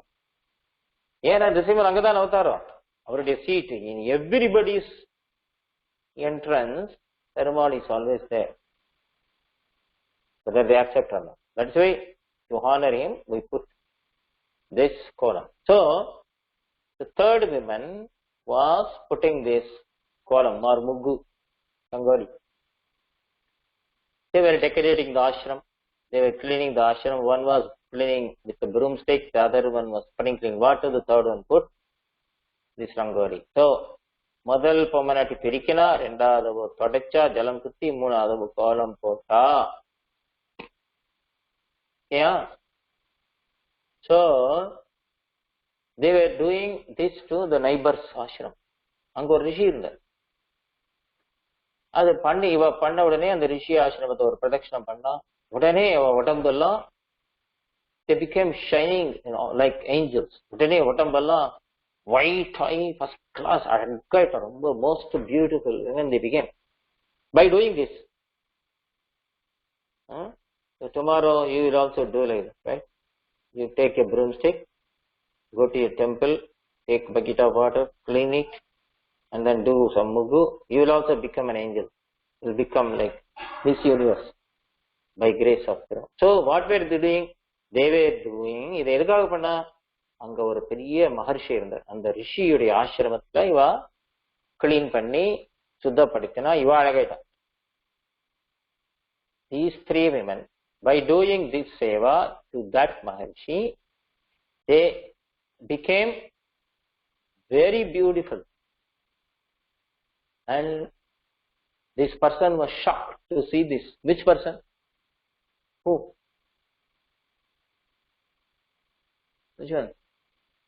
ஏன்னா நரசிம்மன் அங்கதான் அவதாரம். அவருடைய seat in everybody's entrance, Perumal is always there. Whether they accept or not. That's why to honor him, we put this column. So the third woman was putting this column or muggu, rangoli. They were decorating the ashram. They were cleaning the ashram. One was cleaning with the broomstick. The other one was sprinkling water. The third one put this rangoli. So, முதல் பொம்மனாட்டி பிரிக்கினா, ரெண்டாவது தொடச்சா, ஜலம் குத்தி, மூணாவது கோலம் போட்டா. Yeah. So, they were doing this to the neighbor's ashram. அங்க ஒரு ரிஷி இருந்தார். அது பண்ணி இவ பண்ண உடனே அந்த ரிஷி ஆசிரமத்தை ஒரு பிரதட்சணம் பண்ணா. உடனே அவ உடம்பெல்லாம் they became shining, you know, like angels. உடனே உடம்பெல்லாம் white ஆகி first class அழகாயிட்ட, ரொம்ப most beautiful when they became by doing this. So tomorrow you will also do like that, right? You take a broomstick, go to your temple, take a bucket of water, clean it, and then do some muggu. You will also become an angel. You will become like this universe by grace of God. So what were they doing? They were doing, இதை எதுக்காக பண்ணா, அங்க ஒரு பெரிய மகர்ஷி இருந்தார். அந்த ரிஷியுடைய ஆசிரமத்துல இவா கிளீன் பண்ணி சுத்தப்படுத்தினா இவா அழகாயிட்டான். These 3 women, by doing this seva to that Maharshi, they became very beautiful. And this person was shocked to see this. Which person? Who? Which one?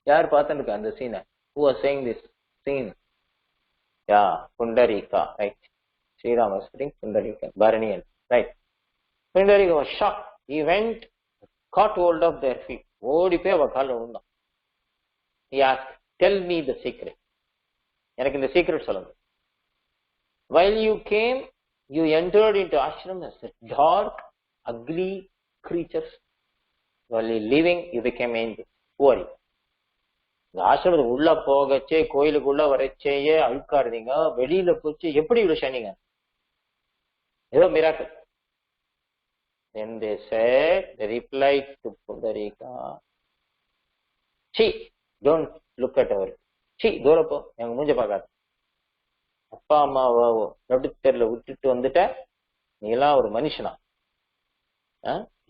Yaar paathanukka and the scene? Who was saying this scene? Yeah, Pundarika, right? Sri Rama was saying Pundarika, Bharaniyan, right? Pundarika was shocked. He went, caught hold of their feet. He asked, tell me the secret. எனக்கு இந்த secret சொல்லுங்க. While you came, you entered into ashram as a dark, ugly creatures. While living, you became angels. Who are you? இந்த ஆசிரமத்துக்கு உள்ள போகச்சே, கோயிலுக்குள்ள வரச்சேயே அழுக்கா இருந்தீங்க, வெளியில போச்சு எப்படி இவ்வளவு ஷைனிங்க? ஏதோ miracle. Then they said, they replied to Pundarika, "Chi, don't look at our. Chi, தூர போ, எங்க மூஞ்ச பார்க்காத. அப்பா அம்மாவை நடுத்தெருல விட்டுட்டு வந்துட்ட, நீ எல்லாம் ஒரு மனுஷனா?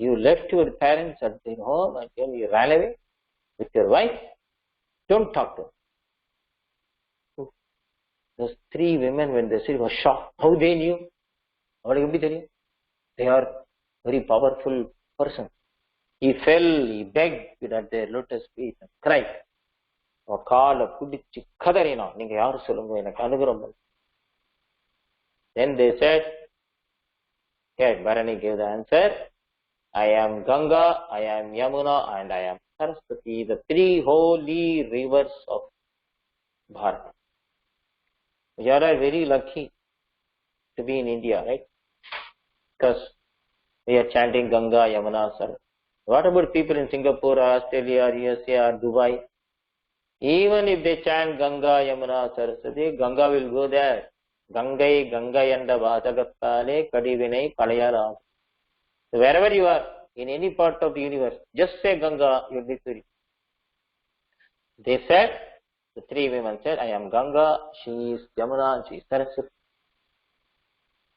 You left your parents at their home and then you ran away with your wife. Don't talk to them." Those three women, when they said, were shocked. How they knew? அவளுக்கு எப்படி தெரியும்? They are very powerful person. He fell, he begged at their lotus feet and cried. காலை பிடிச்சு கதறினான், நீங்க யாரு சொல்லுங்க, எனக்கு அனுகிரகம். Then they said, okay, Bharani gave the answer, I am Ganga, I am Yamuna, and I am Saraswati, the three holy rivers of Bharat. We are very lucky to be in India, right? Because we are chanting Ganga, Yamuna, Saraswati. What about people in Singapore, Australia, USA, or Dubai? Even if they chant Ganga, Yamuna, Saraswati, Ganga will go there. Gangai, Gangayanda Vasagattale, Kadivinai, Palayala. So wherever you are, in any part of the universe, just say Ganga, you'll be free. They said, the three women said, I am Ganga, she is Yamuna, she is Saraswati.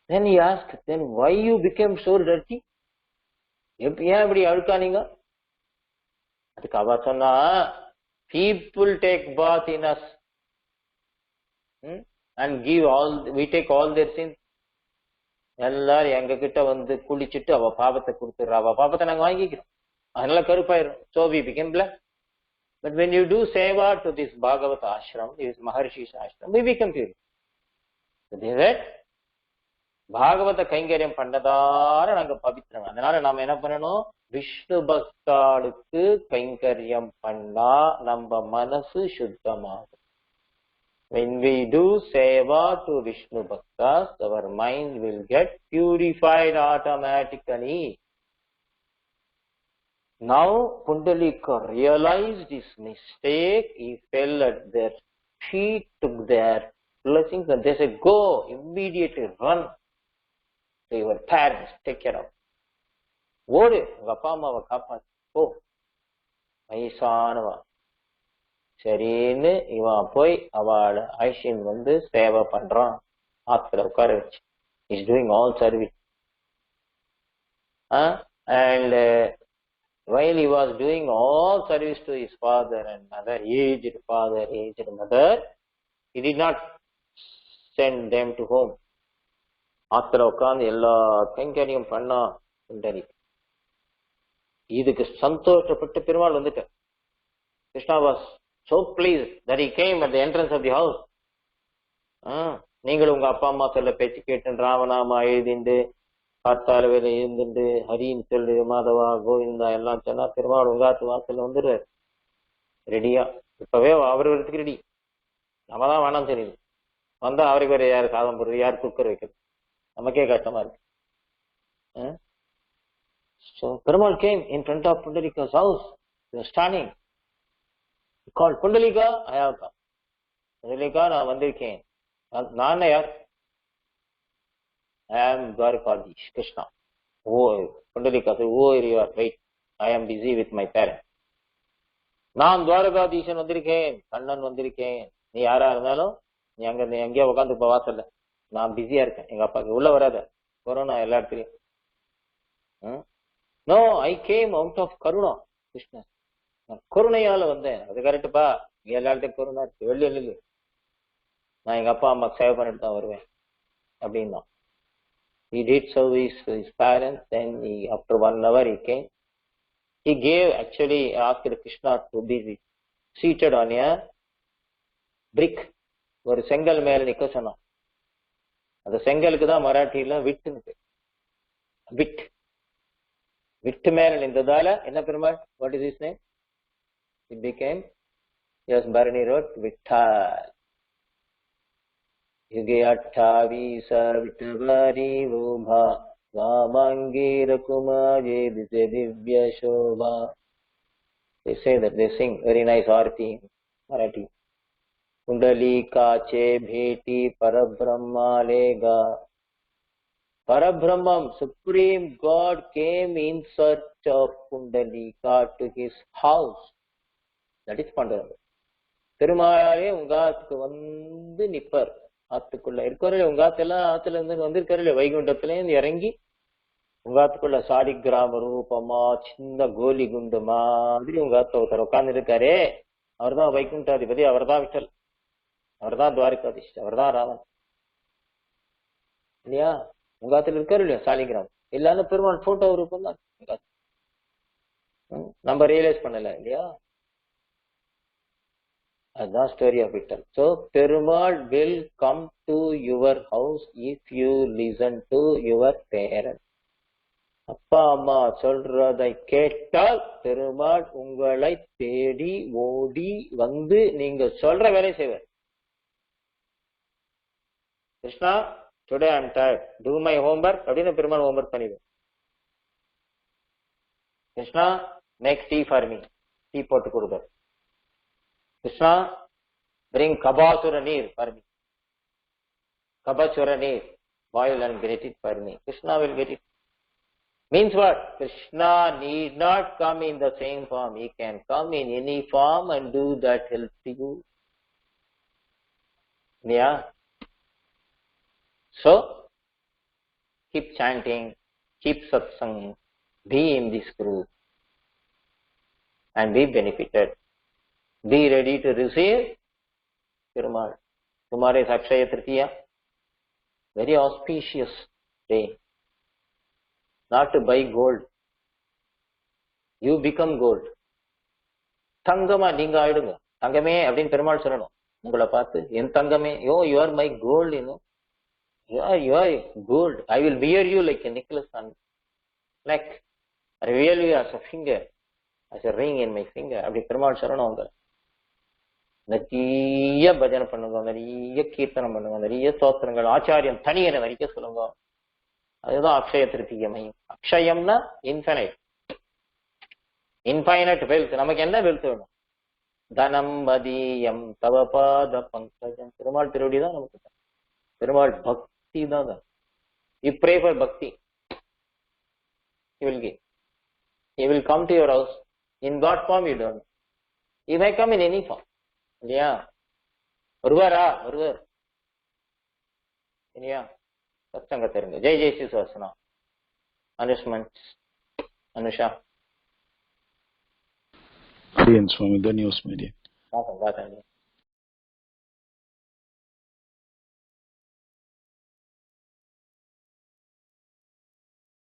Then he asked, then why you became so dirty? ஏன் இப்படி அழுக்கானீங்க? அதுக்கு அவ சொன்னா, people take bath in us and give all, we take all their sins. எல்லாரும் எங்க கிட்ட வந்து குளிச்சுட்டு அவ பாவத்தை கொடுத்துடுறா, அவ பாவத்தை நாங்க வாங்கிக்கிறோம், அதனால கருப்பாயிரும். So we became black. But when you do seva to this Bhagavata ashram, this Maharishi's ashram, we become pure. So they said, பாகவத கைங்கரியம் பண்ணதார நாங்க பவித்திரம். அதனால நாம என்ன பண்ணணும்? விஷ்ணு பக்தாளுக்கு கைங்கரியம் பண்ணா நம்ம மனசு சுத்தமாகும். When we do seva to Vishnu bhaktas, our mind will get purified automatically. Now Pundalika realized his mistake. He fell at their feet, took their blessings, and they said, go immediately, run to your parents, take care of. ஓடு, உங்க அப்பா அம்மாவை காப்பாத்து போ. வயசானவா சரின்னு இவன் போய் அவள ஐஷின் வந்து சேவை பண்றான். ஆத்துல உட்கார வச்சு is doing all service. And while he was doing all service to his father and mother, aged father, aged mother, he did not send them to home. ஆத்துல உட்கார்ந்து எல்லா கைங்கரியம் பண்ணா சுண்டரி. இதுக்கு சந்தோஷப்பட்டு பெருமாள் வந்துட்டார். Krishna was so pleased that he came at the entrance of the house. நீங்கள் உங்க அப்பா அம்மா சொல்ல பேச்சு கேட்டு ராமநாமா எழுதிண்டு காத்தால வேலை எழுந்துண்டு ஹரின்னு சொல்லு மாதவா கோவிந்தா எல்லாம் சொன்னா பெருமாள் உங்காத்து வாசல்ல வந்துடுறாரு ரெடியா. இப்பவே அவர் வரத்துக்கு ரெடி. நம்ம தான் வேணாம் தெரியுது. வந்தா அவருக்கு வேற யார் சாதம் போடுறது, யார் குக்கர் வைக்கிறது, நமக்கே கஷ்டமா இருக்கு. So Perumal came in front of Pundalika's house. He was standing. He called, Pundalika, I have come. Pundalika, நான் வந்திருக்கேன். நான் யார்? I am Dwarkadish, Krishna. Oh, Pundalika said, oh, you are right. I am busy with my parents. நான் துவாரகாதீசன் வந்திருக்கேன், கண்ணன் வந்திருக்கேன். நீ யாரா இருந்தாலும் நீ எங்கேயா உட்காந்து இப்ப வாசல்ல, நான் பிஸியா இருக்கேன். எங்க அப்பாக்கு உள்ள வராத, கொரோனா எல்லா இடத்துலயும். No, I came out of Karuna, Krishna. கருணையால வந்தேன். அது கரெக்டுப்பா, எல்லார்ட்டையும் கருணை இருக்கு, வெளியே இல்லை, நான் எங்க அப்பா அம்மாக்கு சேவை பண்ணிட்டு தான் வருவேன் அப்படின்னா. He did service to his parents, then after 1 hour he came. He gave, actually asked Krishna to be seated on a brick. ஒரு செங்கல் மேல நிக்க சொன்னான். அந்த செங்கலுக்கு தான் மராட்டியில விட்டுன்னு, விட், விட்டு மேல நின்றதால என்ன Perumal, what is his name? It became, yes, Bharani wrote Vitthal. युगे 28 विठ्ठलारी वोभा वामांगीर कुमारी दिव्य शोभा. They say that, they sing very nice arti in Marathi. कुंडली काचे भेटी परब्रह्मा लेगा. Parabrahman, Supreme God, came in search of Kundalika to his house. That is Pandara. பெருமாளே உங்காத்துக்கு வந்து nipper. ஆத்துக்குள்ள இருக்கிற உங்காத்தெல்லாம் ஆத்துல இருந்து வந்திருக்கிற வைகுண்டத்துல இருந்து இறங்கி உங்காத்துக்குள்ள சாடி கிராம ரூபமா சின்ன கோலி குண்டு மாதிரி உங்காத்துல ஒருத்தர் உட்கார்ந்து இருக்காரே, அவர் தான் வைகுண்டாதிபதி, அவர் தான் விட்டல், அவர் தான் துவாரிகாதிஷ்டி, அவர் தான் ராமன் இல்லையா. உங்காத்துல இருக்காரு இல்லையா சாலிகிராம், எல்லாரும் பெருமாள் போட்டோ ரூபம் தான். நம்ம ரியலைஸ் பண்ணல இல்லையா. அதுதான் story of Vittal. So Perumal will come to your house if you listen to your parent. அப்பா அம்மா சொல்றதை கேட்டால் பெருமாள் உங்களை தேடி ஓடி வந்து நீங்க சொல்ற வேலை செய்வார். Krishna, today I am tired, do my homework அப்படின்னு பெருமாள் ஹோம்வொர்க் பண்ணிடுவேன். Krishna, make tea for me, tea போட்டு கொடுப்பார். Krishna, bring Kabasura neer for me. Kabasura neer, boil and get it for me. Krishna will get it. Means what? Krishna need not come in the same form. He can come in any form and do that help to you. Yeah. So, keep chanting, keep satsang, be in this group, and be benefited. Be ready to receive Perumal. Tomorrow is Akshaya Tritiya, very auspicious day. Not to buy gold, you become gold. தங்கமா நீங்க ஆயிடுங்க. தங்கமே அப்படின்னு பெருமாள் சொல்லணும் உங்களை பார்த்து, என் தங்கமே, yo you are my gold, you are gold. I will wear you like a necklace on neck. I wear you as a finger, as a ring in my finger. அப்படி பெருமாள் சொல்லணும். அவங்க நிறைய பஜனை பண்ணுங்க, நிறைய கீர்த்தனம் பண்ணுங்க, நிறைய ஸ்தோத்திரங்கள், ஆச்சாரியம் தனியனை நிறைய சொல்லுங்க. அதுதான் அக்ஷய திருத்திய மையம். அக்ஷயம்னா இன்ஃபைனைட், இன்ஃபைனைட் வெல்த். நமக்கு என்ன வெல்த் வேணும்? தனம் மதியம் தவபாத பங்கஜம். பெருமாள் திருவடி தான் நமக்கு. பெருமாள் பக்தி தான். You pray for bhakti, he will give. He will come to your house. In what form you don't know. He may come in any form. இல்லையா? வருவாரா? வருவார் இல்லையா? சத்சங்க தெரிங்க. Jai Jai Sri சுவாசனா. அனுஷ்மன்ஸ் Anusha Swami, the news media.